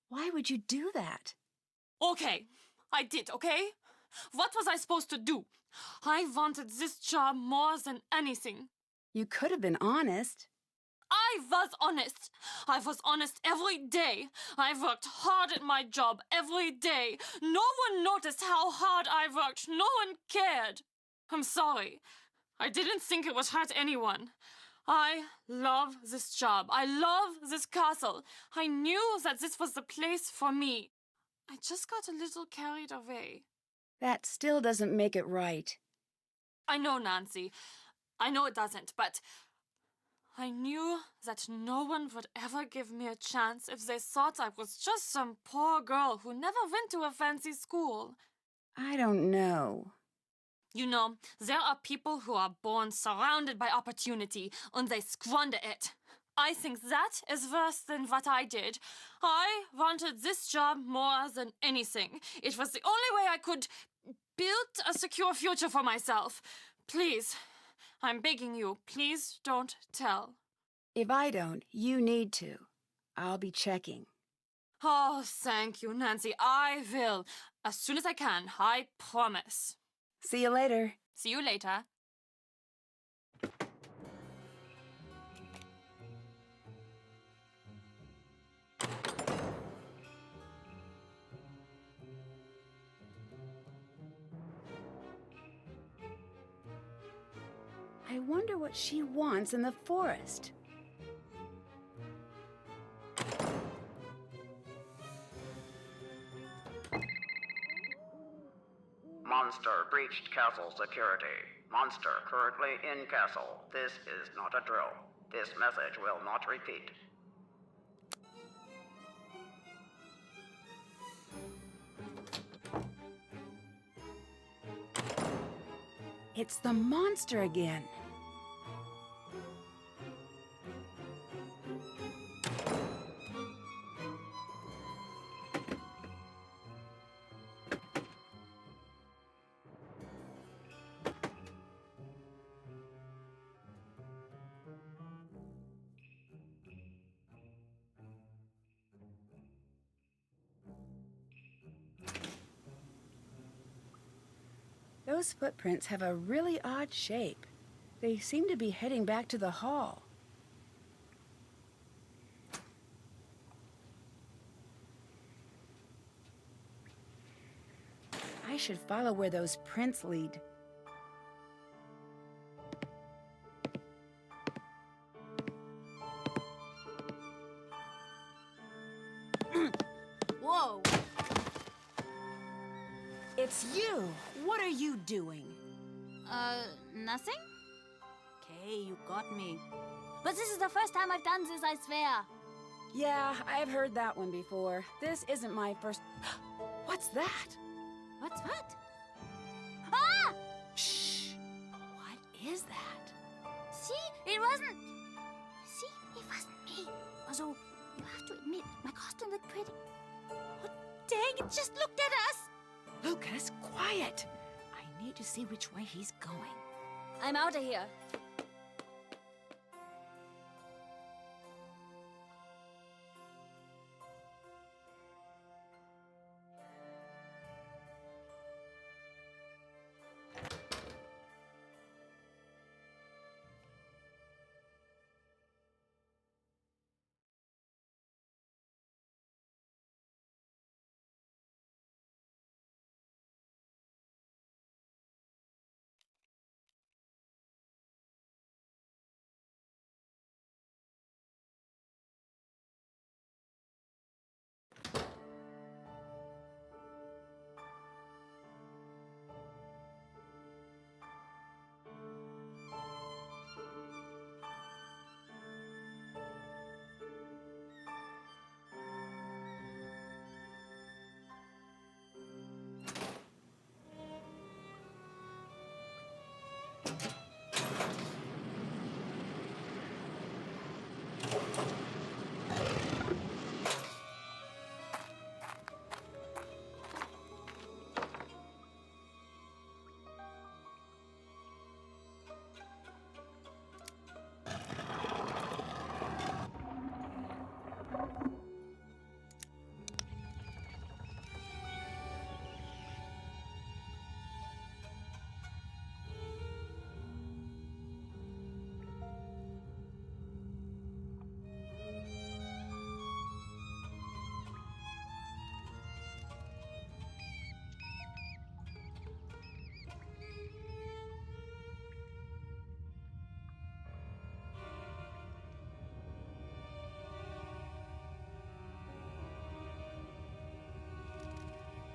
Why would you do that? Okay, I did, okay? What was I supposed to do? I wanted this job more than anything. You could have been honest. I was honest. I was honest every day. I worked hard at my job every day. No one noticed how hard I worked. No one cared. I'm sorry. I didn't think it would hurt anyone. I love this job. I love this castle. I knew that this was the place for me. I just got a little carried away. That still doesn't make it right. I know, Nancy. I know it doesn't, but I knew that no one would ever give me a chance if they thought I was just some poor girl who never went to a fancy school. I don't know. You know, there are people who are born surrounded by opportunity, and they squander it. I think that is worse than what I did. I wanted this job more than anything. It was the only way I could build a secure future for myself. Please, I'm begging you, please don't tell. If I don't, you need to. I'll be checking. Oh, thank you, Nancy. I will. As soon as I can, I promise. See you later. See you later. I wonder what she wants in the forest. Monster breached castle security. Monster currently in castle. This is not a drill. This message will not repeat. It's the monster again. Those footprints have a really odd shape. They seem to be heading back to the hall. I should follow where those prints lead. it's you! What are you doing? Nothing? Okay, you got me. But this is the first time I've done this, I swear. Yeah, I've heard that one before. This isn't my first... What's that? What's what? Ah! Shh! What is that? See? It wasn't... See? It wasn't me. Although, you have to admit, my costume looked pretty. Oh, dang, it just looked at us! Lucas, quiet! I need to see which way he's going. I'm out of here.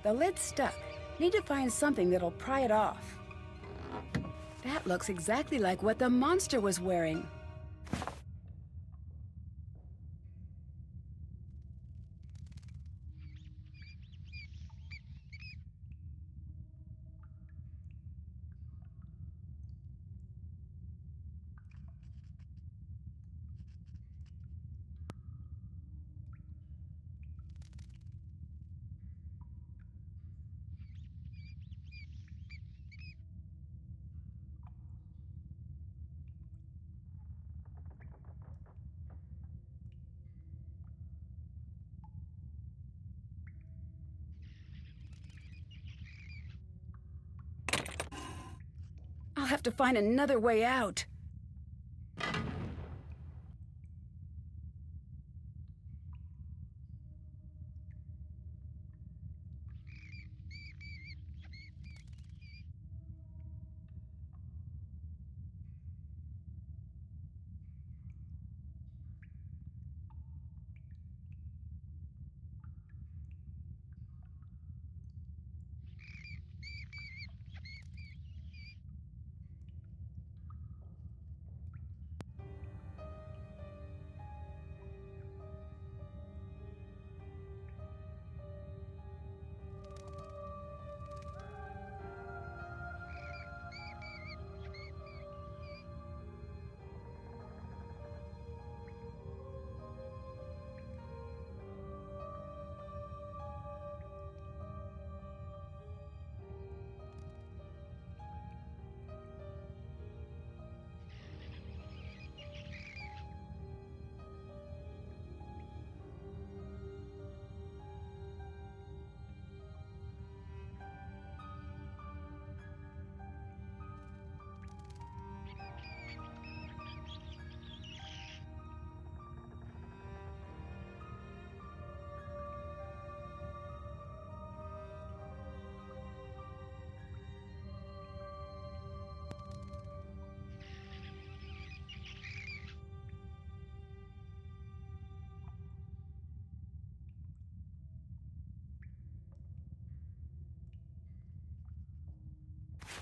The lid's stuck. Need to find something that'll pry it off. That looks exactly like what the monster was wearing. I'll have to find another way out.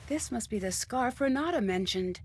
This must be the scarf Renata mentioned.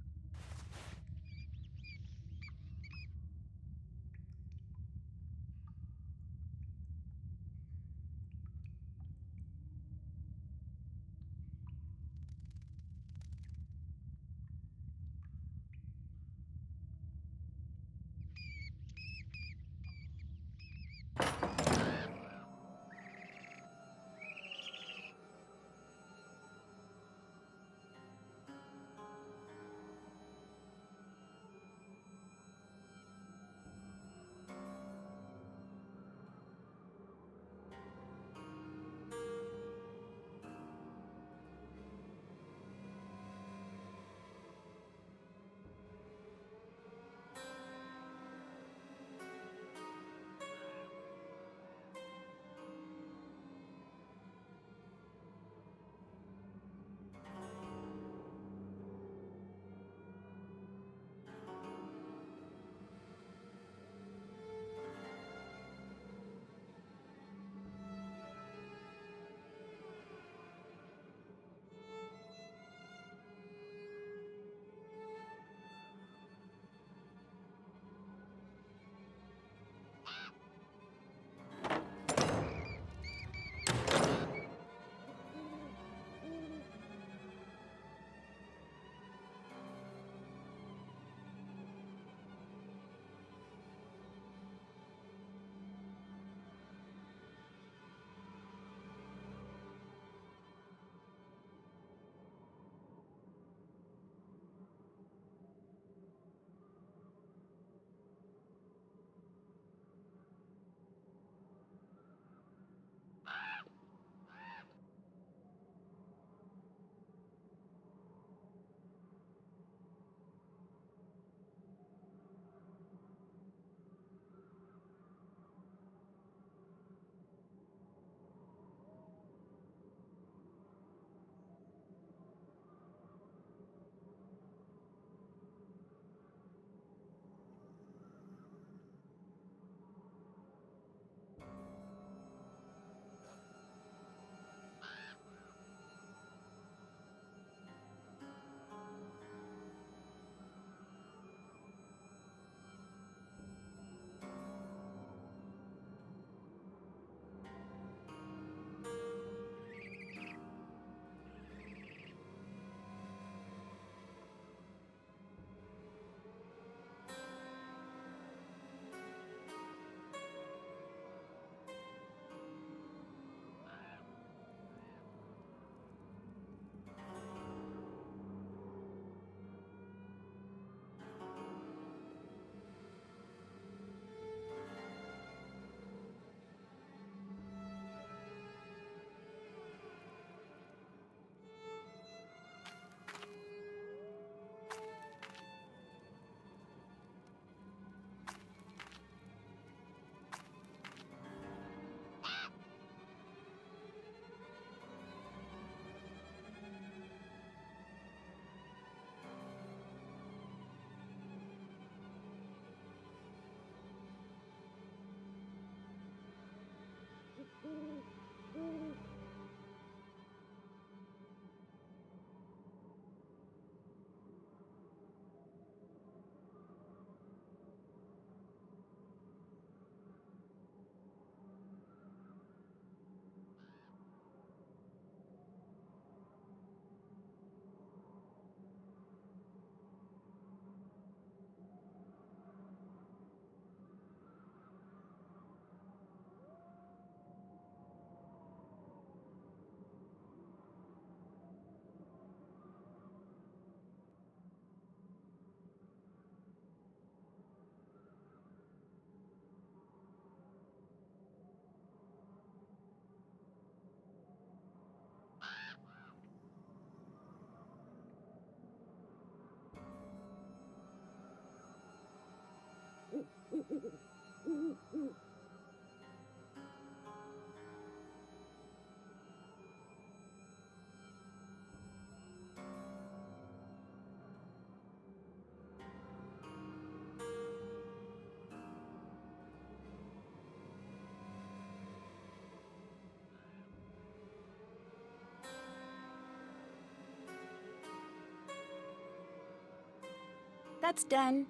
That's done.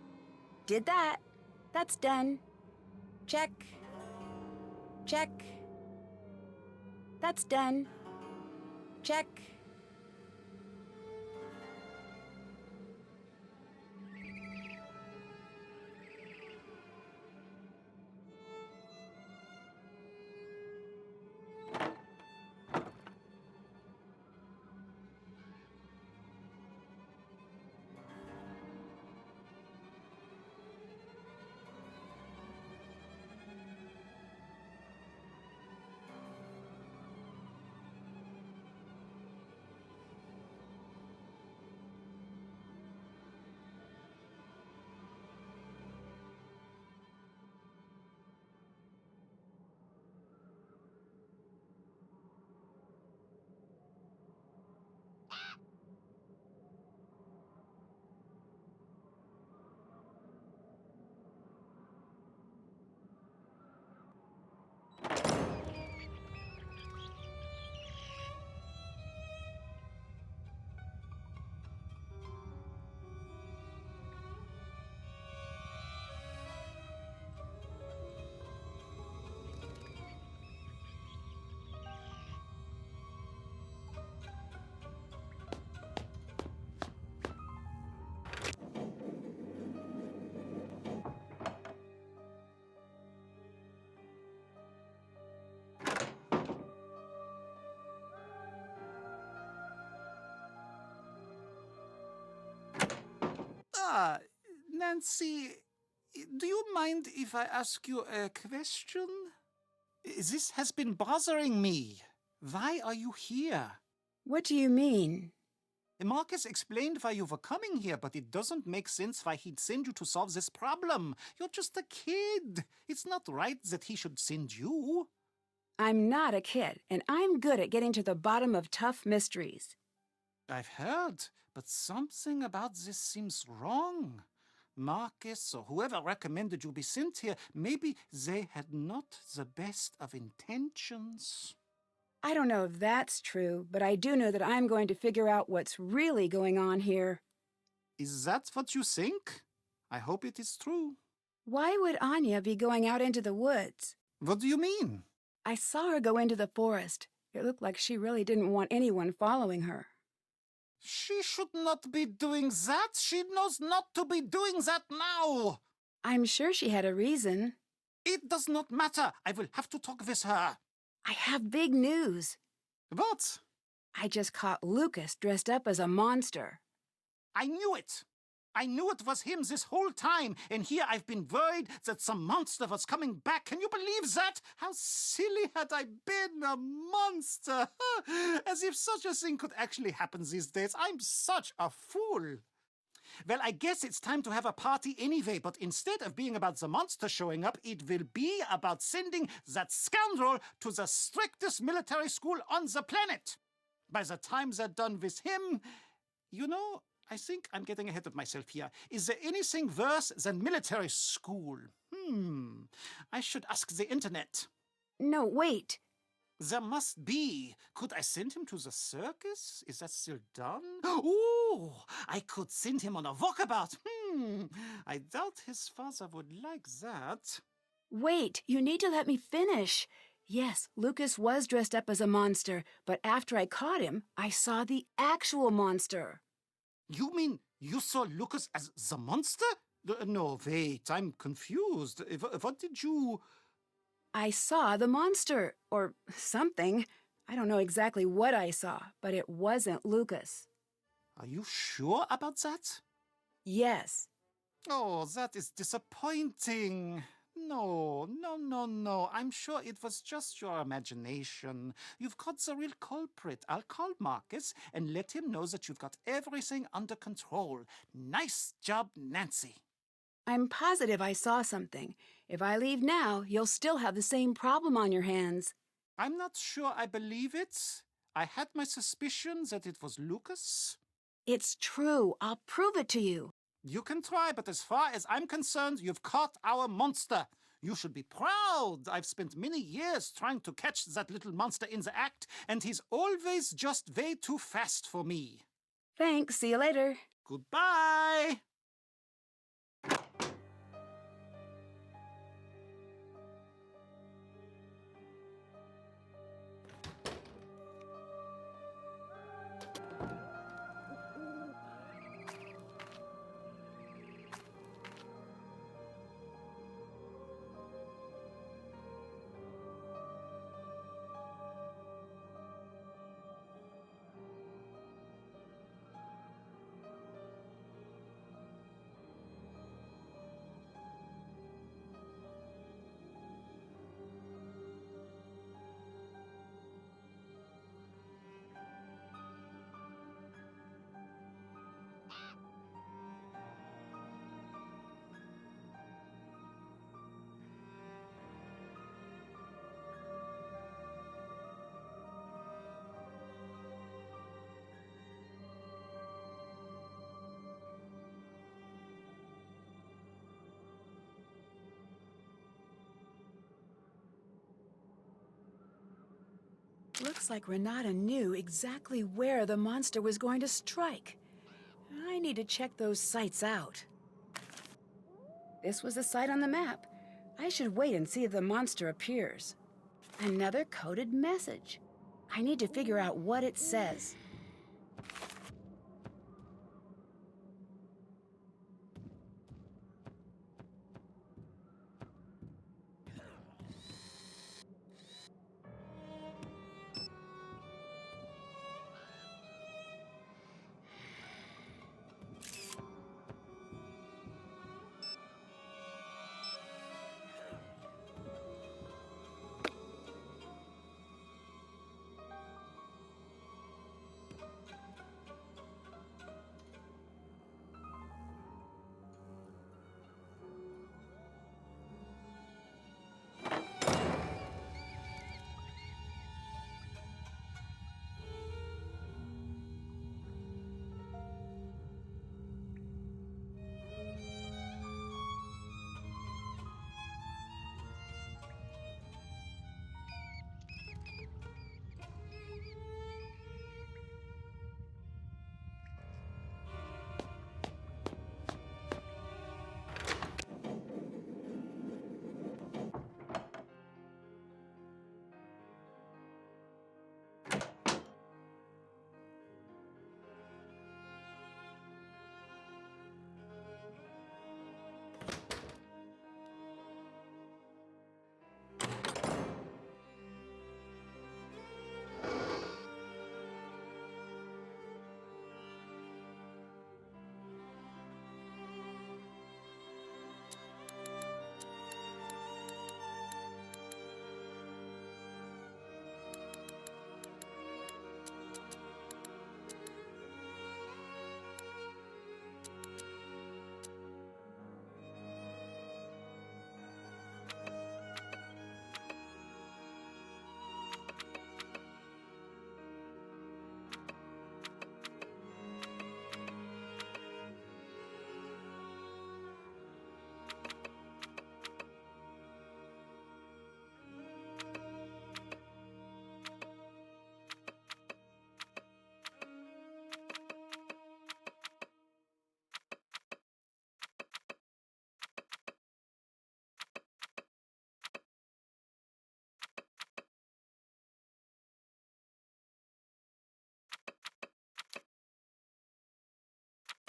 Did that. That's done. Check. Check. That's done. Check. Ah, Nancy, do you mind if I ask you a question? This has been bothering me. Why are you here? What do you mean? Marcus explained why you were coming here, but it doesn't make sense why he'd send you to solve this problem. You're just a kid. It's not right that he should send you. I'm not a kid, and I'm good at getting to the bottom of tough mysteries. I've heard, but something about this seems wrong. Marcus or whoever recommended you be sent here, maybe they had not the best of intentions. I don't know if that's true, but I do know that I'm going to figure out what's really going on here. Is that what you think? I hope it is true. Why would Anya be going out into the woods? What do you mean? I saw her go into the forest. It looked like she really didn't want anyone following her. She should not be doing that. She knows not to be doing that now. I'm sure she had a reason. It does not matter. I will have to talk with her. I have big news. What? I just caught Lucas dressed up as a monster. I knew it. I knew it was him this whole time, and here I've been worried that some monster was coming back. Can you believe that? How silly had I been, a monster! As if such a thing could actually happen these days. I'm such a fool. Well, I guess it's time to have a party anyway, but instead of being about the monster showing up, it will be about sending that scoundrel to the strictest military school on the planet. By the time they're done with him, you know, I think I'm getting ahead of myself here. Is there anything worse than military school? I should ask the internet. No, wait. There must be. Could I send him to the circus? Is that still done? Ooh, I could send him on a walkabout. I doubt his father would like that. Wait, you need to let me finish. Yes, Lucas was dressed up as a monster, but after I caught him, I saw the actual monster. You mean you saw Lucas as the monster? No, wait, I'm confused. What did you... I saw the monster, or something. I don't know exactly what I saw, but it wasn't Lucas. Are you sure about that? Yes. Oh, that is disappointing. No. I'm sure it was just your imagination. You've got the real culprit. I'll call Marcus and let him know that you've got everything under control. Nice job, Nancy. I'm positive I saw something. If I leave now, you'll still have the same problem on your hands. I'm not sure I believe it. I had my suspicions that it was Lucas. It's true. I'll prove it to you. You can try, but as far as I'm concerned, you've caught our monster. You should be proud. I've spent many years trying to catch that little monster in the act, and he's always just way too fast for me. Thanks. See you later. Goodbye. Looks like Renata knew exactly where the monster was going to strike. I need to check those sites out. This was a site on the map. I should wait and see if the monster appears. Another coded message. I need to figure out what it says.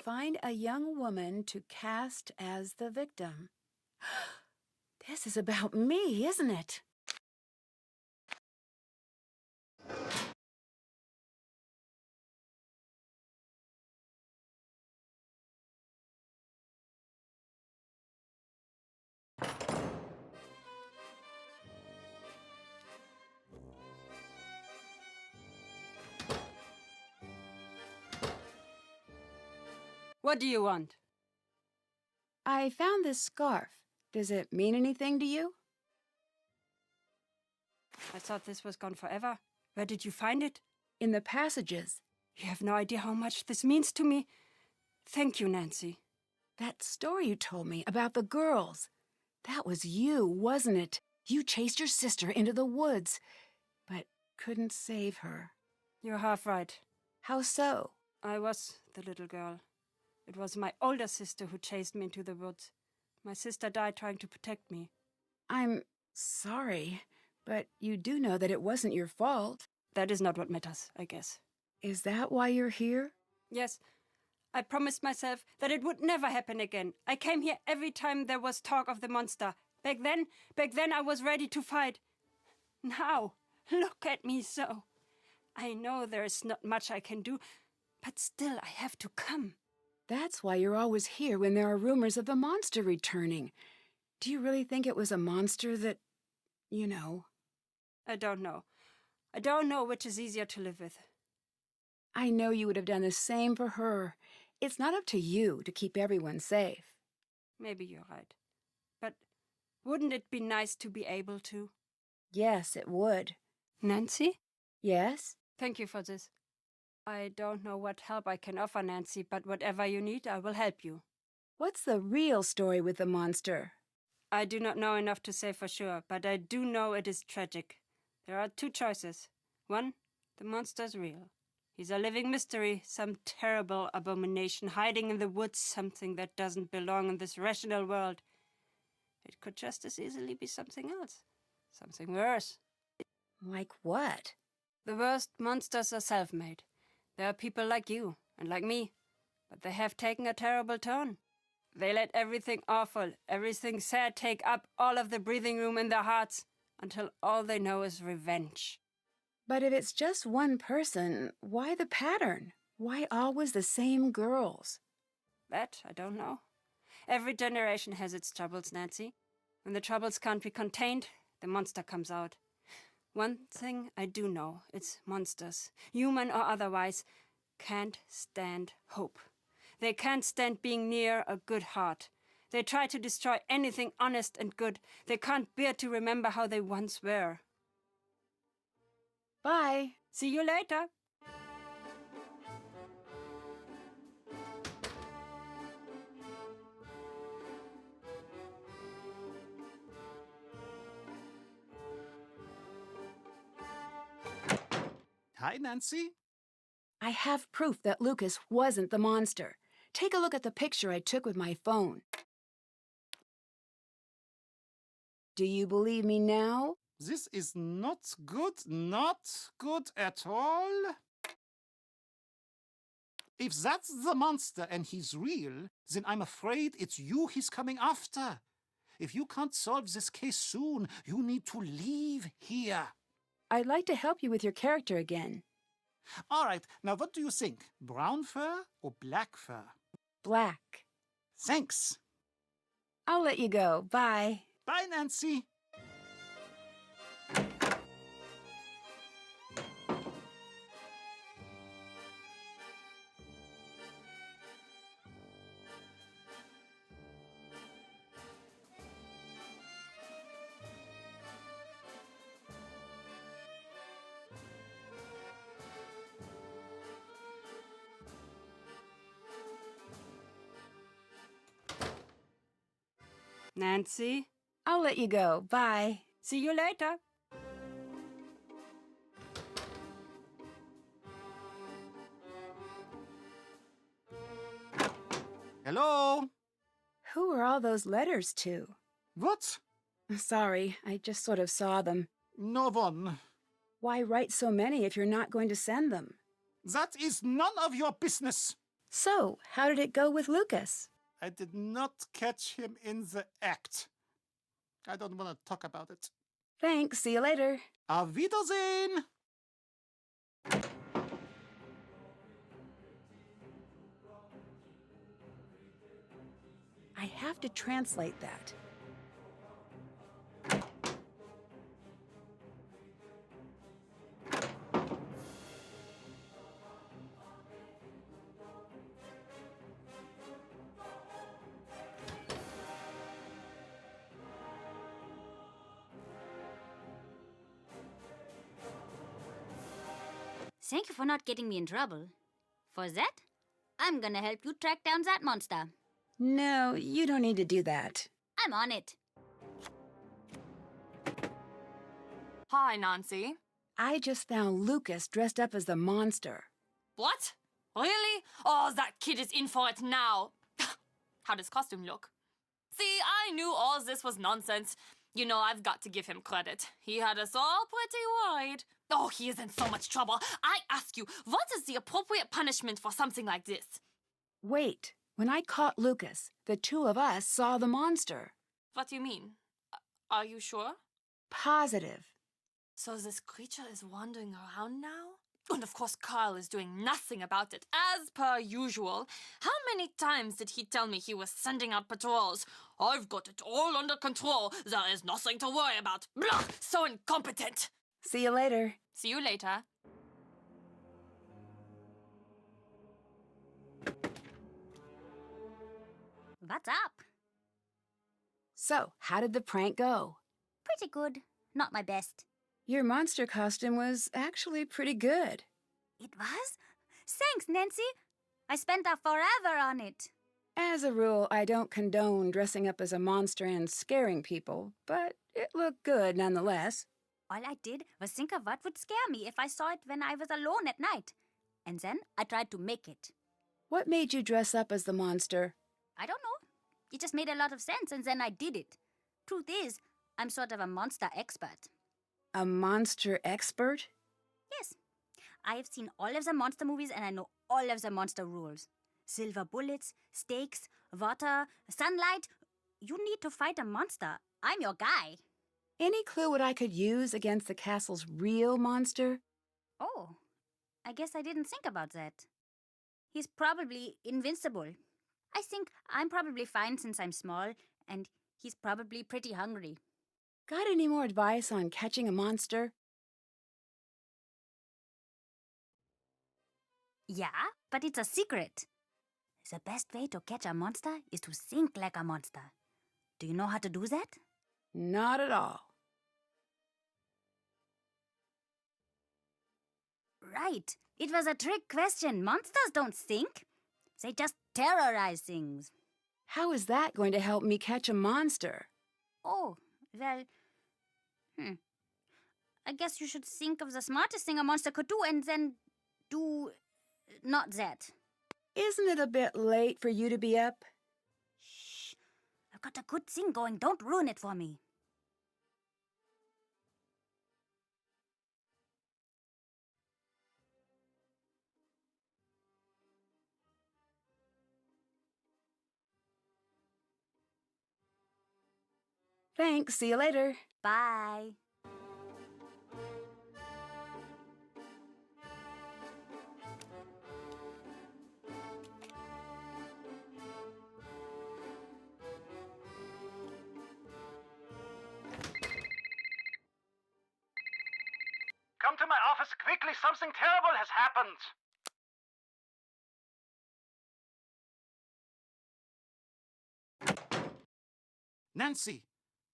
Find a young woman to cast as the victim. This is about me, isn't it? What do you want? I found this scarf. Does it mean anything to you? I thought this was gone forever. Where did you find it? In the passages. You have no idea how much this means to me. Thank you, Nancy. That story you told me about the girls. That was you, wasn't it? You chased your sister into the woods, but couldn't save her. You're half right. How so? I was the little girl. It was my older sister who chased me into the woods. My sister died trying to protect me. I'm sorry, but you do know that it wasn't your fault. That is not what matters, I guess. Is that why you're here? Yes. I promised myself that it would never happen again. I came here every time there was talk of the monster. Back then I was ready to fight. Now, look at me so. I know there is not much I can do, but still I have to come. That's why you're always here when there are rumors of the monster returning. Do you really think it was a monster that, you know? I don't know. I don't know which is easier to live with. I know you would have done the same for her. It's not up to you to keep everyone safe. Maybe you're right. But wouldn't it be nice to be able to? Yes, it would. Nancy? Yes? Thank you for this. I don't know what help I can offer, Nancy, but whatever you need, I will help you. What's the real story with the monster? I do not know enough to say for sure, but I do know it is tragic. There are two choices. One, the monster's real. He's a living mystery, some terrible abomination hiding in the woods, something that doesn't belong in this rational world. It could just as easily be something else, something worse. Like what? The worst monsters are self-made. There are people like you and like me, but they have taken a terrible turn. They let everything awful, everything sad take up all of the breathing room in their hearts until all they know is revenge. But if it's just one person, why the pattern? Why always the same girls? That I don't know. Every generation has its troubles, Nancy. When the troubles can't be contained, the monster comes out. One thing I do know, it's monsters, human or otherwise, can't stand hope. They can't stand being near a good heart. They try to destroy anything honest and good. They can't bear to remember how they once were. Bye. See you later. Hi, Nancy. I have proof that Lucas wasn't the monster. Take a look at the picture I took with my phone. Do you believe me now? This is not good at all. If that's the monster and he's real, then I'm afraid it's you he's coming after. If you can't solve this case soon, you need to leave here. I'd like to help you with your character again. All right, now what do you think? Brown fur or black fur? Black. Thanks. I'll let you go. Bye. Bye, Nancy. Nancy, I'll let you go. Bye. see you later. Hello? Who are all those letters to? What? Sorry, I just sort of saw them. No one. Why write so many if you're not going to send them? That is none of your business. So, how did it go with Lucas? I did not catch him in the act. I don't want to talk about it. Thanks, see you later. Auf Wiedersehen! I have to translate that. Thank you for not getting me in trouble. For that, I'm gonna help you track down that monster. No, you don't need to do that. I'm on it. Hi, Nancy. I just found Lucas dressed up as the monster. What? Really? Oh, that kid is in for it now. How does costume look? See, I knew all this was nonsense. You know, I've got to give him credit. He had us all pretty worried. Oh, he is in so much trouble. I ask you, what is the appropriate punishment for something like this? Wait, when I caught Lucas, the two of us saw the monster. What do you mean? Are you sure? Positive. So this creature is wandering around now? And of course Carl is doing nothing about it, as per usual. How many times did he tell me he was sending out patrols? I've got it all under control. There is nothing to worry about. Blah! So incompetent. See you later. See you later. What's up? So, how did the prank go? Pretty good. Not my best. Your monster costume was actually pretty good. It was? Thanks, Nancy. I spent a forever on it. As a rule, I don't condone dressing up as a monster and scaring people, but it looked good nonetheless. All I did was think of what would scare me if I saw it when I was alone at night. And then I tried to make it. What made you dress up as the monster? I don't know. It just made a lot of sense, and then I did it. Truth is, I'm sort of a monster expert. A monster expert? Yes. I have seen all of the monster movies, and I know all of the monster rules. Silver bullets, stakes, water, sunlight. You need to fight a monster. I'm your guy. Any clue what I could use against the castle's real monster? Oh, I guess I didn't think about that. He's probably invincible. I think I'm probably fine since I'm small, and he's probably pretty hungry. Got any more advice on catching a monster? Yeah, but it's a secret. The best way to catch a monster is to think like a monster. Do you know how to do that? Not at all. Right. It was a trick question. Monsters don't think. They just terrorize things. How is that going to help me catch a monster? Oh, well... I guess you should think of the smartest thing a monster could do and then do... not that. Isn't it a bit late for you to be up? Shh. I've got a good thing going. Don't ruin it for me. Thanks. See you later. Bye. Come to my office quickly. Something terrible has happened. Nancy,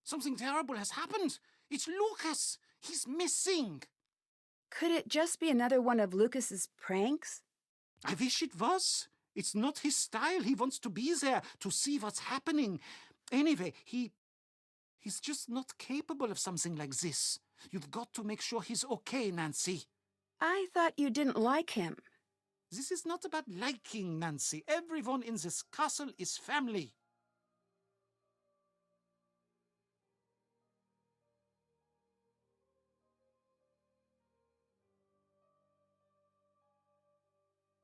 something terrible has happened. It's Lucas. He's missing. Could it just be another one of Lucas's pranks? I wish it was. It's not his style. He wants to be there to see what's happening. Anyway, he's just not capable of something like this. You've got to make sure he's okay, Nancy. I thought you didn't like him. This is not about liking, Nancy. Everyone in this castle is family.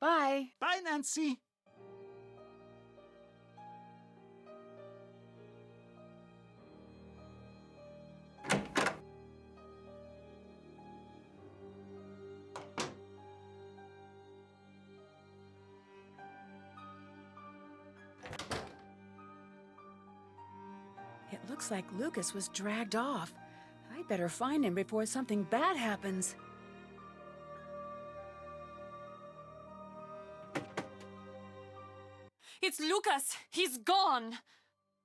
Bye. Bye, Nancy. It looks like Lucas was dragged off. I better find him before something bad happens. It's Lucas! He's gone!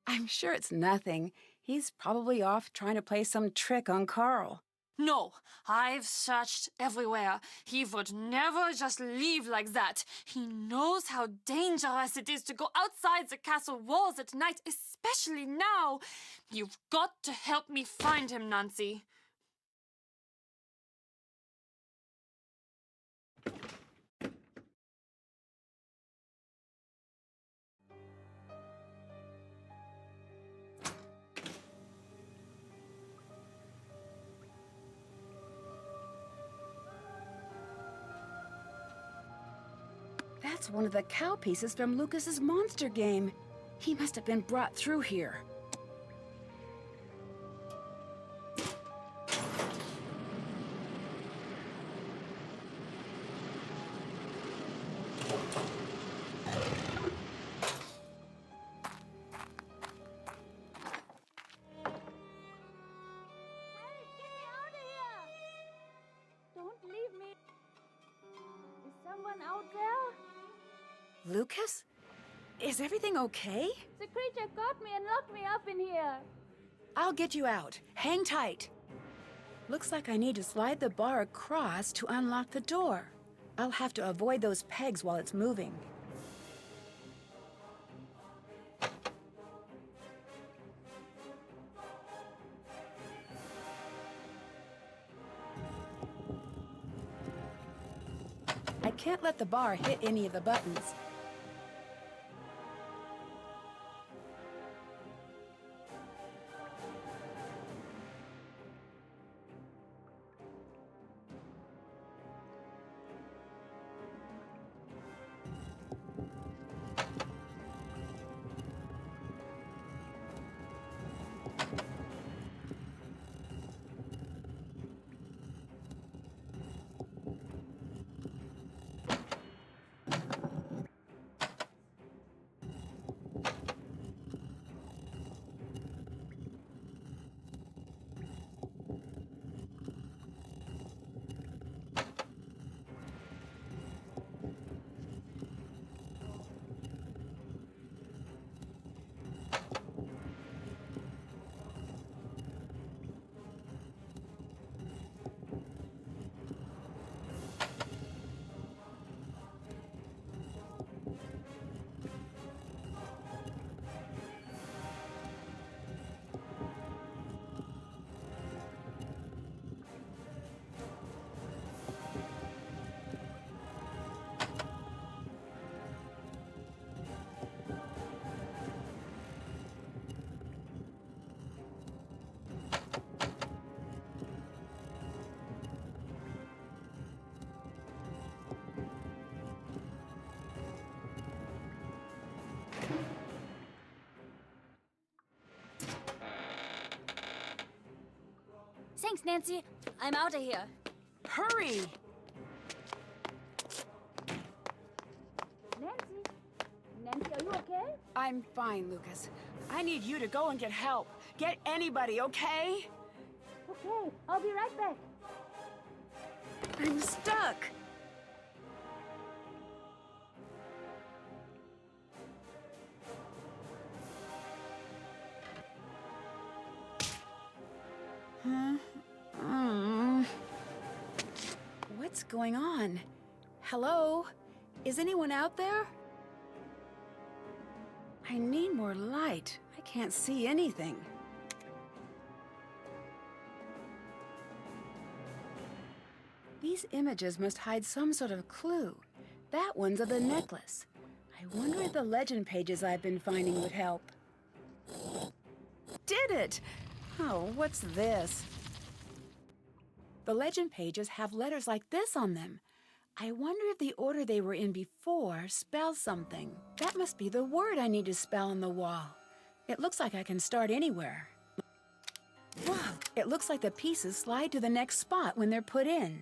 I'm sure it's nothing. He's probably off trying to play some trick on Carl. No, I've searched everywhere. He would never just leave like that. He knows how dangerous it is to go outside the castle walls at night, especially now. You've got to help me find him, Nancy. That's one of the cow pieces from Lucas's monster game. He must have been brought through here. Don't leave me. Is someone out there? Lucas? Is everything okay? The creature got me and locked me up in here. I'll get you out. Hang tight. Looks like I need to slide the bar across to unlock the door. I'll have to avoid those pegs while it's moving. I can't let the bar hit any of the buttons. Thanks, Nancy. I'm out of here. Hurry! Nancy, are you okay? I'm fine, Lucas. I need you to go and get help. Get anybody, okay? Okay, I'll be right back. I'm stuck. Huh? What's going on? Hello? Is anyone out there? I need more light. I can't see anything. These images must hide some sort of clue. That one's of the necklace. I wonder if the legend pages I've been finding would help. Did it! Oh, what's this? The legend pages have letters like this on them. I wonder if the order they were in before spells something. That must be the word I need to spell on the wall. It looks like I can start anywhere. Wow, it looks like the pieces slide to the next spot when they're put in.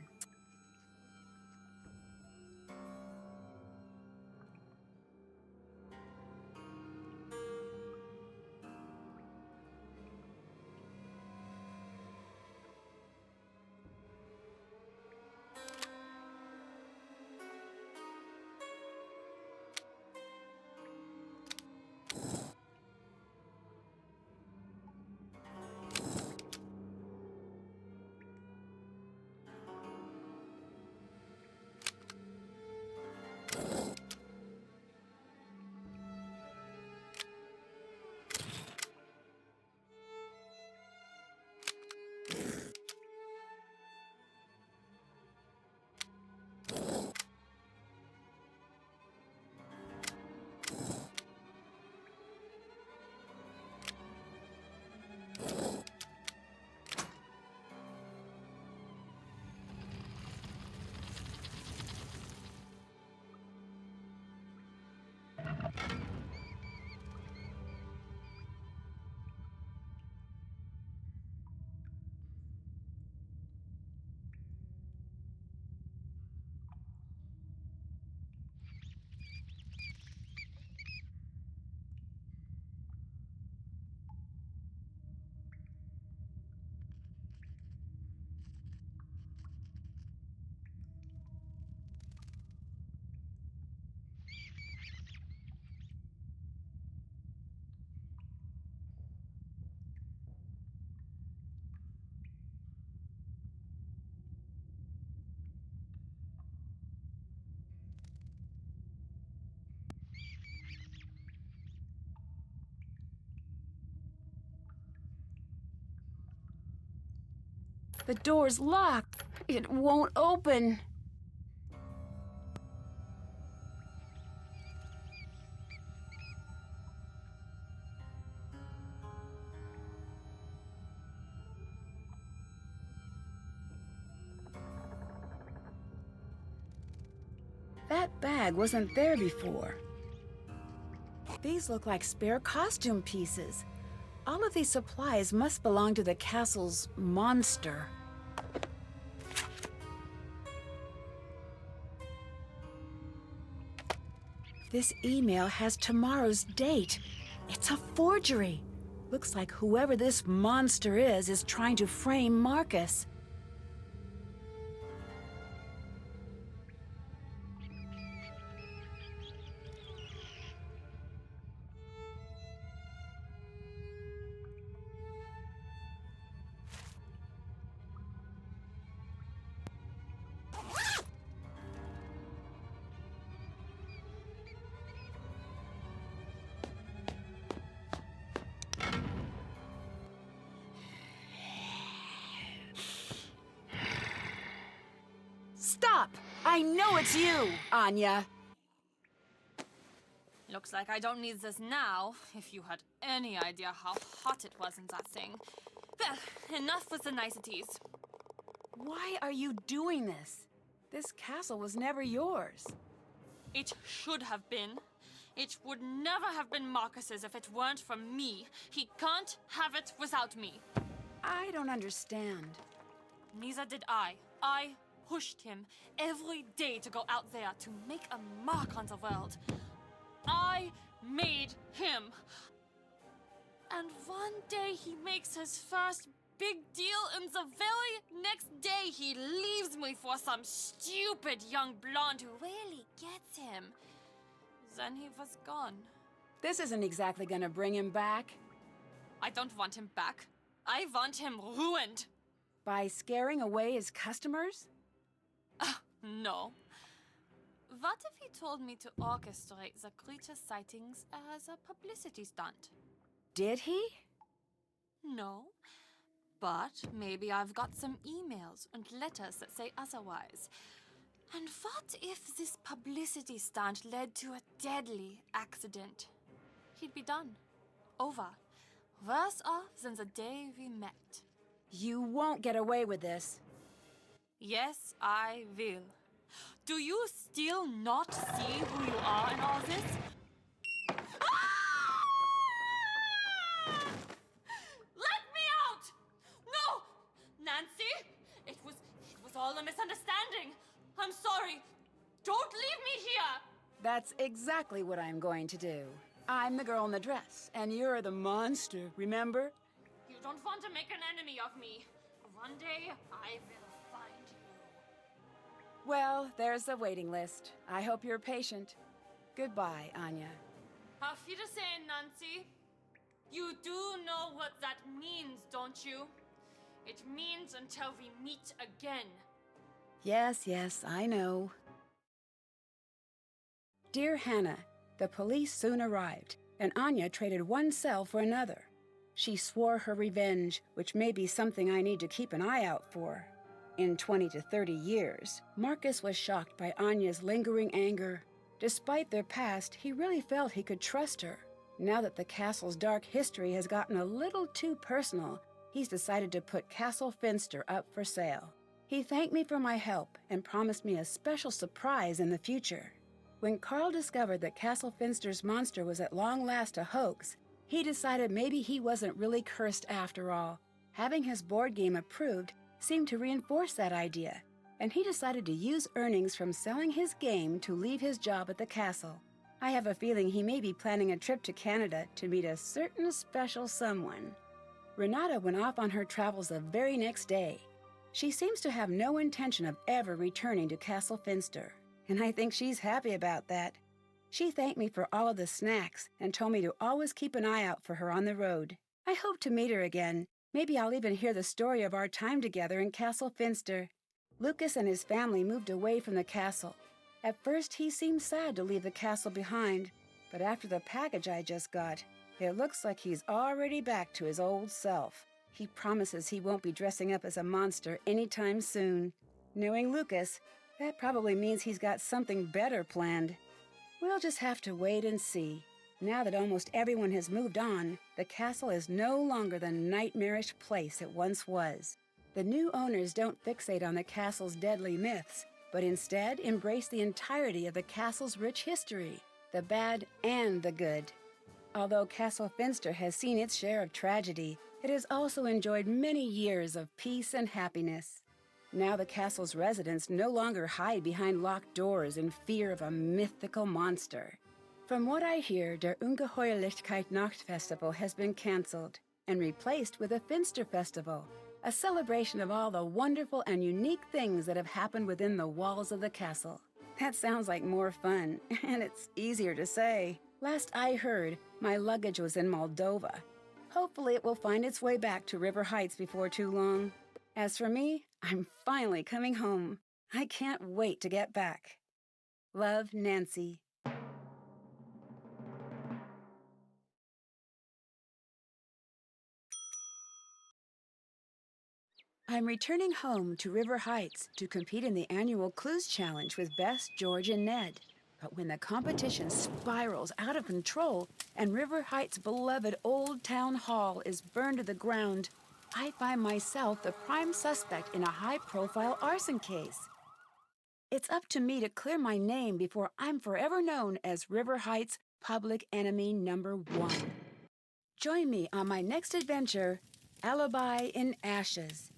The door's locked. It won't open. That bag wasn't there before. These look like spare costume pieces. All of these supplies must belong to the castle's monster. This email has tomorrow's date. It's a forgery. Looks like whoever this monster is trying to frame Marcus. Stop! I know it's you, Anya. Looks like I don't need this now, if you had any idea how hot it was in that thing. Well, enough with the niceties. Why are you doing this? This castle was never yours. It should have been. It would never have been Marcus's if it weren't for me. He can't have it without me. I don't understand. Neither did I. I pushed him every day to go out there to make a mark on the world. I made him. And one day he makes his first big deal, and the very next day he leaves me for some stupid young blonde who really gets him. Then he was gone. This isn't exactly gonna bring him back. I don't want him back. I want him ruined. By scaring away his customers? No. What if he told me to orchestrate the creature's sightings as a publicity stunt? Did he? No. But maybe I've got some emails and letters that say otherwise. And what if this publicity stunt led to a deadly accident? He'd be done. Over. Worse off than the day we met. You won't get away with this. Yes, I will. Do you still not see who you are in all this? Let me out! No! Nancy! It was all a misunderstanding. I'm sorry. Don't leave me here! That's exactly what I'm going to do. I'm the girl in the dress, and you're the monster, remember? You don't want to make an enemy of me. One day, I will find you. Well, there's a waiting list. I hope you're patient. Goodbye, Anya. Auf Wiedersehen, Nancy. You do know what that means, don't you? It means until we meet again. Yes, I know. Dear Hannah, the police soon arrived, and Anya traded one cell for another. She swore her revenge, which may be something I need to keep an eye out for. In 20 to 30 years, Marcus was shocked by Anya's lingering anger. Despite their past, he really felt he could trust her. Now that the castle's dark history has gotten a little too personal, he's decided to put Castle Finster up for sale. He thanked me for my help and promised me a special surprise in the future. When Carl discovered that Castle Finster's monster was at long last a hoax, he decided maybe he wasn't really cursed after all. Having his board game approved seemed to reinforce that idea, and he decided to use earnings from selling his game to leave his job at the castle. I have a feeling he may be planning a trip to Canada to meet a certain special someone. Renata went off on her travels the very next day. She seems to have no intention of ever returning to Castle Finster, and I think she's happy about that. She thanked me for all of the snacks and told me to always keep an eye out for her on the road. I hope to meet her again. Maybe I'll even hear the story of our time together in Castle Finster. Lucas and his family moved away from the castle. At first, he seemed sad to leave the castle behind, but after the package I just got, it looks like he's already back to his old self. He promises he won't be dressing up as a monster anytime soon. Knowing Lucas, that probably means he's got something better planned. We'll just have to wait and see. Now that almost everyone has moved on, the castle is no longer the nightmarish place it once was. The new owners don't fixate on the castle's deadly myths. but instead embrace the entirety of the castle's rich history, the bad and the good. Although Castle Finster has seen its share of tragedy, it has also enjoyed many years of peace and happiness. Now the castle's residents no longer hide behind locked doors in fear of a mythical monster. From what I hear, der Ungeheuerlichkeit Nachtfestival has been cancelled and replaced with a Finster Festival, a celebration of all the wonderful and unique things that have happened within the walls of the castle. That sounds like more fun, and it's easier to say. Last I heard, my luggage was in Moldova. Hopefully it will find its way back to River Heights before too long. As for me, I'm finally coming home. I can't wait to get back. Love, Nancy. I'm returning home to River Heights to compete in the annual Clues Challenge with Bess, George, and Ned. But when the competition spirals out of control and River Heights' beloved Old Town Hall is burned to the ground, I find myself the prime suspect in a high-profile arson case. It's up to me to clear my name before I'm forever known as River Heights' public enemy number 1. Join me on my next adventure, Alibi in Ashes.